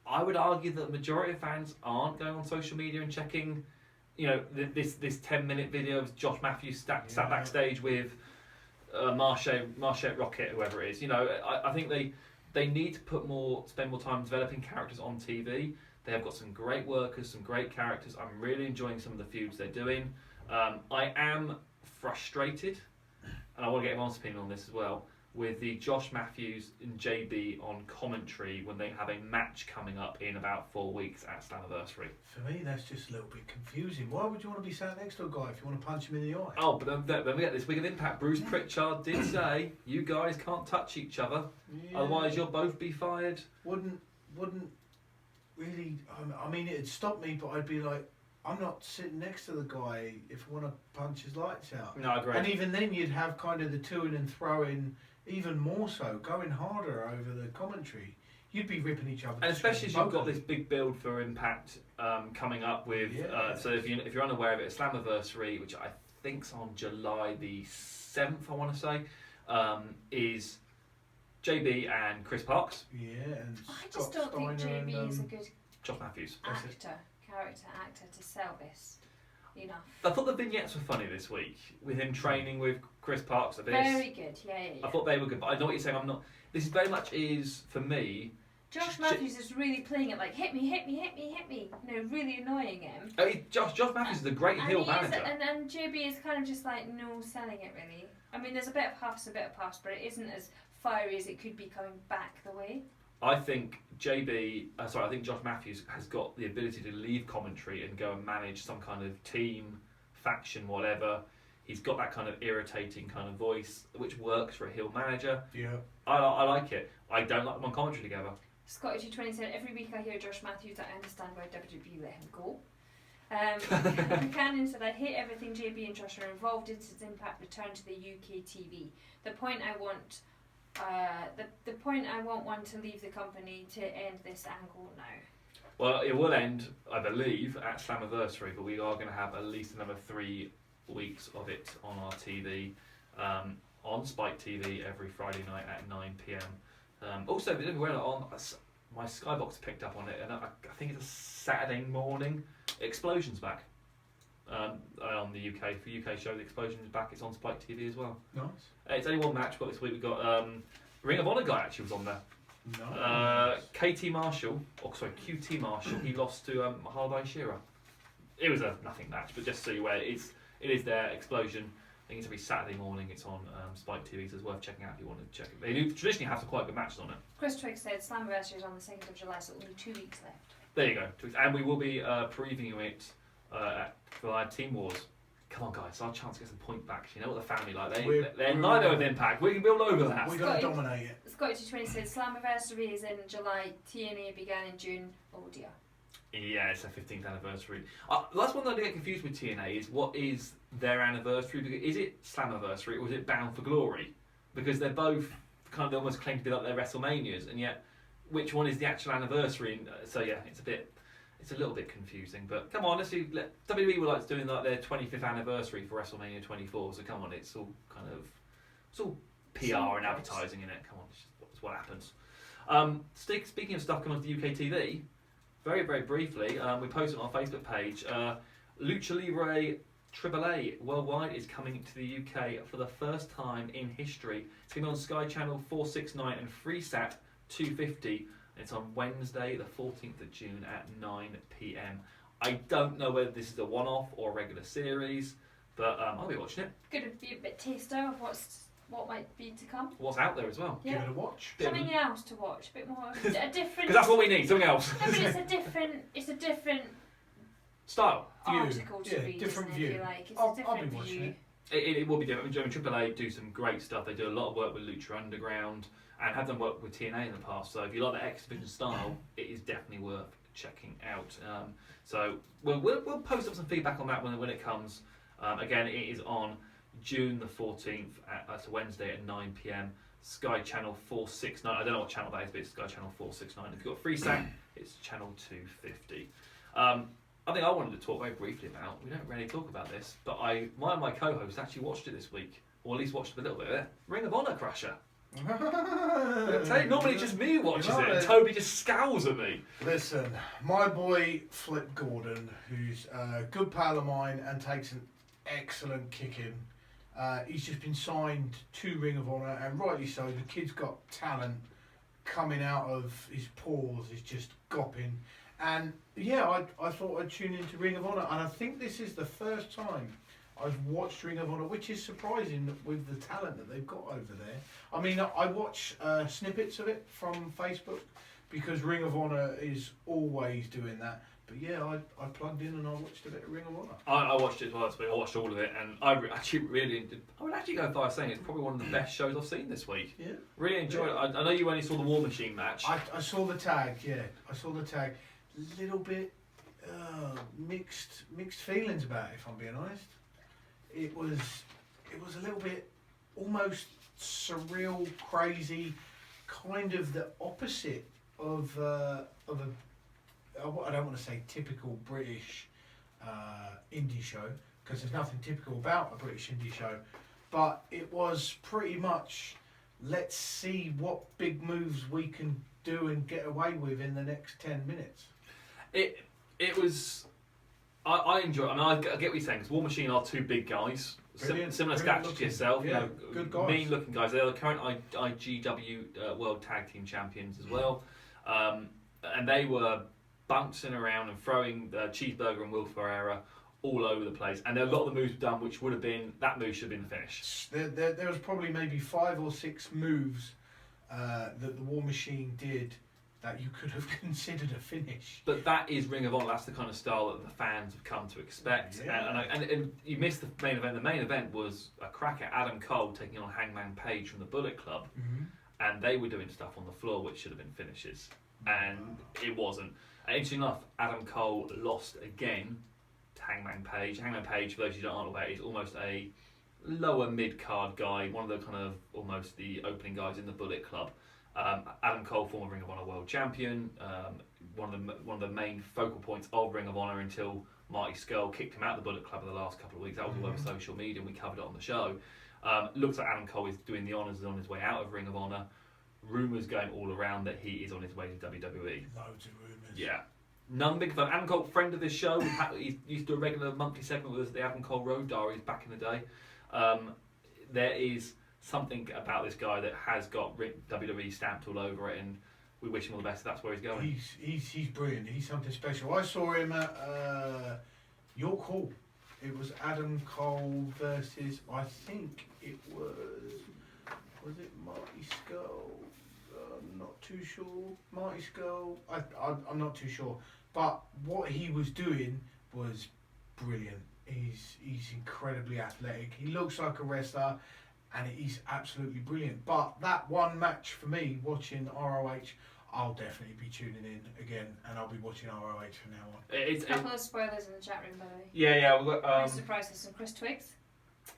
I would argue that the majority of fans aren't going on social media and checking, this 10-minute video of Josh Matthews sat backstage with Marche Rocket, whoever it is. I think they need to spend more time developing characters on TV. They have got some great workers, some great characters. I'm really enjoying some of the feuds they're doing. I am frustrated, and I want to get everyone's opinion on this as well, with the Josh Matthews and JB on commentary when they have a match coming up in about 4 weeks at Slammiversary. For me, that's just a little bit confusing. Why would you want to be sat next to a guy if you want to punch him in the eye? Oh, but then we get this week of Impact. Bruce Pritchard did say, you guys can't touch each other, Yeah. otherwise you'll both be fired. Wouldn't really. I mean, it'd stop me, but I'd be like, I'm not sitting next to the guy if I want to punch his lights out. No, I agree. And even then, you'd have kind of the to-in and throw-in, even more so, going harder over the commentary. You'd be ripping each other. And especially as you've got this big build for Impact coming up with. Yeah. So if you're unaware of it, Slammiversary, which I think's on July the 7th, I want to say, is JB and Chris Parks. Yeah, and I just Scott don't think Steiner JB and, is a good Josh Matthews. character actor to sell this enough. I thought the vignettes were funny this week with him training with Chris Parks at this. Very good, yeah. I thought they were good, but I know what you're saying. I'm not. This is very much is for me. Josh Matthews is really playing it like hit me, really annoying him. Josh Matthews is a great heel manager. And JB is kind of just like no selling it really. I mean, there's a bit of puffs, but it isn't as fiery as it could be coming back the way. I think I think Josh Matthews has got the ability to leave commentary and go and manage some kind of team, faction, whatever. He's got that kind of irritating kind of voice, which works for a heel manager. Yeah. I like it. I don't like them on commentary together. Scotty 220 said, every week I hear Josh Matthews, I understand why WWE let him go. Cannon said, I hate everything JB and Josh are involved in since Impact returned to the UK TV. The point I want one to leave the company to end this angle now. Well, it will end, I believe, at Slammiversary, but we are going to have at least another 3 weeks of it on our TV, on Spike TV every Friday night at 9 p.m. Also, if you didn't realize, my Skybox picked up on it, and I think it's a Saturday morning. Explosion's back on the UK. For UK show, the Explosion's back. It's on Spike TV as well. Nice. It's only one match we've got this week. We've got Ring of Honor guy actually was on there. Nice. QT Marshall. He lost to Harvey Shearer. It was a nothing match, but just so you're aware, it is their Explosion. I think it's every Saturday morning. It's on Spike TV, so it's worth checking out if you want to check it. They do traditionally have some quite good matches on it. Chris Twigg said Slammiversary is on the 2nd of July, so only 2 weeks left. There you go. And we will be previewing it for our Team Wars. Come on, guys, it's our chance to get some point backs. You know what the family like. They're neither with Impact. We can build over that. We're going to dominate it. Scotty 220 said Slammiversary is in July, TNA began in June. Oh dear. Yeah, it's their 15th anniversary. That's one that I get confused with TNA is what is their anniversary? Is it Slammiversary or is it Bound for Glory? Because they're both kind of almost claim to be like their WrestleManias, and yet which one is the actual anniversary? And, so yeah, it's a little bit confusing. But come on, WWE were like doing like their 25th anniversary for WrestleMania 24. So come on, it's all PR and advertising in it. Come on, it's what happens. Speaking of stuff coming to the UK TV. Very, very briefly, we posted on our Facebook page, Lucha Libre AAA Worldwide is coming to the UK for the first time in history. It's going to be on Sky Channel 469 and FreeSat 250. It's on Wednesday, the 14th of June at 9 p.m. I don't know whether this is a one-off or a regular series, but I'll be watching it. Going to be a bit taster of what might be to come. What's out there as well. Yeah. Give it a watch. Something else to watch, a bit more, a different. Because that's what we need, something else. No, but it's a different Style. article to read, different isn't it, view. if you like. It's I'll a different be watching view. it. It will be different. AAA do some great stuff. They do a lot of work with Lucha Underground and have done work with TNA in the past. So if you like the X Division style, it is definitely worth checking out. So we'll post up some feedback on that when it comes. Again, it is on June the 14th. That's a Wednesday at 9 p.m. Sky Channel 469. I don't know what channel that is, but it's Sky Channel 469. If you've got FreeSat, it's Channel 250. I think I wanted to talk very briefly about, we don't really talk about this, but one of my co-hosts actually watched it this week, or at least watched a little bit of it. Ring of Honor Crusher. Normally just me who watches it, and Toby just scowls at me. Listen, my boy Flip Gordon, who's a good pal of mine and takes an excellent kick in. He's just been signed to Ring of Honor, and rightly so. The kid's got talent coming out of his pores. He's just gopping. And yeah, I thought I'd tune into Ring of Honor, and I think this is the first time I've watched Ring of Honor, which is surprising with the talent that they've got over there. I mean, I watch snippets of it from Facebook because Ring of Honor is always doing that. But yeah, I plugged in and I watched a bit of Ring of Honor. I watched it as well this week. I watched all of it, and I would actually go by saying it's probably one of the best shows I've seen this week. Yeah. Really enjoyed it. I know you only saw the War Machine match. I saw the tag, yeah. I saw the tag. Little bit mixed feelings about it, if I'm being honest. It was a little bit almost surreal, crazy, kind of the opposite of a I don't want to say typical British indie show, because there's nothing typical about a British indie show, but it was pretty much, let's see what big moves we can do and get away with in the next 10 minutes. It was. I enjoy it. I mean, I get what you're saying, because War Machine are two big guys. Similar stature to yourself. Yeah, good guys. Mean looking guys. They're the current IGW World Tag Team Champions as well. And they were bouncing around and throwing Cheeseburger and Will Ferreira all over the place. And a lot of the moves were done, which would have been, that move should have been the finish. There was probably maybe 5 or 6 moves that the War Machine did that you could have considered a finish. But that is Ring of Honor. That's the kind of style that the fans have come to expect. Yeah. And you missed the main event. The main event was a crack at Adam Cole taking on Hangman Page from the Bullet Club. Mm-hmm. And they were doing stuff on the floor which should have been finishes. And it wasn't. And interesting enough, Adam Cole lost again to Hangman Page. Hangman Page, for those who don't know about, is almost a lower mid-card guy, one of the kind of almost the opening guys in the Bullet Club. Adam Cole, former Ring of Honor World Champion, one of the main focal points of Ring of Honor until Marty Scurll kicked him out of the Bullet Club in the last couple of weeks. That was all over social media, and we covered it on the show. Looks like Adam Cole is doing the honours on his way out of Ring of Honor. Rumours going all around that he is on his way to WWE. Loads of rumours. Yeah. None big fan. Adam Cole, friend of this show. He used to do a regular monthly segment with us, the Adam Cole Road Diaries, back in the day. There is something about this guy that has got WWE stamped all over it, and we wish him all the best. That's where he's going. He's brilliant. He's something special. I saw him at York Hall. It was Adam Cole versus, I think it was it Marty Scurll? I'm not too sure. Marty Scurll? I'm not too sure. But what he was doing was brilliant. He's incredibly athletic. He looks like a wrestler, and he's absolutely brilliant. But that one match for me, watching ROH, I'll definitely be tuning in again, and I'll be watching ROH from now on. There's a couple of spoilers in the chat room, by the way. Yeah. We've got, I'm surprised there's some Chris Twigs.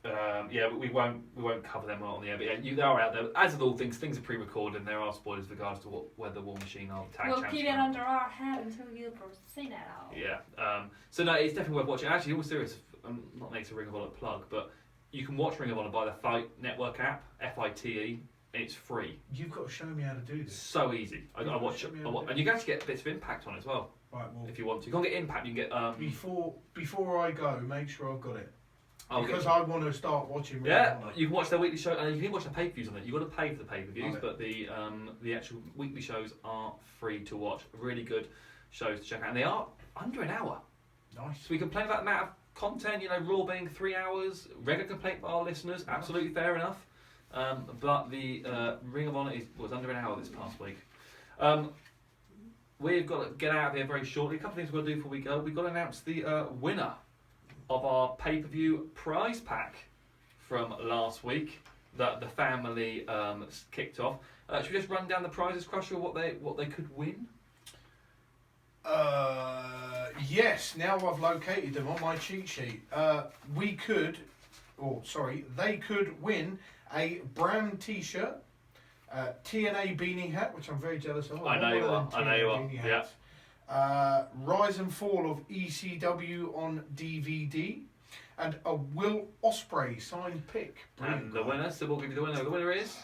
Yeah, but we won't cover them on the air. But yeah, they are out there. As with all things are pre-recorded, and there are spoilers with regards to whether War Machine are the tag champions. We'll keep it under our head until you've seen it all. Yeah. So no, it's definitely worth watching. Actually, all serious. I'm not making a Ring of Honor plug, but you can watch Ring of Honor by the Fight Network app, FITE, and it's free. You've got to show me how to do this. So easy. I watch it, and you can actually get bits of Impact on it as well. Right. Well, if you want to, you can't get Impact. You can get before I go, make sure I've got it. Oh, because I want to start watching. Yeah, you can watch their weekly show, and you can watch the pay-per-views on it. You've got to pay for the pay-per-views, but the actual weekly shows are free to watch. Really good shows to check out, and they are under an hour. Nice. So we complain about the amount of content, Raw being 3 hours. Regular complaint by our listeners, absolutely fair enough. But the Ring of Honor was under an hour this past week. We've got to get out of here very shortly. A couple of things we've got to do before we go. We've got to announce the winner of our pay-per-view prize pack from last week that the family kicked off. Should we just run down the prizes, Crusher, what they could win? Yes, now I've located them on my cheat sheet. They could win a brown t-shirt, TNA beanie hat, which I'm very jealous of. I know you are. Yeah. Rise and Fall of ECW on DVD, and a Will Ospreay signed pick. And the winner, so we'll give you the winner. The winner is...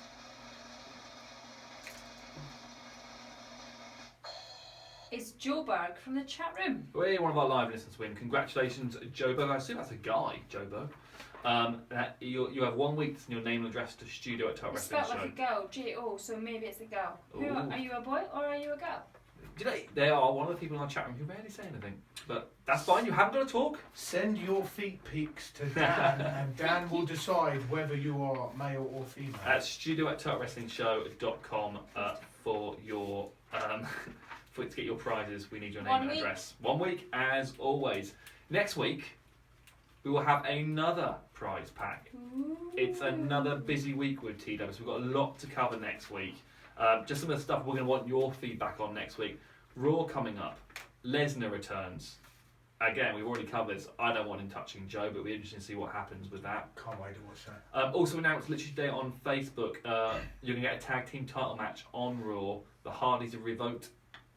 It's Joe Berg from the chat room. We're one of our live listeners win. Congratulations, Joe Berg. I assume that's a guy, Joe Berg. You have 1 week to send your name and address to studio at Top It's Wrestling spelled Show. like a girl, J-O, so maybe it's a girl. Are you a boy or are you a girl? Do you know, they are one of the people in our chat room who barely say anything. But that's fine, you haven't got to talk. Send your feet pics to Dan, and Dan will decide whether you are male or female. At studio@TWSRadio.com for your to get your prizes. We need your name 1 and week. address. 1 week, as always. Next week, we will have another prize pack. Ooh. It's another busy week with TWS. We've got a lot to cover next week. Just some of the stuff we're going to want your feedback on next week. Raw coming up. Lesnar returns. Again, we've already covered this. I don't want him touching Joe, but it'll be interesting to see what happens with that. Can't wait to watch that. Also announced literally today on Facebook, you're going to get a tag team title match on Raw. The Hardys have revoked, is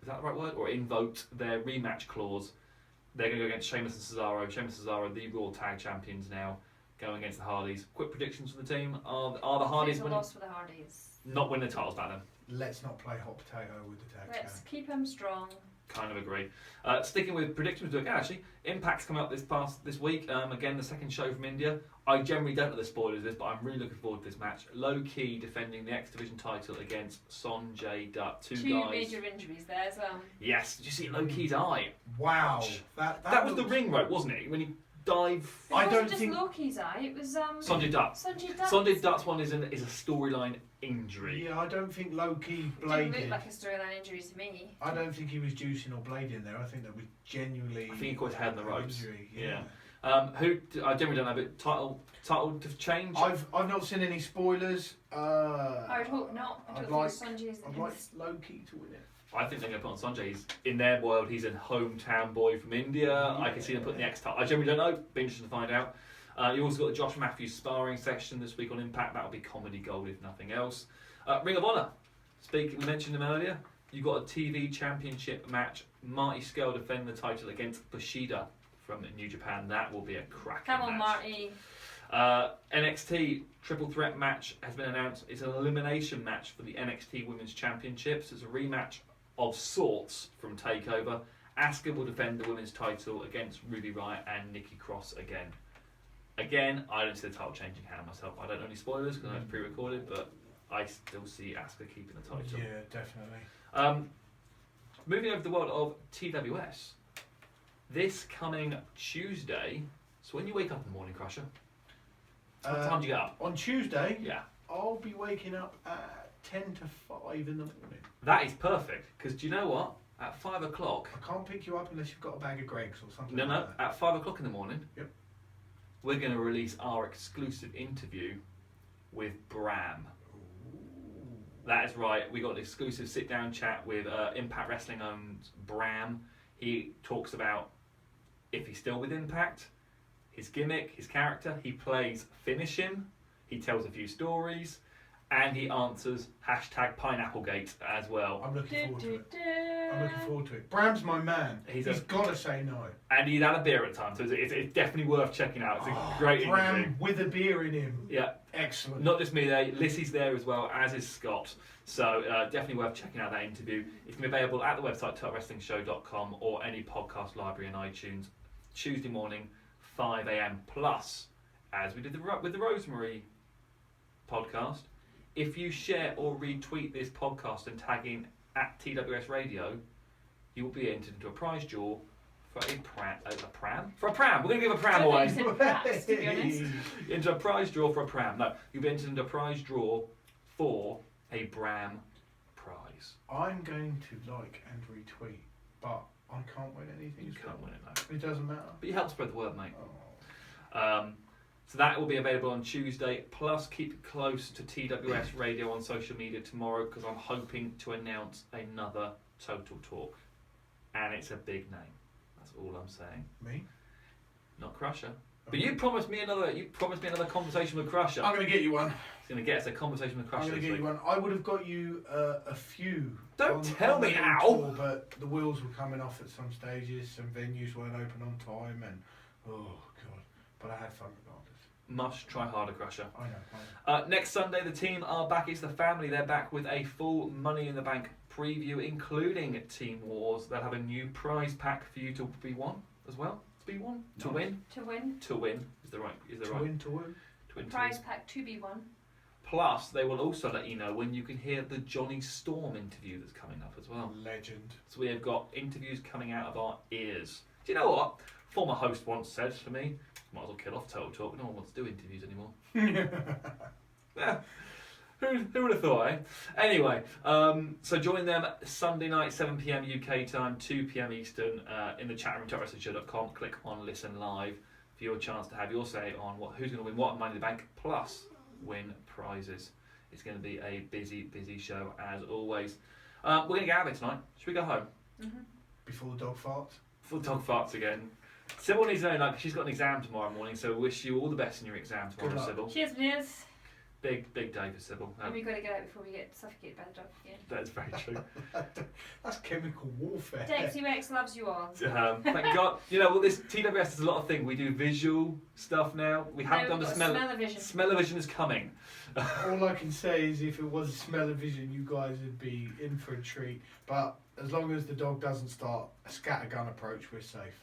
that the right word? Or invoked their rematch clause. They're going to go against Sheamus and Cesaro. Sheamus and Cesaro, the Raw tag champions now, going against the Hardys. Quick predictions for the team. Are the Hardys It's a winning? loss for the Hardys. Not winning the titles back then. Let's not play hot potato with the tag Let's champ. keep them strong. Kind of agree. Sticking with predictions, actually, Impact's coming up this week. Again, the second show from India. I generally don't know the spoilers of this, but I'm really looking forward to this match. Low Key defending the X Division title against Sonjay Dutt. Two guys. Major injuries there as well. Yes. Did you see Low Key's eye? Wow. Ouch. That was the looked- ring rope, wasn't it? When he dived. It I wasn't don't just think- Loki's eye, it was Sonjay Dutt. Sonjay Dutt. Sonjay Dutt's one is a storyline injury. Yeah, I don't think low-key It didn't bladed. look like a storyline injury to me. I don't think he was juicing or blading there. I think that was genuinely. I think he caught his head in the an ropes. Injury. Yeah. I generally don't know, but title to change. I've not seen any spoilers. I would hope not. I I'd don't like- think Sonjay's I'd like low-key to win it. I think they're going to put on Sonjay. He's in their world. He's a hometown boy from India. I can see them putting the X title. I generally don't know. Be interested to find out. You also got the Josh Matthews sparring session this week on Impact. That'll be comedy gold if nothing else. Ring of Honor. We mentioned him earlier. You got a TV Championship match. Marty Scurll defending the title against Bushido from New Japan. That will be a cracking Come on, match. Marty. NXT Triple Threat match has been announced. It's an elimination match for the NXT Women's Championships. It's a rematch of sorts from TakeOver. Asuka will defend the women's title against Ruby Riott and Nikki Cross again. Again, I don't see the title changing hand myself. I don't know any spoilers because I know it's pre-recorded, but I still see Asuka keeping the title. Yeah, definitely. Moving over to the world of TWS. This coming Tuesday. So when you wake up in the morning, Crusher, what time do you get up? On Tuesday, Yeah. I'll be waking up at 10 to 5 in the morning. That is perfect, because do you know what? At 5 o'clock, I can't pick you up unless you've got a bag of Greggs or something no, like that. at 5 o'clock in the morning, Yep. we're going to release our exclusive interview with Bram. That is right, we got an exclusive sit-down chat with Impact Wrestling owns Bram. He talks about if he's still with Impact, his gimmick, his character. He plays Finish Him, he tells a few stories, and he answers #PineappleGate as well. I'm looking forward to it. I'm looking forward to it. Bram's my man. He's He's got to say no. And he'd had a beer at times, so it's definitely worth checking out. It's a great interview. Bram with a beer in him. Yeah, Excellent. not just me there, Lissy's there as well, as is Scott. So definitely worth checking out that interview. It's going to be available at the website TWSWrestlingshow.com or any podcast library and iTunes. Tuesday morning, 5 a.m. Plus, as we did with the Rosemary podcast, if you share or retweet this podcast and tag in at TWS Radio, you will be entered into a prize draw for a pram. For a pram. We're going to give a pram I away. thought you said perhaps, to be honest. Into a prize draw for a pram. No, you'll be entered into a prize draw for a Bram prize. I'm going to like and retweet, but I can't win anything. You can't win it, no. It doesn't matter. But you help spread the word, mate. Oh. So that will be available on Tuesday. Plus, keep it close to TWS Radio on social media tomorrow, because I'm hoping to announce another Total Talk, and it's a big name. That's all I'm saying. Me? Not Crusher, but you promised me another. You promised me another conversation with Crusher. I'm going to get you one. He's going to get us a conversation with I'm Crusher going this to get week. you one. I would have got you a few. Don't tell me the now. tour, but the wheels were coming off at some stages. Some venues weren't open on time, and oh god. But I had fun regardless. Must try harder, Crusher. I know. Next Sunday, the team are back. It's the family. They're back with a full Money in the Bank preview, including Team Wars. They'll have a new prize pack for you to be won as well. To be won, to Nice. win, To win. to win is the right. To win, to win. To win. Prize pack to be won. Plus, they will also let you know when you can hear the Johnny Storm interview that's coming up as well. Legend. So we have got interviews coming out of our ears. Do you know what? Former host once said to me, might as well kill off Total Talk. No one wants to do interviews anymore. Yeah. Who would have thought, eh? Anyway, so join them Sunday night, 7 p.m. UK time, 2 p.m. Eastern, in the chat room, TWS.com. Click on Listen Live for your chance to have your say on who's going to win what Money in the Bank, plus win prizes. It's going to be a busy, busy show as always. We're going to get out of it tonight. Should we go home? Mm-hmm. Before the dog farts. Full dog farts again. Cybil needs to know, like, she's got an exam tomorrow morning, so wish you all the best in your exam tomorrow, Good luck. Cybil. Cheers, Miz. Big day for Cybil. And we've got to get out before we get suffocated by the dog again. That's very true. That's chemical warfare. TWS loves you all. Thank God. You know, well, this TWS is a lot of things. We do visual stuff now. We haven't done the smell-o-vision. Smell-o-vision is coming. All I can say is if it was smell-o-vision, you guys would be in for a treat. But as long as the dog doesn't start a scattergun approach, we're safe.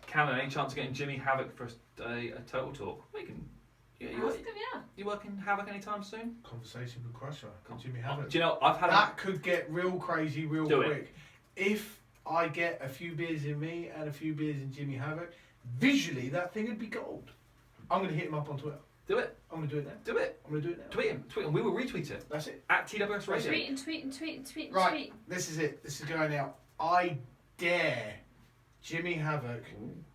Cameron, any chance of getting Jimmy Havoc for a Total Talk? We can. Yeah, Ask him, yeah. You working Havoc anytime soon? Conversation with Crusher. Jimmy Havoc. Do you know, I've had That could get real crazy real Do it. quick. If I get a few beers in me and a few beers in Jimmy Havoc, visually that thing would be gold. I'm going to hit him up on Twitter. Do it. I'm going to do it now. Do it. I'm going to do it now. Tweet him. We will retweet it. That's it. At TWS Radio. Tweet and tweet and tweet and tweet and Right. tweet. This is it. This is going out. I dare Jimmy Havoc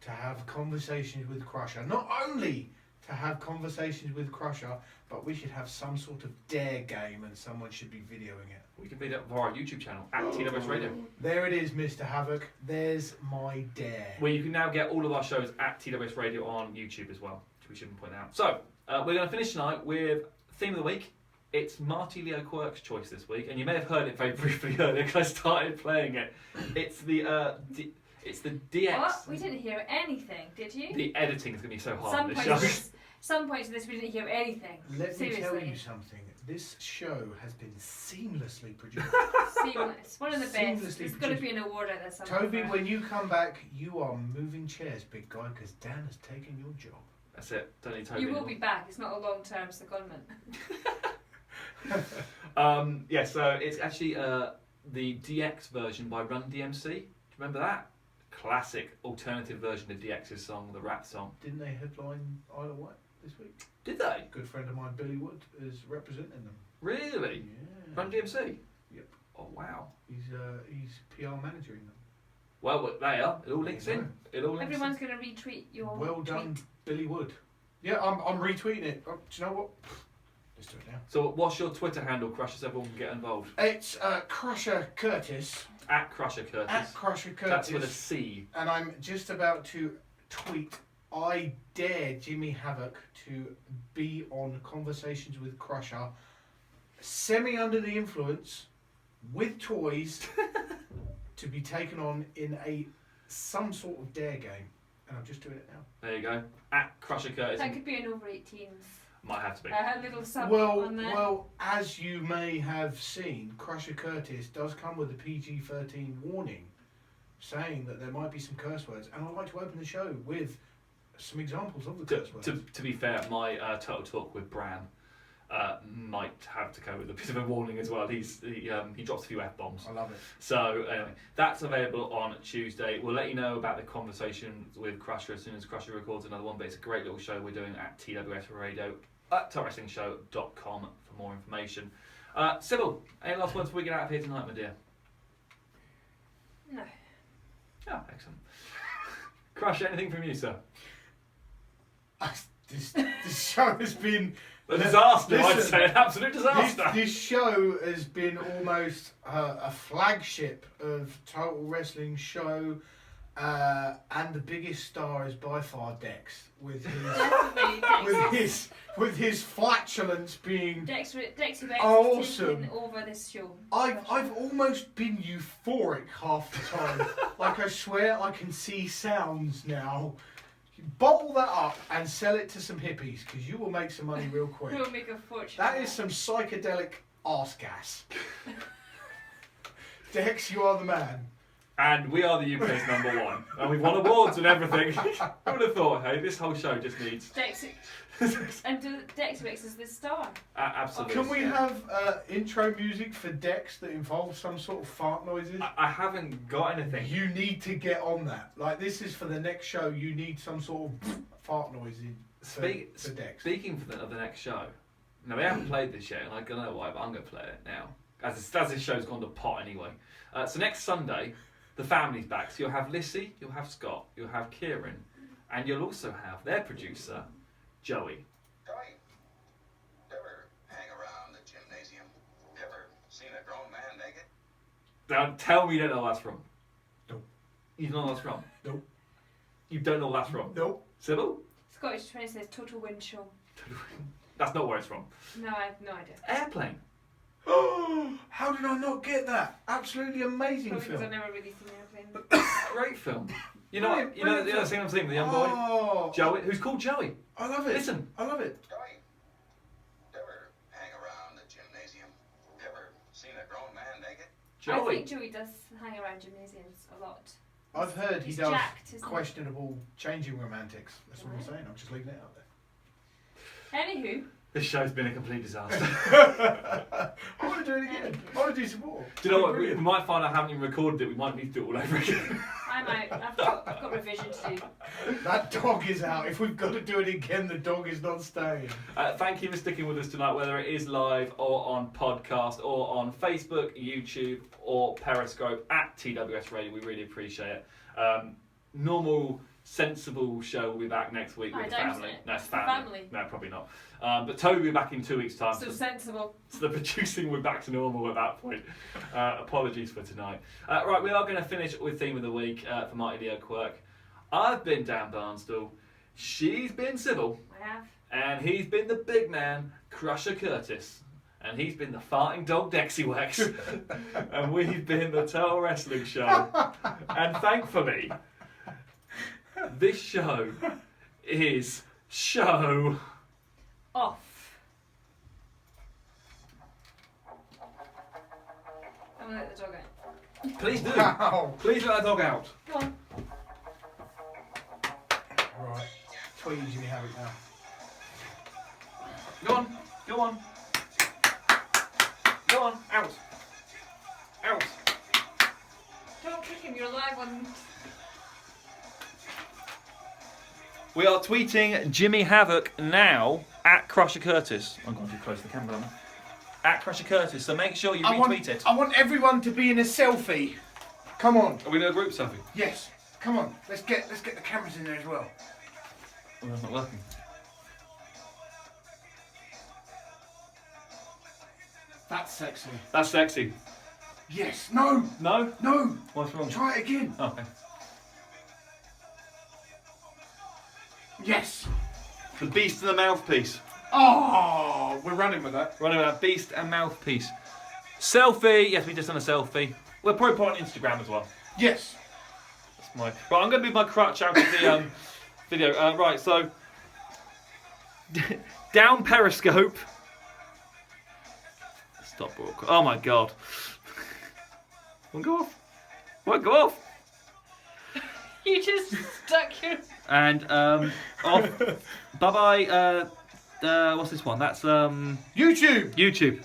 to have conversations with Crusher. Not only to have conversations with Crusher, but we should have some sort of dare game and someone should be videoing it. We can video it via our YouTube channel at TWS Radio, There it is, Mr. Havoc. There's my dare. where you can now get all of our shows at TWS Radio on YouTube as well, which we shouldn't point out. So we're going to finish tonight with theme of the week. It's Marty Leo Quirk's choice this week, and you may have heard it very briefly earlier because I started playing it. It's the it's the DX. What? We didn't hear anything, did you? The editing is going to be so hard on this show. Some points of this we didn't hear anything. Let me tell Seriously. you something. This show has been seamlessly produced. Seamless. One of the best. Seamlessly There's got to produced. be an award out there somewhere. Toby, for it. when you come back, you are moving chairs, big guy, because Dan has taken your job. That's it. Don't need Toby You will anymore. be back. It's not a long-term secondment. Yeah, so it's actually the DX version by Run DMC. Do you remember that? Classic alternative version of DX's song, the rap song. Didn't they headline Isle of Wight this week? Did they? Good friend of mine, Billy Wood, is representing them. Really? Yeah. Run DMC? Yep. Oh, wow. He's PR managing them. Well, they are. It all links in. It all links Everyone's going to retweet your Well done, tweet. Billy Wood. Yeah, I'm retweeting it. Oh, do you know what? Let's do it now. So what's your Twitter handle, Crusher, so everyone can get involved? It's Crusher Curtis. At Crusher Curtis. At Crusher Curtis. That's with a C. And I'm just about to tweet, I dare Jimmy Havoc to be on Conversations with Crusher, semi under the influence, with toys, to be taken on in some sort of dare game. And I'm just doing it now. There you go. At Crusher Curtis. That could be an over 18s. Might have to be. A little sub Well, on there. well, as you may have seen, Crusher Curtis does come with a PG-13 warning, saying that there might be some curse words, and I'd like to open the show with some examples of the curse words. To be fair, my Total Talk with Bran might have to go with a bit of a warning as well. He drops a few F-bombs. I love it. So anyway, that's available on Tuesday. We'll let you know about the conversation with Crusher as soon as Crusher records another one, but it's a great little show we're doing at TWS Radio at TWSWrestlingshow.com for more information. Cybil, any last words before we get out of here tonight, my dear? No. Oh, excellent. Crusher, anything from you, sir? This show has been A disaster, I'd Listen, say, an absolute disaster. This show has been almost a flagship of Total Wrestling Show, and the biggest star is by far Dex, with his with his flatulence being. Dexy Bex is Awesome. taking over this show. I've almost been euphoric half the time. Like, I swear I can see sounds now. Bottle that up and sell it to some hippies, because you will make some money real quick. We'll make a fortune. That is some psychedelic arse gas. Dex, you are the man. And we are the UK's #1. And we've won awards and everything. Who would have thought, hey, this whole show just needs... And Dexwix is the star. Absolutely. Can we have intro music for Dex that involves some sort of fart noises? I haven't got anything. You need to get on that. Like, this is for the next show. You need some sort of fart noise for Dex. Speaking of the next show, now we haven't played this yet, and I don't know why, but I'm going to play it now. As this show's gone to pot anyway. So next Sunday, the family's back. So you'll have Lissy, you'll have Scott, you'll have Kieran, and you'll also have their producer, Joey. Joey, ever hang around the gymnasium? Ever seen a grown man naked? Now tell me you don't know what that's from. Nope. You don't know what that's from? Nope. You don't know what that's from? Nope. Cybil? Scottish Train says Total Windshaw. That's not where it's from. No, I have no idea. Airplane. How did I not get that? Absolutely amazing Probably because film. I've never really seen Airplane. Great film. You know what? You know Brilliant the other thing I'm seeing with the young boy? Oh, Joey, who's called Joey. I love it. Listen. I love it. Joey, ever hang around the gymnasium? Ever seen a grown man naked? I Joey. think Joey does hang around gymnasiums a lot. I've heard he He's does jacked, isn't he? questionable changing romantics. That's what I'm saying. I'm just leaving it out there. Anywho, This show's been a complete disaster. I want to do it again. I want to do some more. Do you know what? We might find I haven't even recorded it. We might need to do it all over again. I'm out. I've got revision to do. That dog is out. If we've got to do it again, the dog is not staying. Thank you for sticking with us tonight, whether it is live or on podcast or on Facebook, YouTube, or Periscope at TWS Radio. We really appreciate it. Normal, sensible show will be back next week with the family. No, it's family. No, probably not. But Toby will be back in 2 weeks' time. So sensible. So the producing will be back to normal at that point. Apologies for tonight. Right, we are going to finish with Theme of the Week for Mighty Leo Quirk. I've been Dan Barnstall. She's been Cybil. I have. And he's been the big man, Crusher Curtis. And he's been the farting dog, Dexy Wex. And we've been the Total Wrestling Show. And thankfully, this show is show off. I'm gonna let the dog out. Please do. Wow. Please let that dog out. Go on. Right. Tweety Jimmy Havoc now. Go on. Go on. Go on. Out. Out. Don't kick him, you're live on. We are tweeting Jimmy Havoc now at Crusher Curtis. I'm going too close to the camera now. At Crusher Curtis, so make sure you retweet it. I want everyone to be in a selfie. Come on. Are we doing a group selfie? Yes. Come on. Let's get the cameras in there as well. Oh, that's not working. That's sexy. That's sexy. Yes. No. No? No. What's wrong? Try it again. Oh, okay. Yes. The beast and the mouthpiece. Oh, we're running with that. Running with that beast and mouthpiece. Selfie. Yes, we just done a selfie. We'll probably put it on Instagram as well. Yes. That's my. Right, I'm going to move my crutch out of the video. Right, so down Periscope. Stop broadcast. Oh my god. Won't go off. Won't go off. You just stuck your. And off. Bye bye. What's this one? That's YouTube. YouTube.